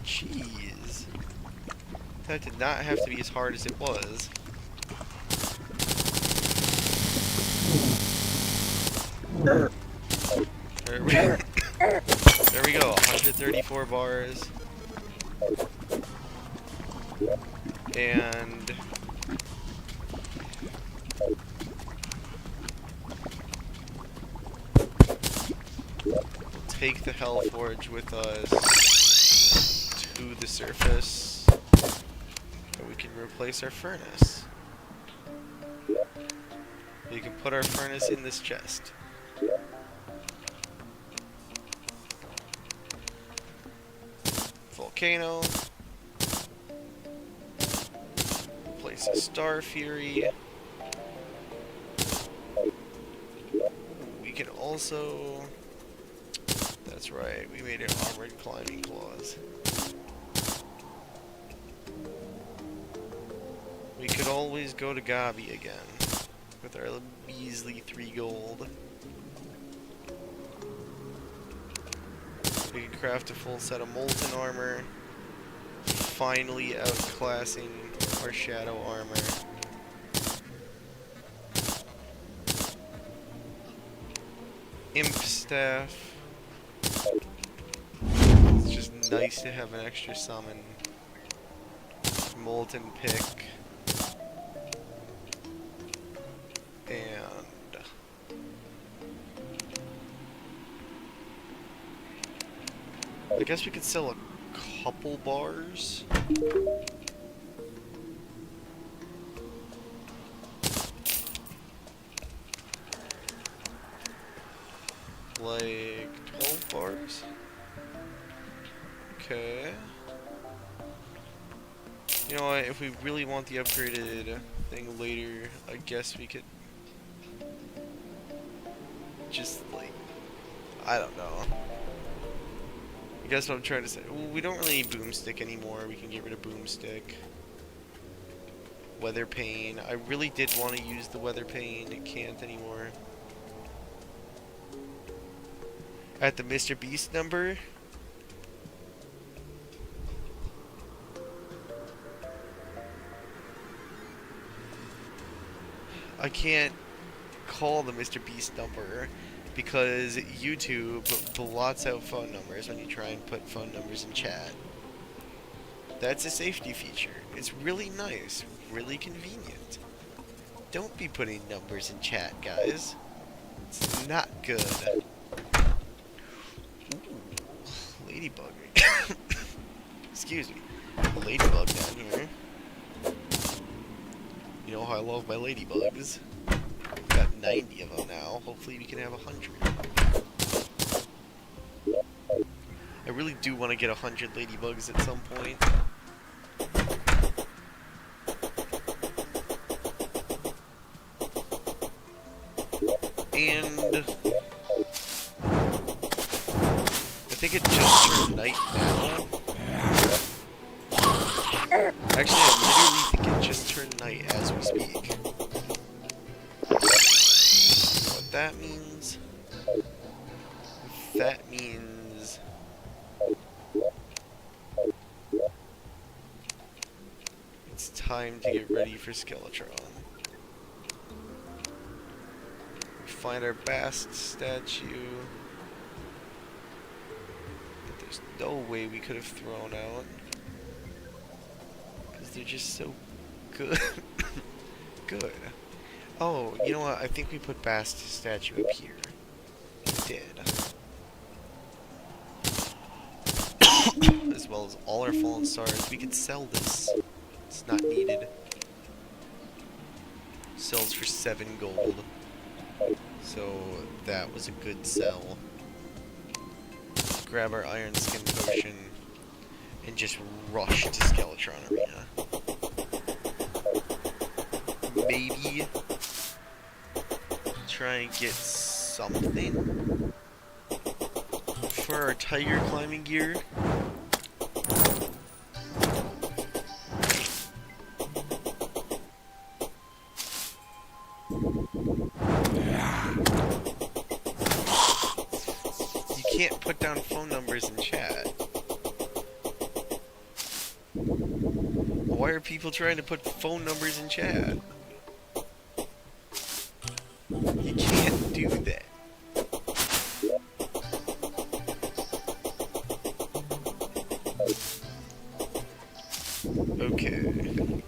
Jeez. That did not have to be as hard as it was. There we go. There we go, 134 bars. And we'll take the Hell Forge with us to the surface. And we can replace our furnace. We can put our furnace in this chest. Volcano. Place a Star Fury. We can also... That's right, we made an armored climbing claws. We could always go to Gabi again with our measly 3 gold. We can craft a full set of molten armor, finally outclassing our shadow armor. Imp staff. It's just nice to have an extra summon. Molten pick. And I guess we could sell a couple bars. Like 12 bars. Okay. You know what, if we really want the upgraded thing later, I guess we could just, like, I don't know. I guess what I'm trying to say, well, we don't really need Boomstick anymore. We can get rid of Boomstick. Weather Pane. I really did want to use the Weather Pane. It can't anymore. At the Mr. Beast number. I can't call the Mr. Beast number because YouTube blots out phone numbers when you try and put phone numbers in chat. That's a safety feature. It's really nice, really convenient. Don't be putting numbers in chat, guys. It's not good. Ooh, ladybug. Excuse me. A ladybug down here. You know how I love my ladybugs. Got 90 of them now. Hopefully we can have 100. I really do want to get 100 ladybugs at some point. And think it just turned night now. Actually, I literally think it just turned night as we speak. What that means? That means it's time to get ready for Skeletron. Find our Bast statue that there's no way we could have thrown out because they're just so good. Good. Oh, you know what? I think we put Bast statue up here. We did. As well as all our fallen stars. We could sell this. It's not needed. Sells for 7 gold. So that was a good sell. Grab our Iron Skin Potion and just rush to Skeletron Arena. Maybe try and get something for our tiger climbing gear. Can't put down phone numbers in chat. Why are people trying to put phone numbers in chat? You can't do that. Okay.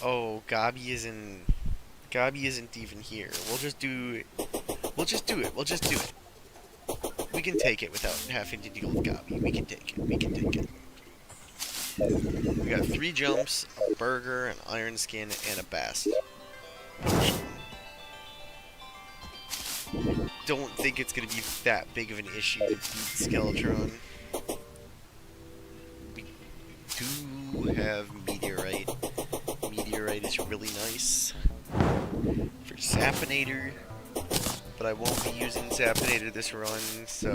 Oh, Gabi isn't even here. We'll just do it. We'll just do it. We can take it without having to deal with Gabi. We can take it. We can take it. We got 3 jumps, a burger, an iron skin, and a Bast potion. Don't think it's gonna be that big of an issue to beat Skeletron. We do have Meteorite. Meteorite is really nice for Sapinator. But I won't be using Sapinator this run, so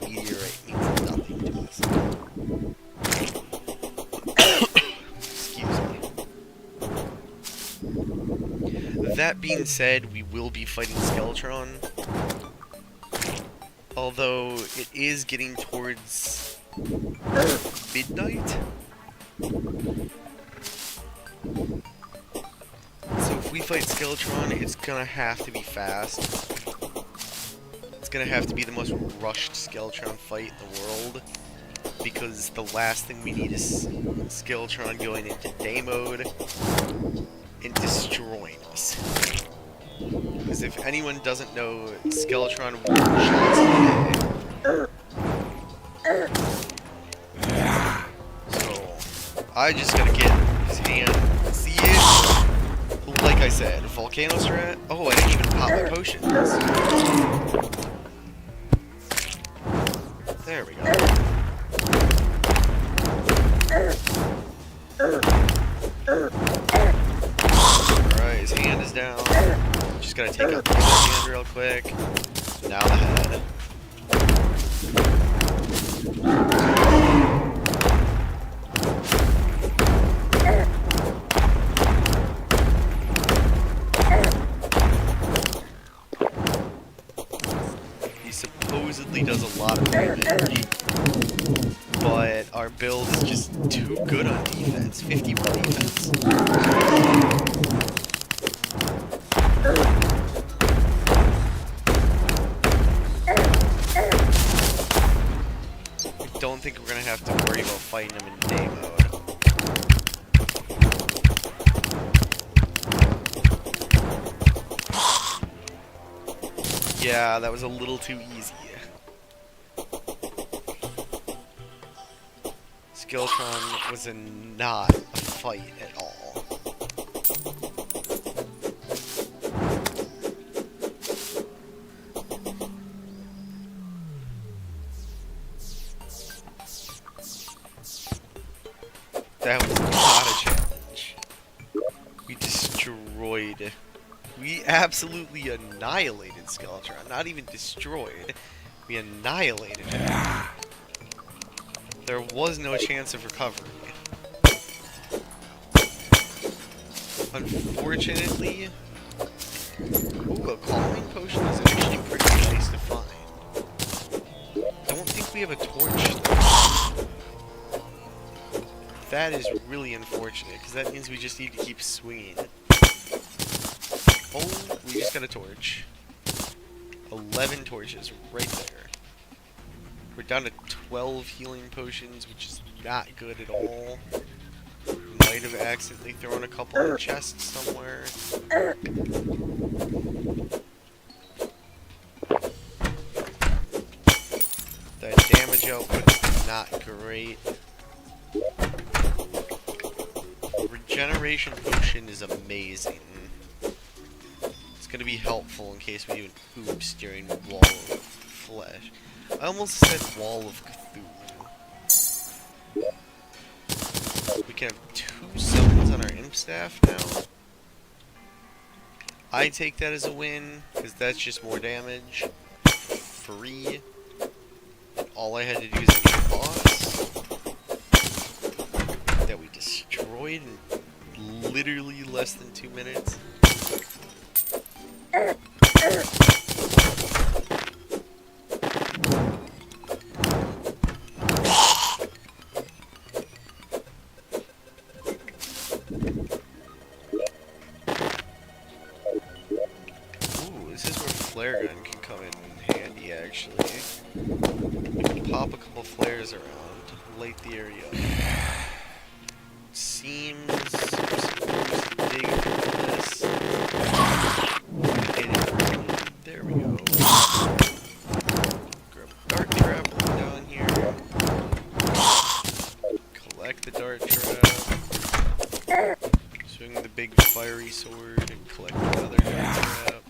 Meteorite means nothing to us. Excuse me. That being said, we will be fighting Skeletron. Although it is getting towards midnight. So if we fight Skeletron, it's gonna have to be fast. It's gonna have to be the most rushed Skeletron fight in the world, because the last thing we need is Skeletron going into day mode and destroying us. Because if anyone doesn't know, Skeletron one-shots So I just gotta get his hand. See it? Like I said, Volcano Strat. Oh, I didn't even pop my potions. There we go. Alright, his hand is down. Just gotta take out the other hand real quick. Now the head. He supposedly does a lot of damage, but our build is just too good on defense. 51 defense. I don't think we're gonna have to worry about fighting him in day mode. Yeah, that was a little too easy. Skeletron was not a fight at all. That was not a challenge. We destroyed. We absolutely annihilated Skeletron. Not even destroyed. We annihilated it. There was no chance of recovery. Unfortunately... Ooh, a calming potion is actually pretty nice to find. Don't think we have a torch, though. That is really unfortunate, because that means we just need to keep swinging it. Oh, we just got a torch. 11 torches right there. We're down to 12 healing potions, which is not good at all. Might have accidentally thrown a couple in the chest somewhere. That damage output is not great. Regeneration potion is amazing. It's gonna be helpful in case we do an oops during Wall of Flesh. I almost said Wall of Cthulhu. We can have 2 summons on our imp staff now. I take that as a win, because that's just more damage. Free. All I had to do is beat a boss that we destroyed in literally less than 2 minutes. Ooh, this is where flare gun can come in handy, actually. You can pop a couple flares around to light the area up. Seems we're supposed to dig through this. Hit it. There we go. Grab a dart trap while we're down here. Collect the dart trap. Swing the big fiery sword and collect another dart trap.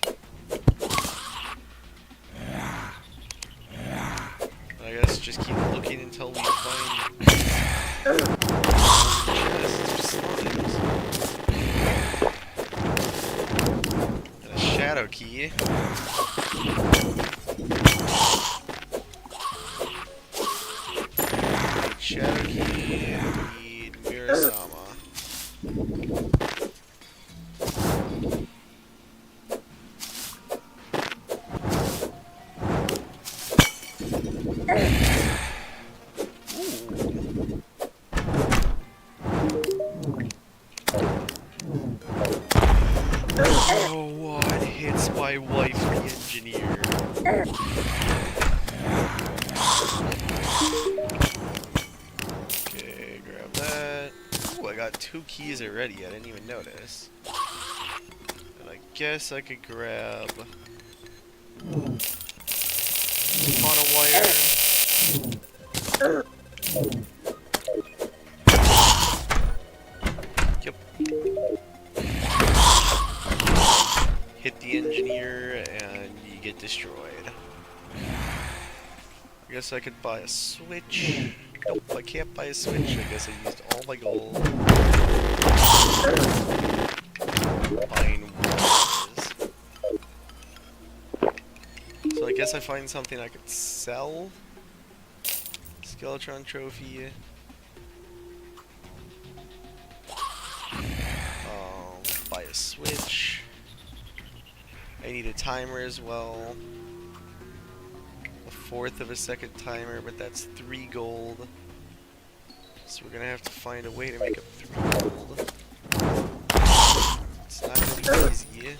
I guess just keep looking until we find chests or slimes. And a shadow key. Shadow key, and we need Mirasama. Oh, what hits my wife, the engineer? Okay, grab that. Ooh, I got 2 keys already. I didn't even notice. And I guess I could grab on a wire. Yep. Hit the engineer and you get destroyed. I guess I could buy a switch. Nope, I can't buy a switch. I guess I used all my gold. Buying wires. So I guess I find something I could sell. Skeletron trophy. Buy a switch. I need a timer as well. A 1/4 of a second timer, but that's 3 gold. So we're gonna have to find a way to make up 3 gold. It's not gonna be easy.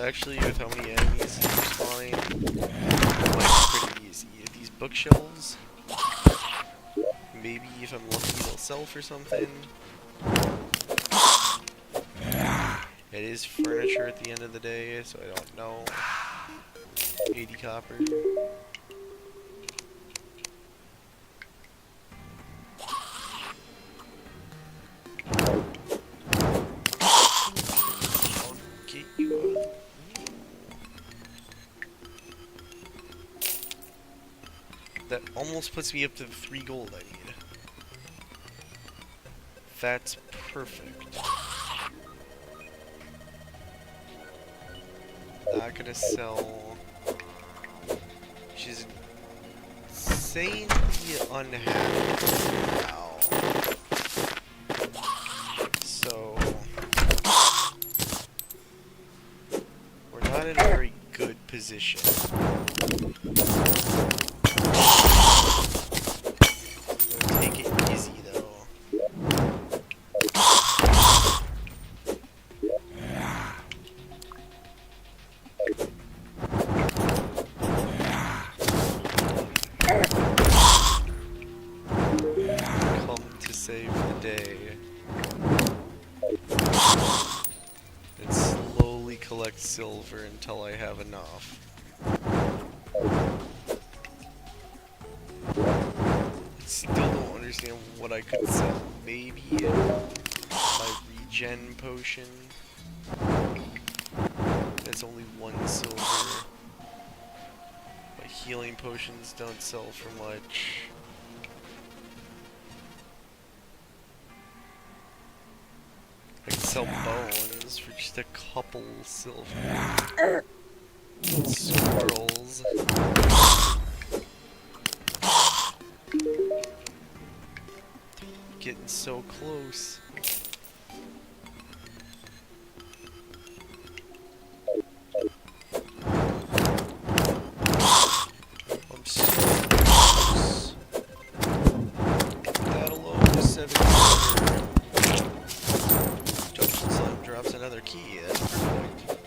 Actually, with how many enemies are spawning, it might be pretty easy. These bookshelves, maybe if I'm lucky they'll sell for something. It is furniture at the end of the day, so I don't know. 80 copper. I'll get you a... That almost puts me up to the 3 gold I need. That's perfect. not gonna sell. She's insanely unhappy now. So we're not in a very good position. We'll take it easy though. Come to save the day. And slowly collect silver until I have enough. Still don't understand what I could sell. Maybe my regen potion. That's only 1 silver. My healing potions don't sell for much. I can sell bones for just a couple silver. Squirrels. Getting so close. I'm so close. That alone is 7. Junction Slime drops another key. That's perfect.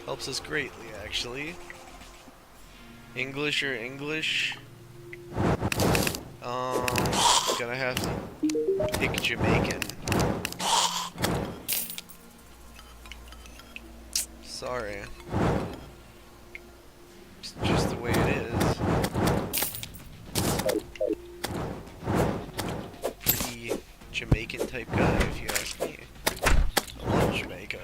Helps us greatly, actually. English or English? Gonna have to pick Jamaican. Sorry. It's just the way it is. Pretty Jamaican type guy, if you ask me. I love Jamaica.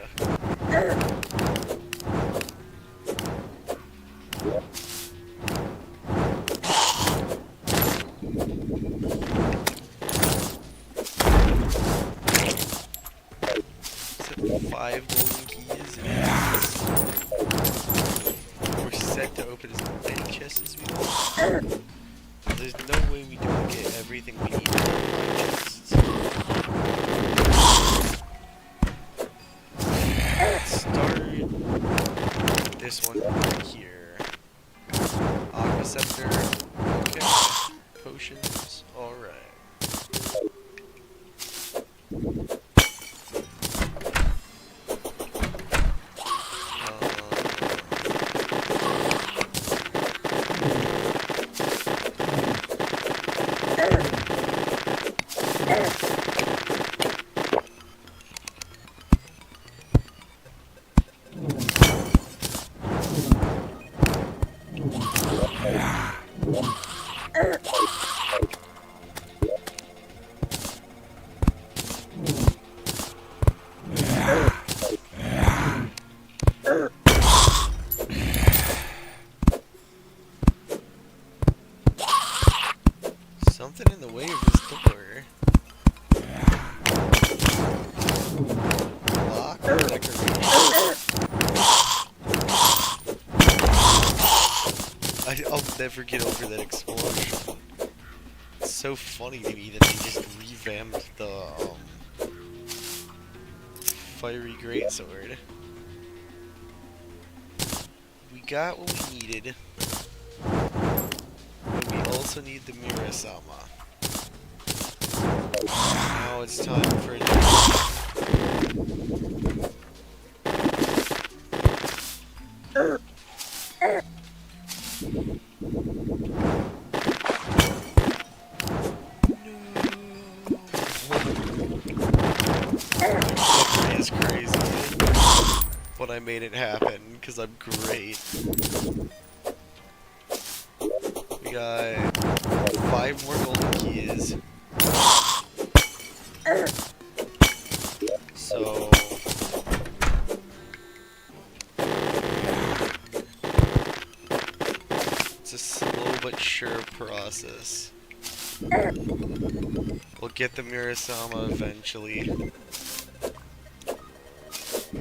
Five golden keys. We're set to open as many chests as we want. There's no way we don't get everything we need in our chests. Let's start this one right here. Aqua Scepter. Okay. Potions. Alright. Something in the way of this door. Lock or decoration? I'll never get over that explosion. It's so funny to me that they just revamped the fiery greatsword. We got what we needed. But we also need the Mirasama. Now it's time for It is crazy, but I made it happen because I'm great. We got 5 more golden keys. So it's a slow but sure process. We'll get the Mirasama eventually. We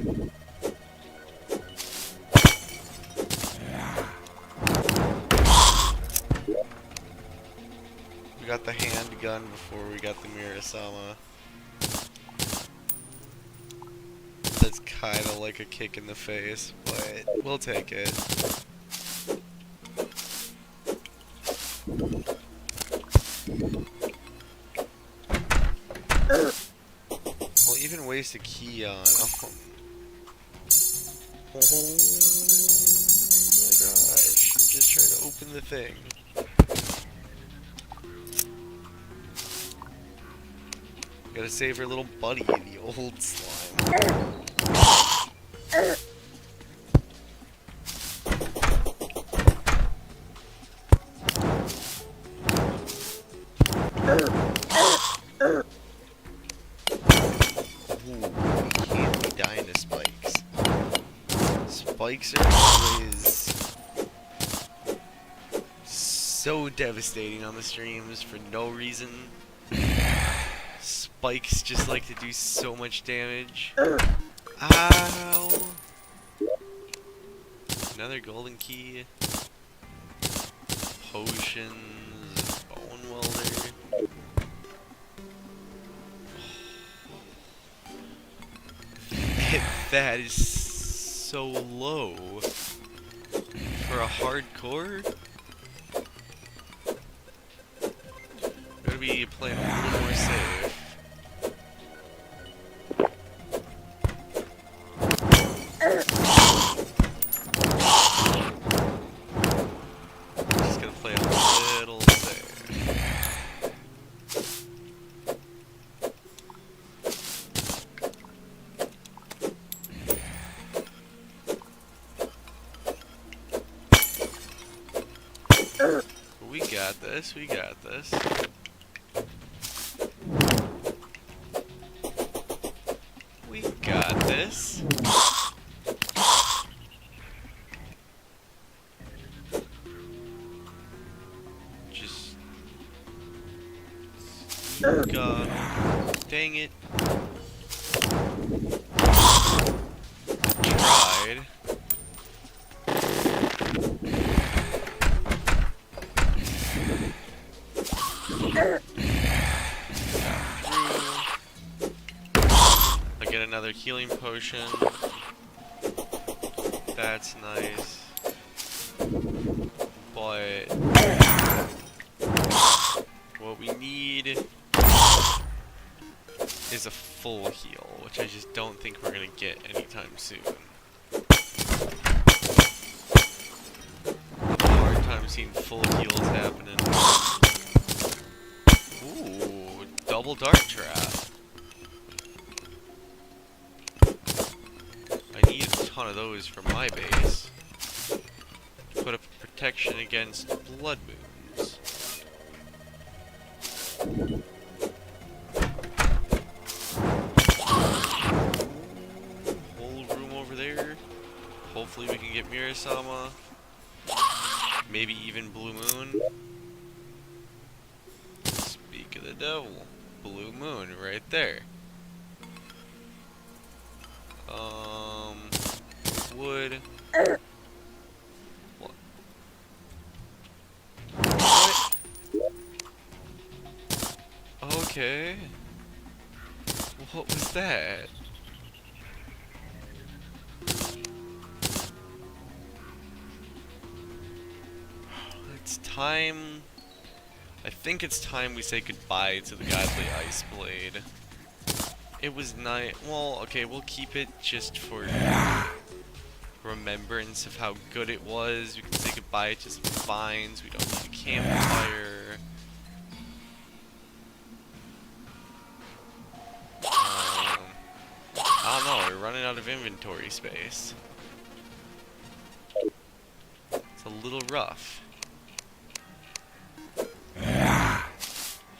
got the handgun before we got the Mirasama. That's kind of like a kick in the face, but we'll take it. We'll even waste a key on them. Oh my gosh, I'm just trying to open the thing. Gotta save her little buddy, the old slime. Ooh, can't be dying to spikes. Spikes are always so devastating on the streams for no reason. Spikes just like to do so much damage. Ow! Another golden key. Potions. Bone welder. That is so low. For a hardcore? Gotta be playing a little more safe. Just gonna play a little safe. We got this, we got this. We got this. Just... God. Dang it. Tried. I get another healing potion. That's nice. But what we need is a full heal, which I just don't think we're gonna get anytime soon. I have a hard time seeing full heals happening. Ooh, double dart trap. I need a ton of those for my base. Put up protection against blood moons. Whole room over there. Hopefully we can get Mirasama. Maybe even Blue Moon. Speak of the devil. Blue Moon right there. Wood. What? What? Okay. What was that? It's time. I think it's time we say goodbye to the godly ice blade. It was nice. Well, okay, we'll keep it just for remembrance of how good it was. We can say goodbye to some vines. We don't need a campfire. I don't know. We're running out of inventory space. It's a little rough.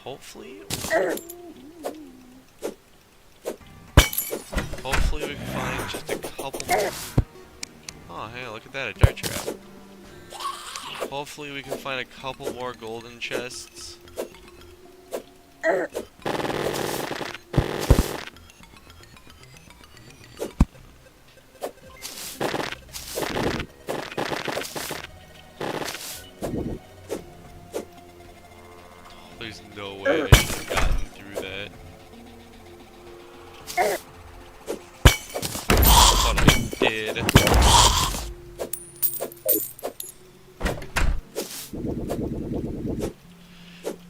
Hopefully. Hopefully we can find just a couple more. Oh, hey, look at that, a dart trap. Hopefully we can find a couple more golden chests. I should have gotten through that. But I did.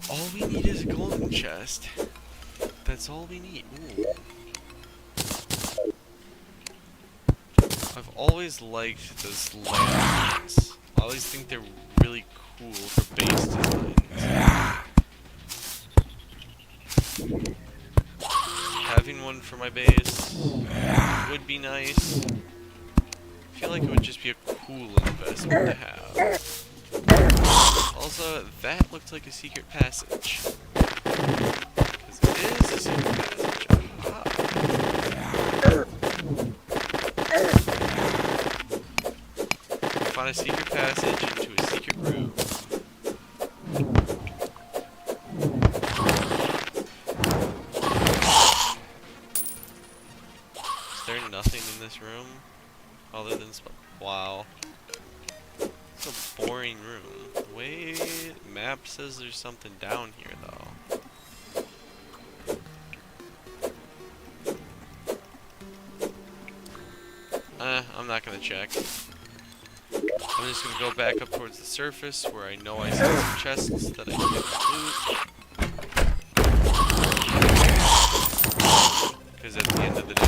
All we need is a golden chest. That's all we need. Ooh. I've always liked those lanterns. I always think they're really cool for base designs. Having one for my base would be nice. I feel like it would just be a cool investment to have. Also, that looked like a secret passage. Because it is a secret passage. Aha. Found a secret passage into a secret room. Is there nothing in this room? Other than wow. It's a boring room. Wait, map says there's something down here though. I'm not gonna check. I'm just gonna go back up towards the surface where I know I see some chests that I can loot. Because at the end of the day,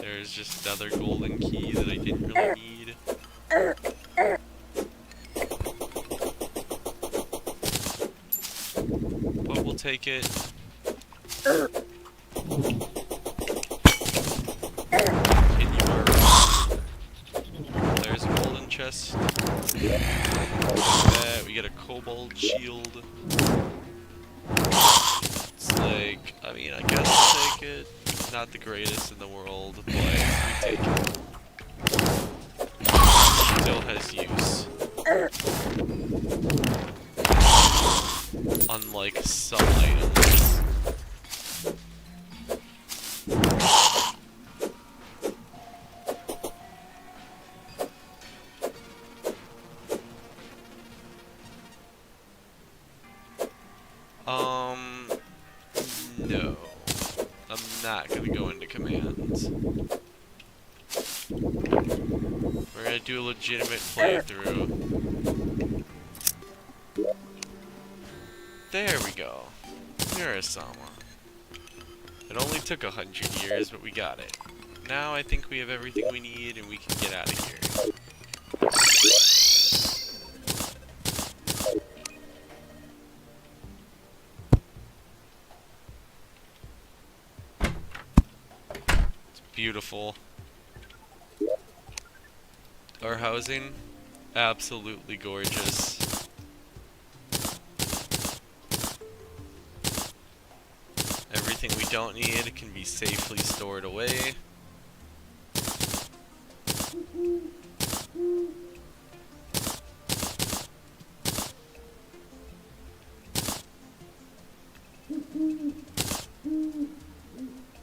there's just another golden key that I didn't really need. But we'll take it. Continue our run. There's a golden chest. Like that. We get a cobalt shield. It's like, I mean, I guess we'll take it. Not the greatest in the world, but we take it. Still has use. Unlike some items. No. I'm not gonna go into commands. We're gonna do a legitimate playthrough. There we go. Terraria. It only took 100 years, but we got it. Now I think we have everything we need and we can get out of here. It's beautiful. Our housing, absolutely gorgeous. Everything we don't need can be safely stored away.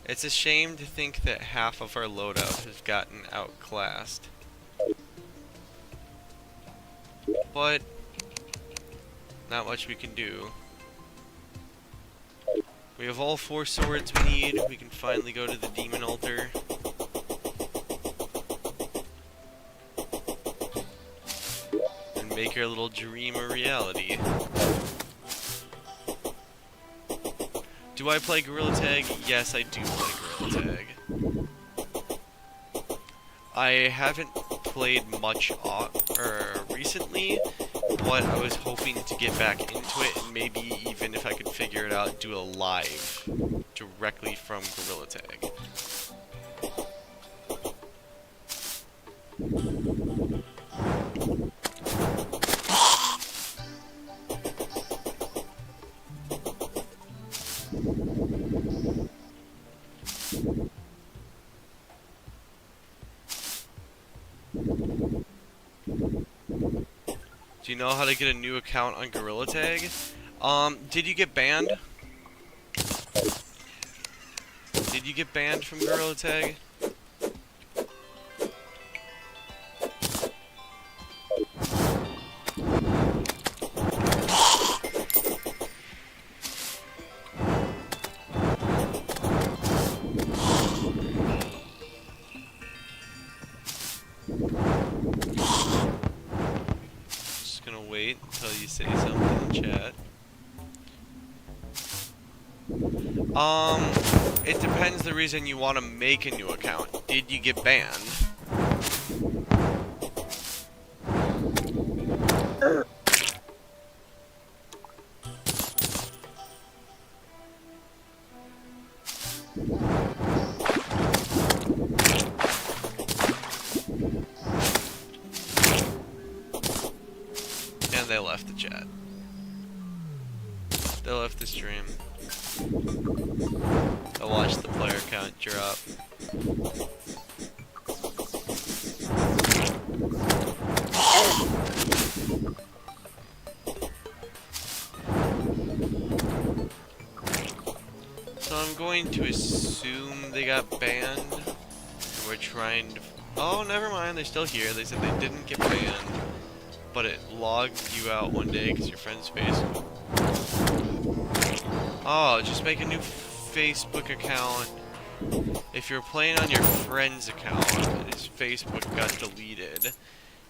It's a shame to think that half of our loadout has gotten outclassed. But not much we can do. We have all 4 swords we need. We can finally go to the demon altar. And make our little dream a reality. Do I play Gorilla Tag? Yes, I do play Gorilla Tag. I haven't played much recently, but I was hoping to get back into it and maybe even if I could figure it out, do a live directly from Gorilla Tag. Do you know how to get a new account on Gorilla Tag? Did you get banned? Did you get banned from Gorilla Tag? Just gonna wait until you say something in chat. It depends the reason you want to make a new account. Did you get banned? And they left the chat. They left the stream. I watched the player count drop. So I'm going to assume they got banned. We're trying to... Oh, never mind. They're still here. They said they didn't get banned, but it logged you out one day because your friend's Facebook. Oh, just make a new Facebook account. If you're playing on your friend's account and his Facebook got deleted,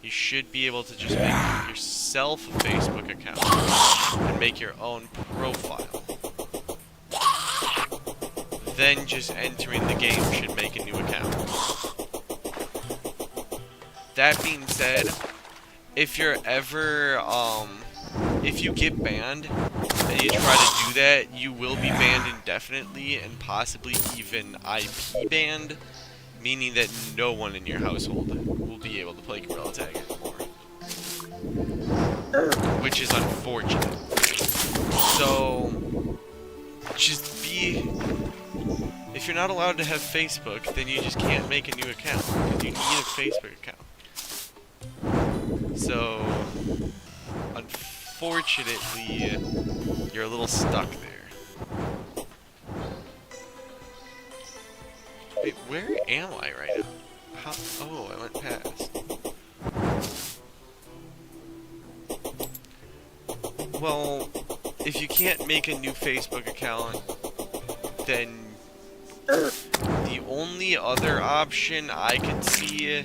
you should be able to just make yourself a Facebook account and make your own profile. Then just entering the game should make a new account. That being said, if you're ever, if you get banned and you try to do that, you will be banned indefinitely and possibly even IP banned, meaning that no one in your household will be able to play Gorilla Tag anymore. Which is unfortunate. So, just be... If you're not allowed to have Facebook, then you just can't make a new account, because you need a Facebook account. So, unfortunately, you're a little stuck there. Wait, where am I right now? How? Oh, I went past. Well, if you can't make a new Facebook account, then the only other option I could see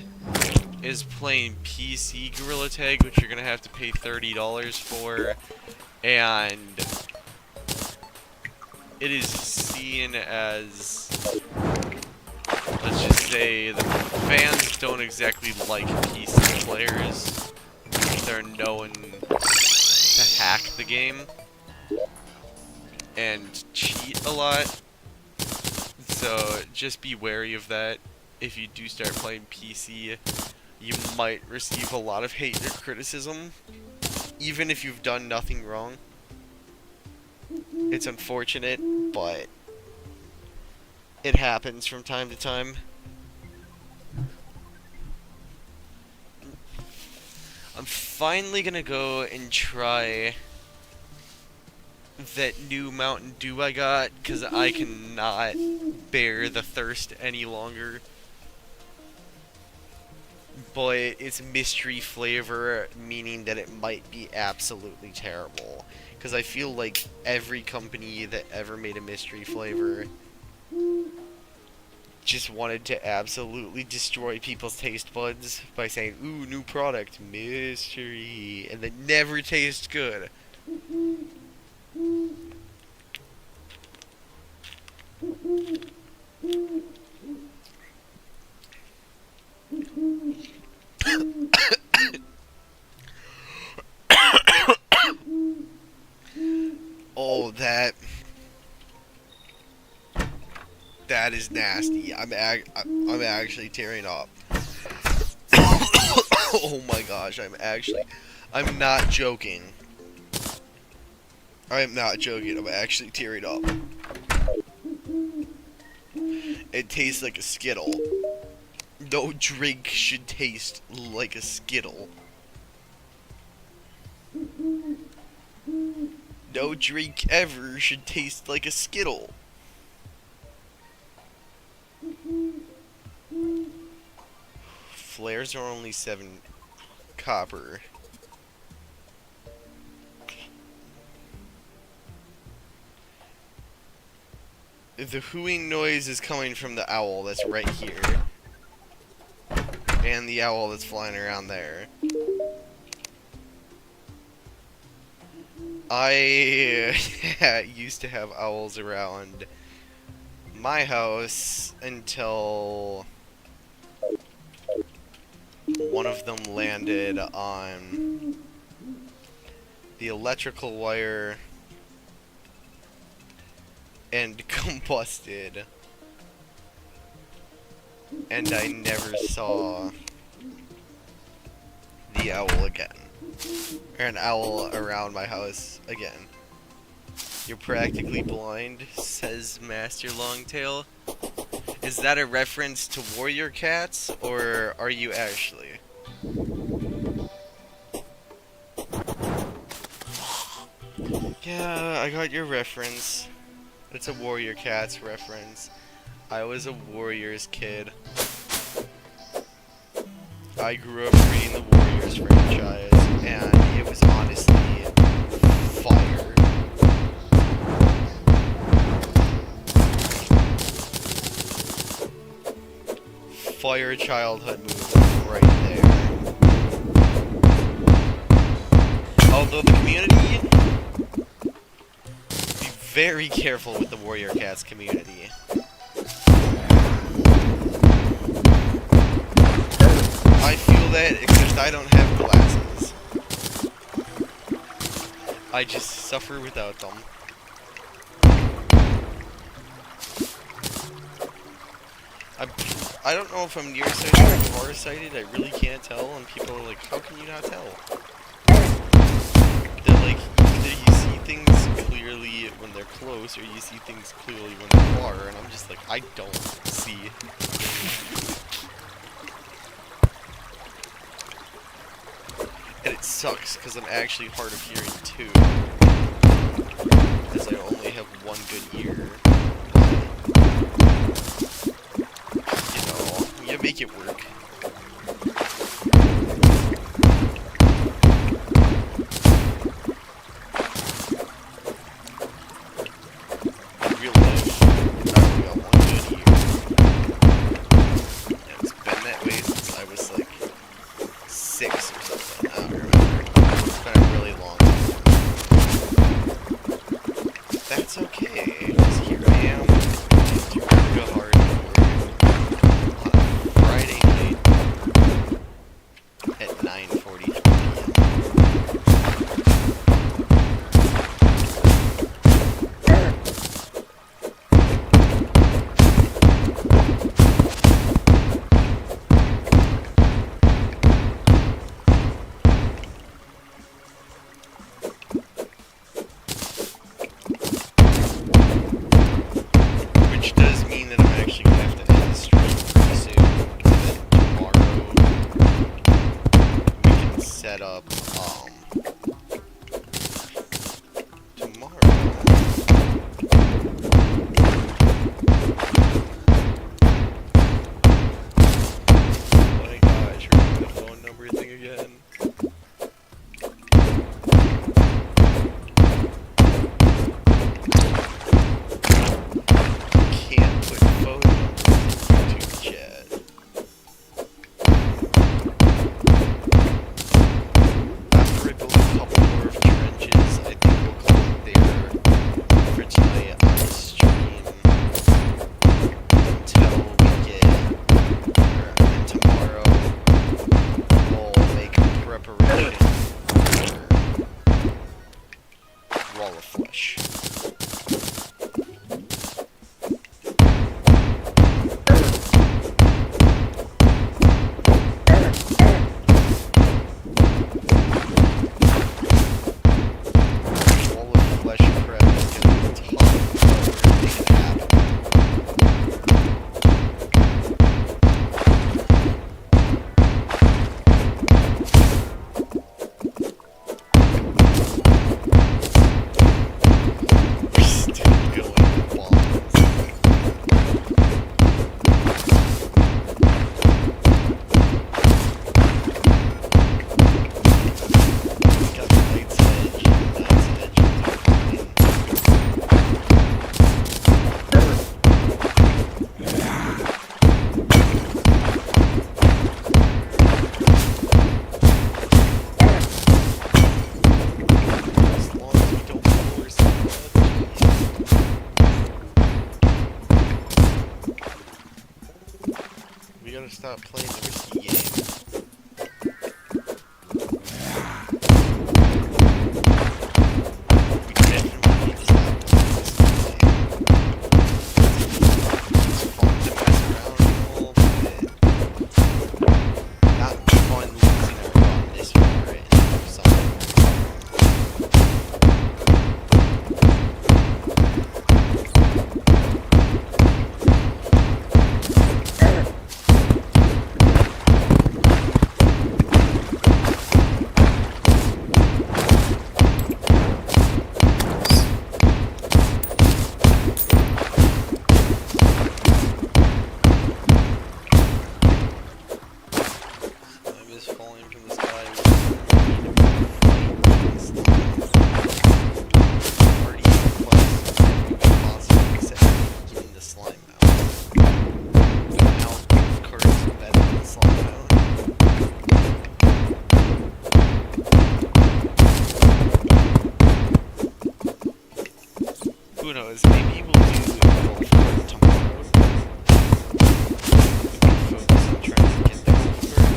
is playing PC Gorilla Tag, which you're gonna have to pay $30 for, and it is seen as, let's just say, the fans don't exactly like PC players. They're known to hack the game and cheat a lot. So just be wary of that. If you do start playing PC, you might receive a lot of hate or criticism, even if you've done nothing wrong. It's unfortunate, but it happens from time to time. I'm finally gonna go and try that new Mountain Dew I got, because I cannot bear the thirst any longer. But it's mystery flavor, meaning that it might be absolutely terrible. Because I feel like every company that ever made a mystery flavor just wanted to absolutely destroy people's taste buds by saying, ooh, new product, mystery, and that never tastes good. Oh, that is nasty. I'm actually tearing up. Oh my gosh, I'm not joking. I am not joking. I'm actually tearing up. It tastes like a Skittle. No drink should taste like a Skittle. No drink ever should taste like a Skittle. Flares are only 7 copper. The hooing noise is coming from the owl that's right here. And the owl that's flying around there. I used to have owls around my house until one of them landed on the electrical wire and combusted, and I never saw the owl again, or an owl around my house again. You're practically blind, says Master Longtail. Is that a reference to warrior cats, or are you actually? Yeah, I got your reference. It's a Warrior Cats reference. I was a Warriors kid. I grew up reading the Warriors franchise, and it was honestly fire. Fire childhood movie right there. Although the community, be very careful with the Warrior Cats community. I feel that, except I don't have glasses. I just suffer without them. I don't know if I'm nearsighted or farsighted, I really can't tell, and people are like, how can you not tell? They're like, either you see things clearly when they're close, or you see things clearly when they're far, and I'm just like, I don't see. And it sucks, because I'm actually hard of hearing too. Because I only have one good ear. You know, you make it work. In real life, I only got one good ear. And it's been that way since I was like 6 or something. I don't remember. It's been a really long time. That's okay, because here I am, doing hard on a Friday night at 9:43 p.m. Which does mean that I'm actually gonna have to end the stream pretty soon. And then tomorrow we can set up tomorrow. Oh my gosh, we're doing the phone number thing again. Can't put phone numbers in YouTube chat. After I build a couple more of trenches, I think we'll call it there for tonight on the stream until we get, and tomorrow we'll make preparation for Wall of Flesh. Wall of Flesh prep is gonna be tough, but we're gonna make it happen. stop playing the risky game. We definitely need to stop playing the risky game. It's fun to mess around and all, but not fun losing our fun this far into something. Slime is falling from the sky. Already plus every possible except getting the slime out. Now, of course, it's better than the slime out. Who knows? Maybe we'll do a golf cart tomorrow. Focus on trying to get the golf cart.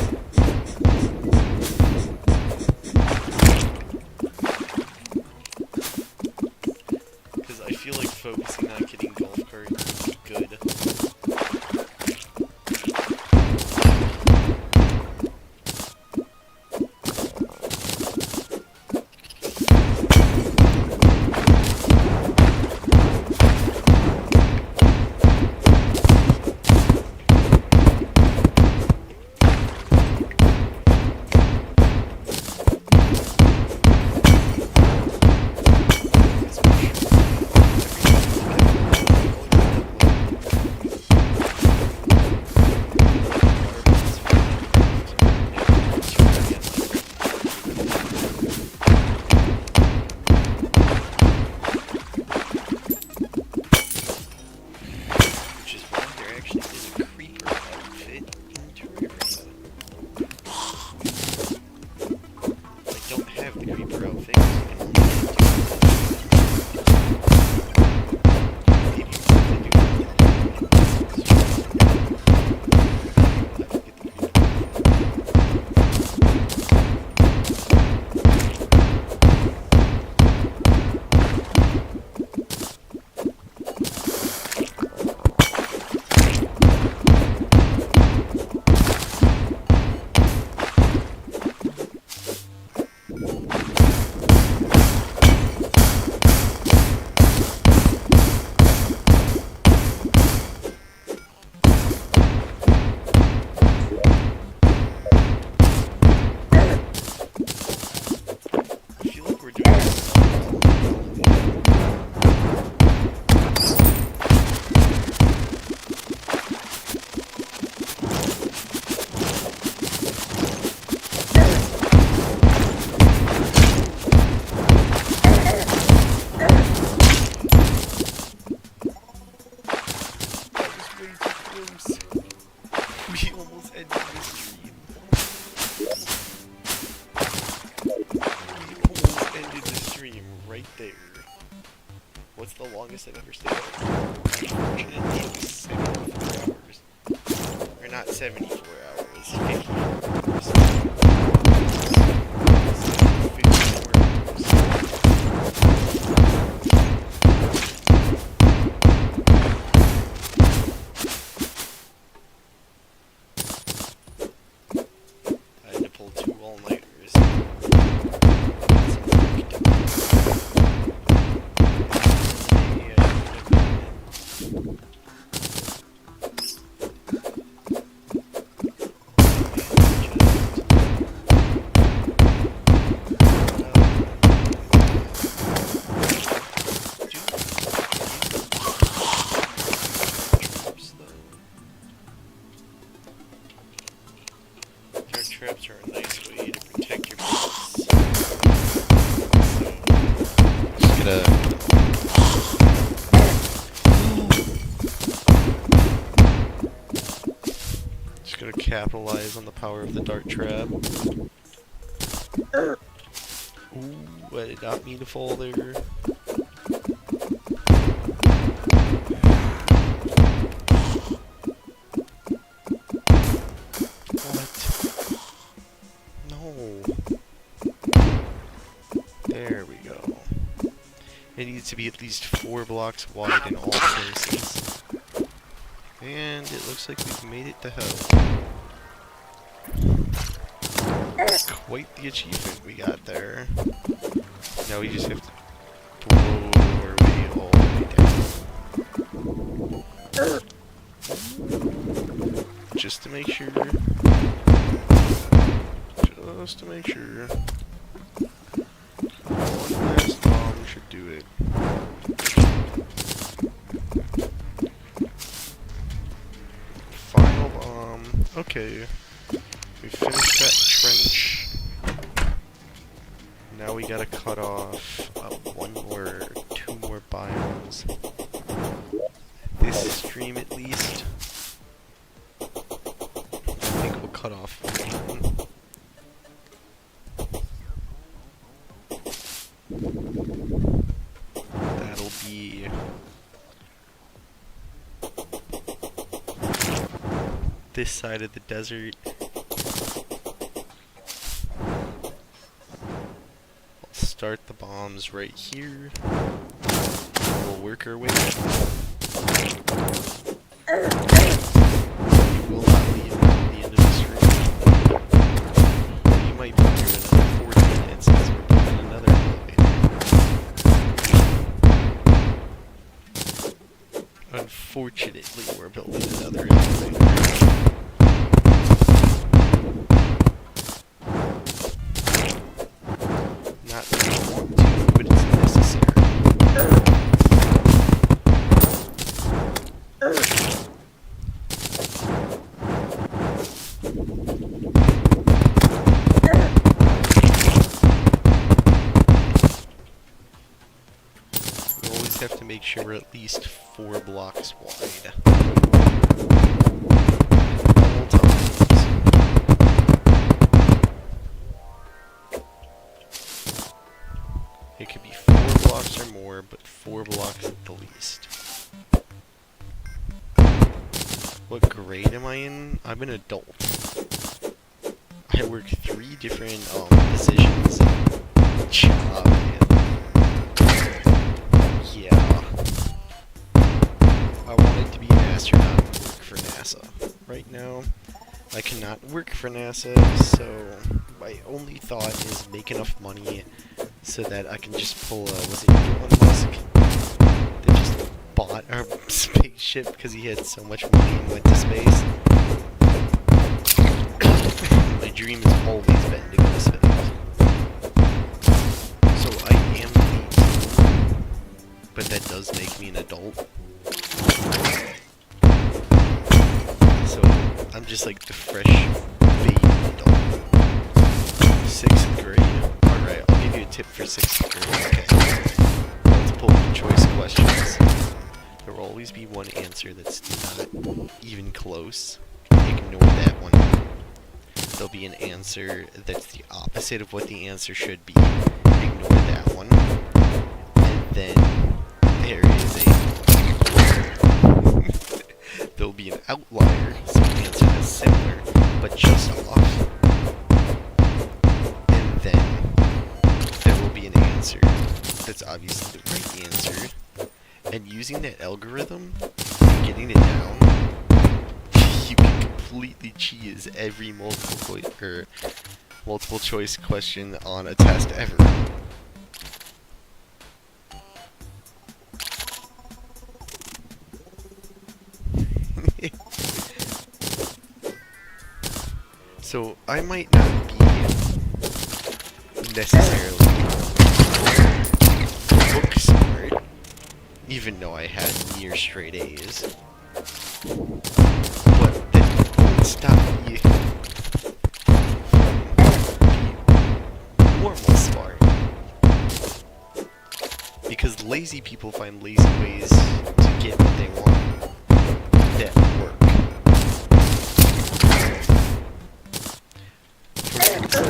Because I feel like focusing on getting golf cart would be good. Which is why there actually is a creeper outfit in Terraria. I don't have the creeper outfit 'cause you can only get two. Maybe if I do that, I can get the creeper. I feel like we're doing that was way too close. We almost ended the stream. We almost ended the stream right there. What's the longest I've ever stayed up? Unfortunately, it was 74 hours. Or not 74 hours, 54 hours. 54 hours. I had to pull 2 all-nighters. Traps are a nice way to protect your base. Just gonna capitalize on the power of the dart trap. Ooh, I did not mean to fall there. It needs to be at least 4 blocks wide in all places. And it looks like we've made it to hell. Quite the achievement we got there. Now we just have to blow our way all the way down. Just to make sure. Just to make sure. One last bomb should do it. Final bomb. Okay. We finished that trench. Now we gotta cut off 2 more biomes. This stream at least. I think we'll cut off one. That'll be this side of the desert. I'll start the bombs right here. We'll work our way up. We will not leave until the end of the stream. You might be here in another 40 minutes as we're building another elevator. Unfortunately, we're building another elevator. Not that I want to, but it's necessary. We always have to make sure we're at least 4 blocks wide. At all times. It could be 4 blocks or more, but 4 blocks at the least. What grade am I in? I'm an adult. I work 3 different positions. Job, man. Yeah. I wanted to be an astronaut and work for NASA. Right now, I cannot work for NASA, so my only thought is make enough money so that I can just pull was it Elon Musk that just bought our spaceship because he had so much money and went to space. My dream has always been to go to space. So I am 18, but that does make me an adult. So I'm just like the fresh baby adult. 6th grade. Alright, I'll give you a tip for 6th grade. Okay. Multiple choice questions. There will always be one answer that's not even close. Ignore that one. There'll be an answer that's the opposite of what the answer should be. Ignore that one. And then there is there'll be an outlier, so the answer that's similar, but just off. And then there will be an answer that's obviously the right answer. And using that algorithm and getting it down, you can completely cheese every multiple choice question on a test ever. So I might not be necessarily book smart, even though I had near straight A's. But that won't stop me from being normal smart. Because lazy people find lazy ways to get what they want that work. For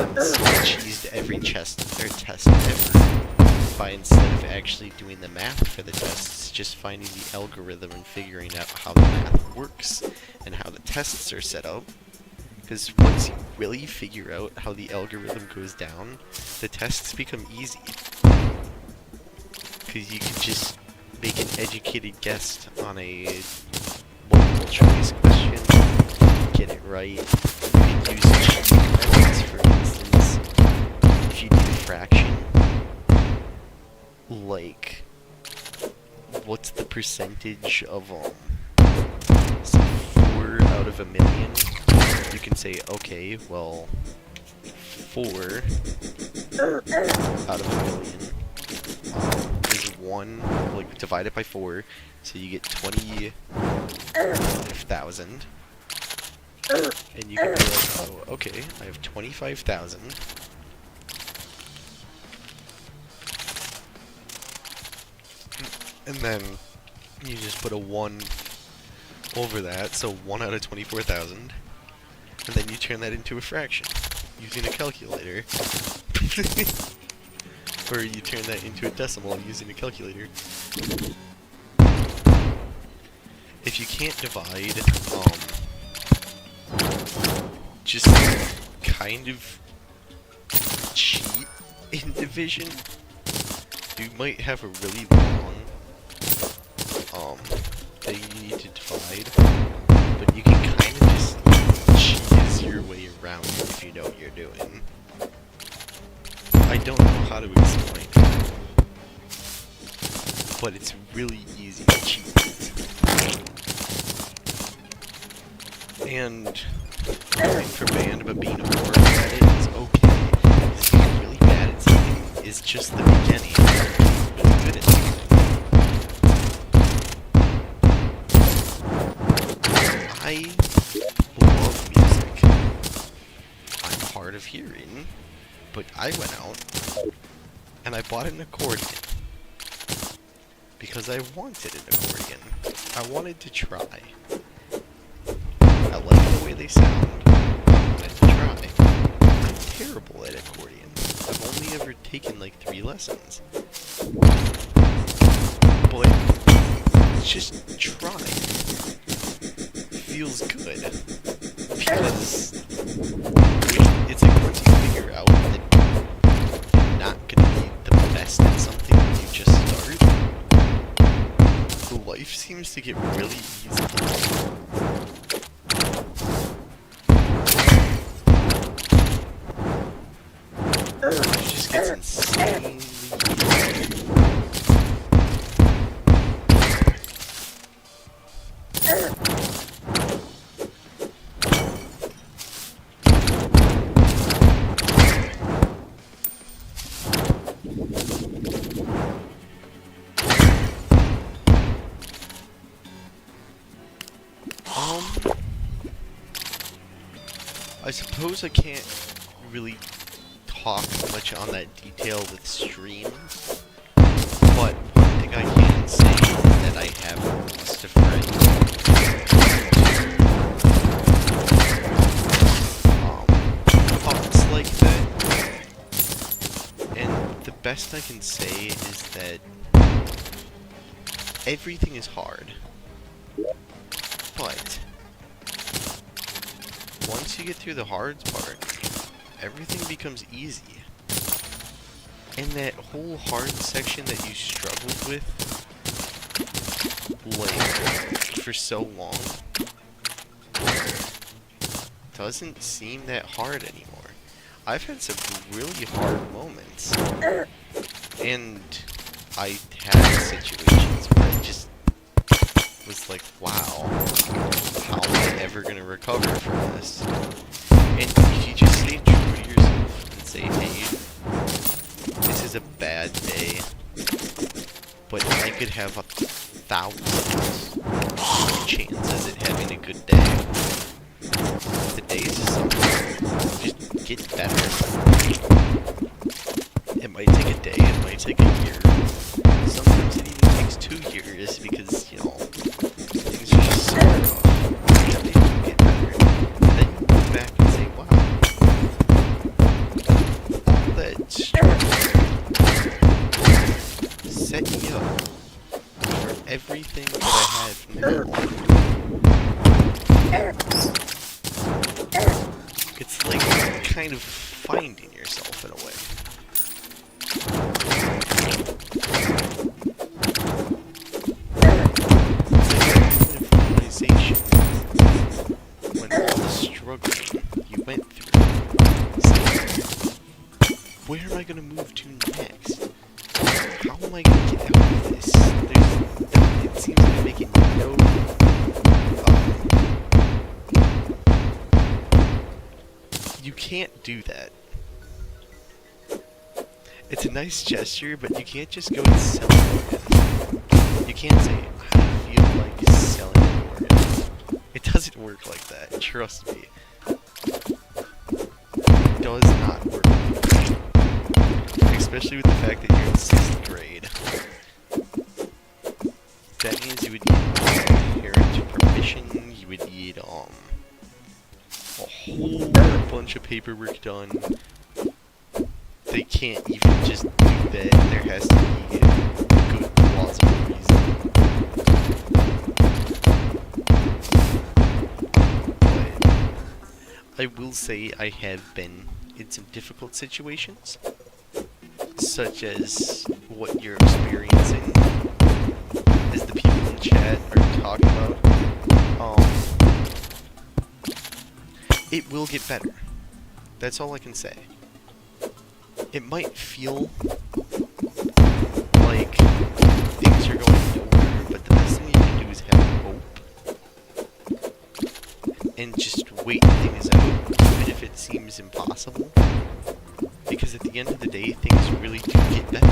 instance, I cheesed every test ever by, instead of actually doing the math for the tests, just finding the algorithm and figuring out how the math works and how the tests are set up. Because once you really figure out how the algorithm goes down, the tests become easy. because you could just make an educated guess on a multiple choice question, get it right. You could use cheating methods, for instance, if you do a fraction, like, what's the percentage of, say 4 out of a million? You can say, okay, well, 4 out of a million is 1, like, divided by 4, so you get 20,000. And you can be like, oh, okay, I have 25,000. And then you just put a 1 over that, so 1 out of 24,000. And then you turn that into a fraction using a calculator. Or you turn that into a decimal using a calculator. If you can't divide, just kind of cheat in division. You might have a really long thing you need to divide, but you can kind of just cheese your way around it if you know what you're doing. I don't know how to explain it, but it's really easy to cheat. And nothing for band, but being horrible at it is okay. Because being really bad at something is just the beginning. Really good at something. I love music. I'm hard of hearing, but I went out and I bought an accordion because I wanted an accordion. I wanted to try. I like the way they sound. I wanted to try. I'm terrible at accordion. I've only ever taken like 3 lessons. But just try. Feels good. Because it's like once you figure out that you're not gonna be the best at something when you just start, life seems to get really easy. It just gets insanely easy. I suppose I can't really talk much on that detail with stream, but one thing I can say is that I have lost a friend. Thoughts like that, and the best I can say is that everything is hard, but once you get through the hard part, everything becomes easy. And that whole hard section that you struggled with, like, for so long, doesn't seem that hard anymore. I've had some really hard moments, and I had situations where I just was like, wow, how am I ever gonna recover from this? And if you just stay true to yourself and say, hey, this is a bad day, but I could have 1,000 chances at having a good day. The days is something, just get better. It might take a day, it might take a year. Sometimes it even takes 2 years because, you know, things are just so rough. Yeah, they do get better. Then you look back and say, wow, all that struggle set me up for everything that I have now. It's like kind of finding yourself in a way. gonna move to next? How am I gonna get out of this? It seems to be making no. You can't do that. It's a nice gesture, but you can't just go and sell it. You can't say, I feel like selling an organ. It doesn't work like that, trust me. It does not work like that. Especially with the fact that you're in 6th grade. That means you would need parent permission, you would need, a whole bunch of paperwork done. They can't even just do that. There has to be a good plausible reason. But I will say I have been in some difficult situations, such as what you're experiencing, as the people in chat are talking about. It will get better. That's all I can say. It might feel like things are going nowhere, but the best thing you can do is have hope and just wait things out, even if it seems impossible. Because at the end of the day, things really do get better.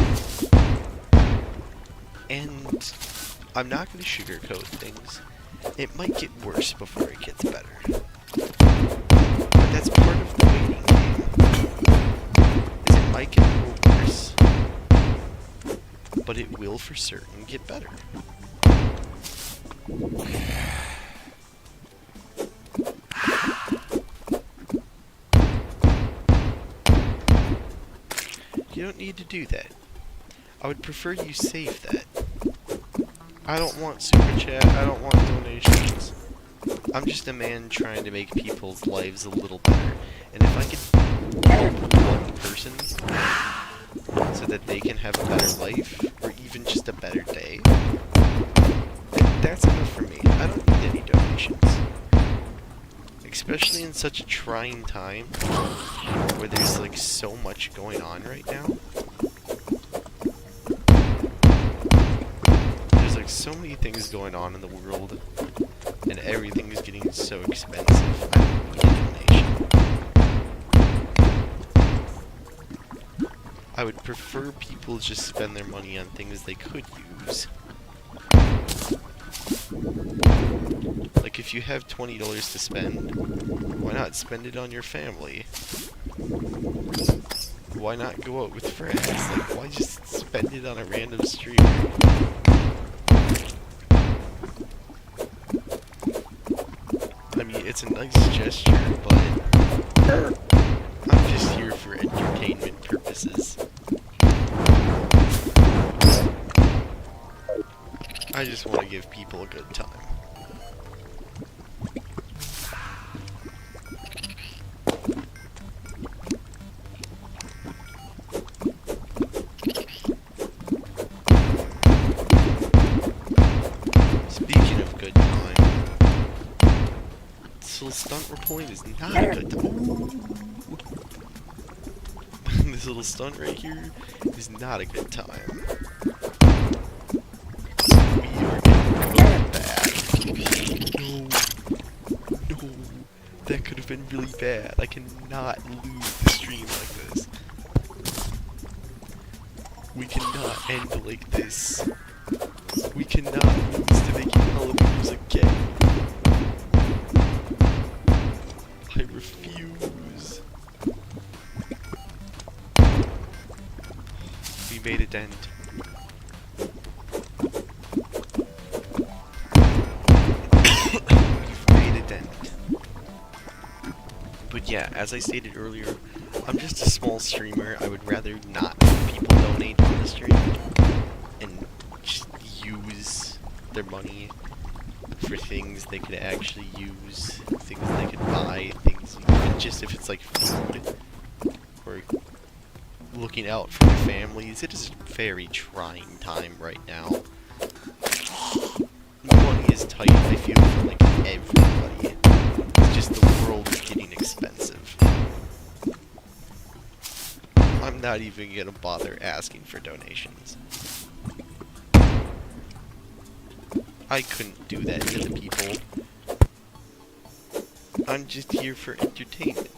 And I'm not going to sugarcoat things. It might get worse before it gets better. But that's part of the waiting game. It might get a little worse, but it will for certain get better. You don't need to do that. I would prefer you save that. I don't want super chat, I don't want donations. I'm just a man trying to make people's lives a little better. And if I could help one person so that they can have a better life, or even just a better day, that's enough for me. I don't need any donations. Especially in such a trying time, where there's like so much going on right now. There's like so many things going on in the world, and everything is getting so expensive. I don't need a donation. I would prefer people just spend their money on things they could use. Like if you have $20 to spend, why not spend it on your family? Why not go out with friends? Like why just spend it on a random streamer? I mean, it's a nice gesture, but I'm just here for entertainment purposes. I just want to give people a good time. Speaking of good time, this little stunt we're pulling is not a good time. This little stunt right here is not a good time. We are getting really bad. No, that could have been really bad. I cannot lose the stream like this. We cannot end like this. We cannot lose to making hell of views again. I refuse. We made a dent. We've made a dent. But yeah, as I stated earlier, I'm just a small streamer. I would rather not have people donate on the stream and just use their money for things they could actually use, things they could buy, things even just if it's like food or looking out for their families. It is a very trying time right now. Money is tight, I feel, for like everybody. It's just the world is getting expensive. I'm not even gonna bother asking for donations. I couldn't do that to the people. I'm just here for entertainment.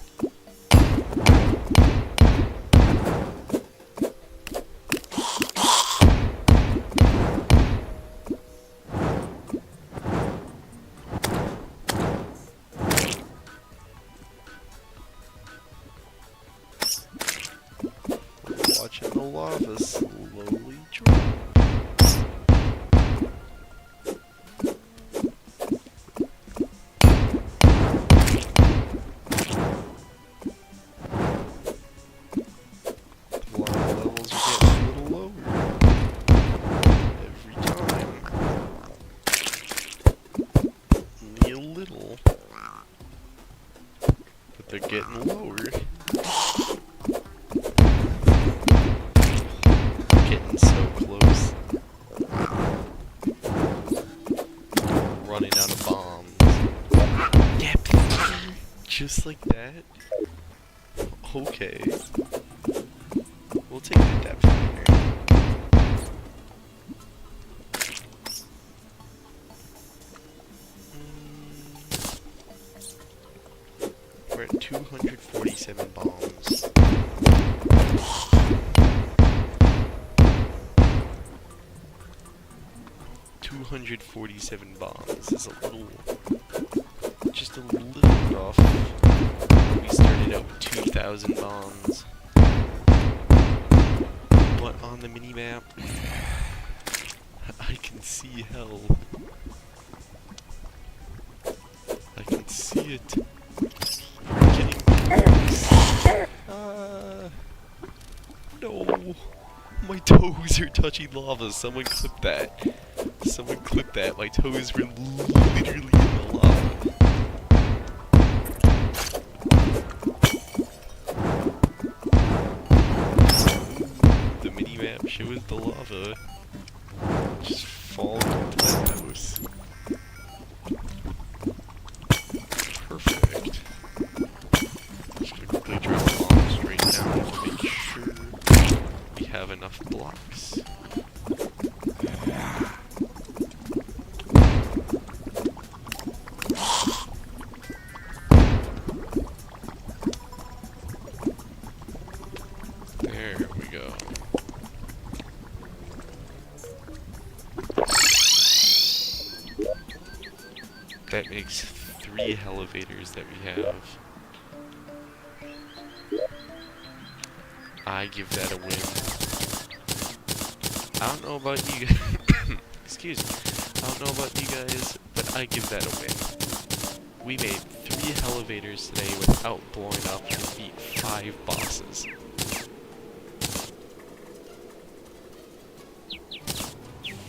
Watching the lava slowly drop. They're getting lower. Getting so close. Running out of bombs. Depth. Just like that? Okay. We'll take the depth here. We're at 247 bombs. $247 is a little, just a little rough. We started out with 2,000 bombs, but on the minimap, I can see hell. I can see it. No, my toes are touching lava. Someone clip that. Someone clip that. My toes were literally in the lava. The minimap shows the lava just falling into the house. Perfect. Just gonna quickly drop bombs straight down to make sure we have enough blocks. There we go. That makes 3 elevators that we have. I give that a win. I don't know about you guys. Excuse me. I don't know about you guys, but I give that a win. We made 3 elevators today without blowing up and beat 5 bosses.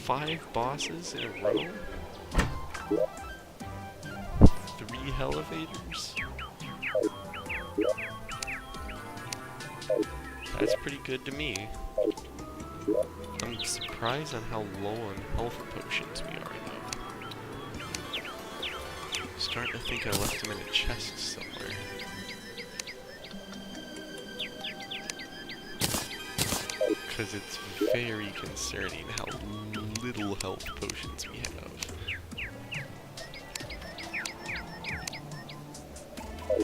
Five bosses in a row? 3 elevators? That's pretty good to me. I'm surprised on how low on health potions we are, though. Starting to think I left them in a chest somewhere. Because it's very concerning how little health potions we have.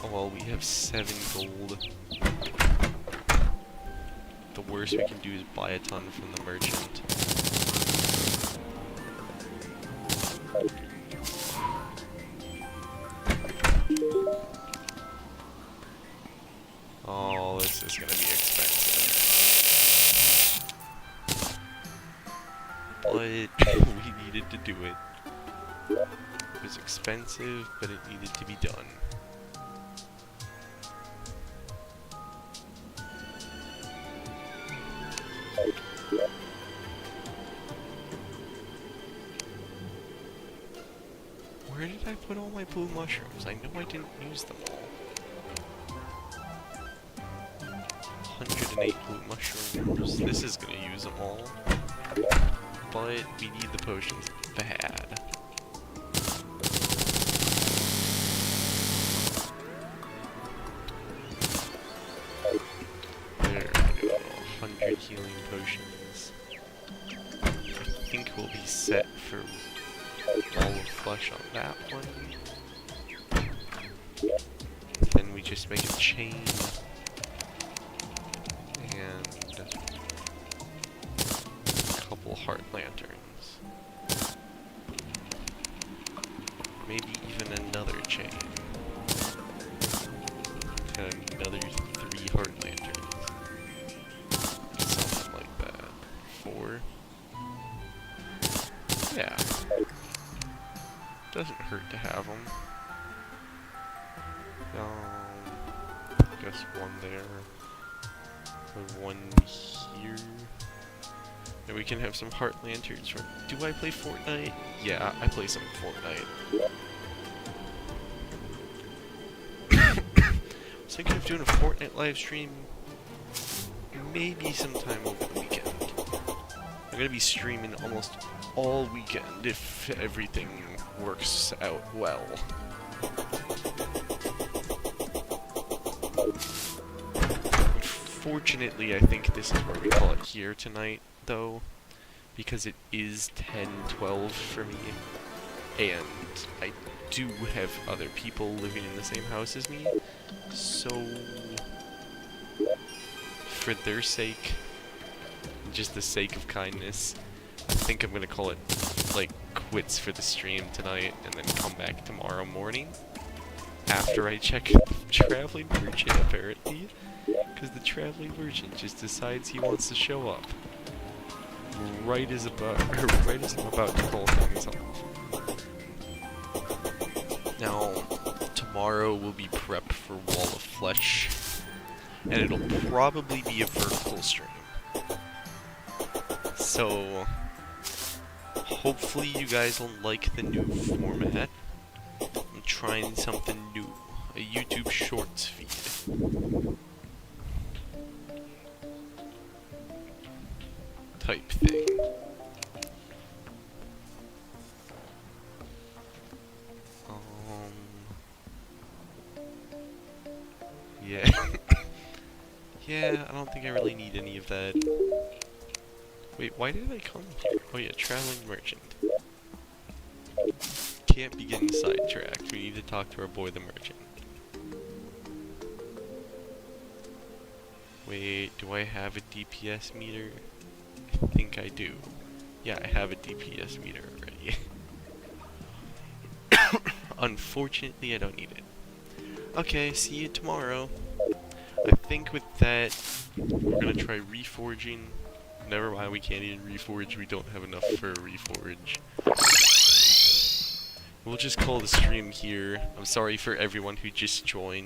Oh well, we have 7 gold. The worst we can do is buy a ton from the merchant. Oh, this is gonna be expensive. But we needed to do it. It was expensive, but it needed to be done. Where did I put all my blue mushrooms? I know I didn't use them all. 108 blue mushrooms. This is gonna use them all. But we need the potions bad. There we go. will be set for Wall of Flesh on that one. Then we just make a chain. And a couple heart lanterns. Maybe even another chain. And another 3 heart lanterns. Something like that. 4. Yeah. Doesn't hurt to have them. Guess 1 there. And 1 here. And we can have some heart lanterns from... Do I play Fortnite? Yeah, I play some Fortnite. I was thinking of doing a Fortnite live stream maybe sometime over the weekend. I'm gonna be streaming almost all weekend if everything works out well. Unfortunately, I think this is where we call it here tonight, though, because it is 10:12 for me, and I do have other people living in the same house as me, so for their sake, just the sake of kindness, I think I'm gonna call it, like, quits for the stream tonight, and then come back tomorrow morning, after I check the traveling merchant, apparently. Because the traveling merchant just decides he wants to show up right as I'm about to call things off. Now, tomorrow will be prep for Wall of Flesh, and it'll probably be a vertical stream. So, hopefully you guys will like the new format. I'm trying something new, a YouTube Shorts feed. Type thing. Yeah. Yeah, I don't think I really need any of that. Wait, why did I come here? Oh yeah, traveling merchant. Can't be getting sidetracked. We need to talk to our boy the merchant. Wait, do I have a DPS meter? I think I do. Yeah, I have a DPS meter already. Unfortunately, I don't need it. Okay, see you tomorrow. I think with that, we're gonna try reforging. Never mind, we can't even reforge. We don't have enough for a reforge. We'll just call the stream here. I'm sorry for everyone who just joined.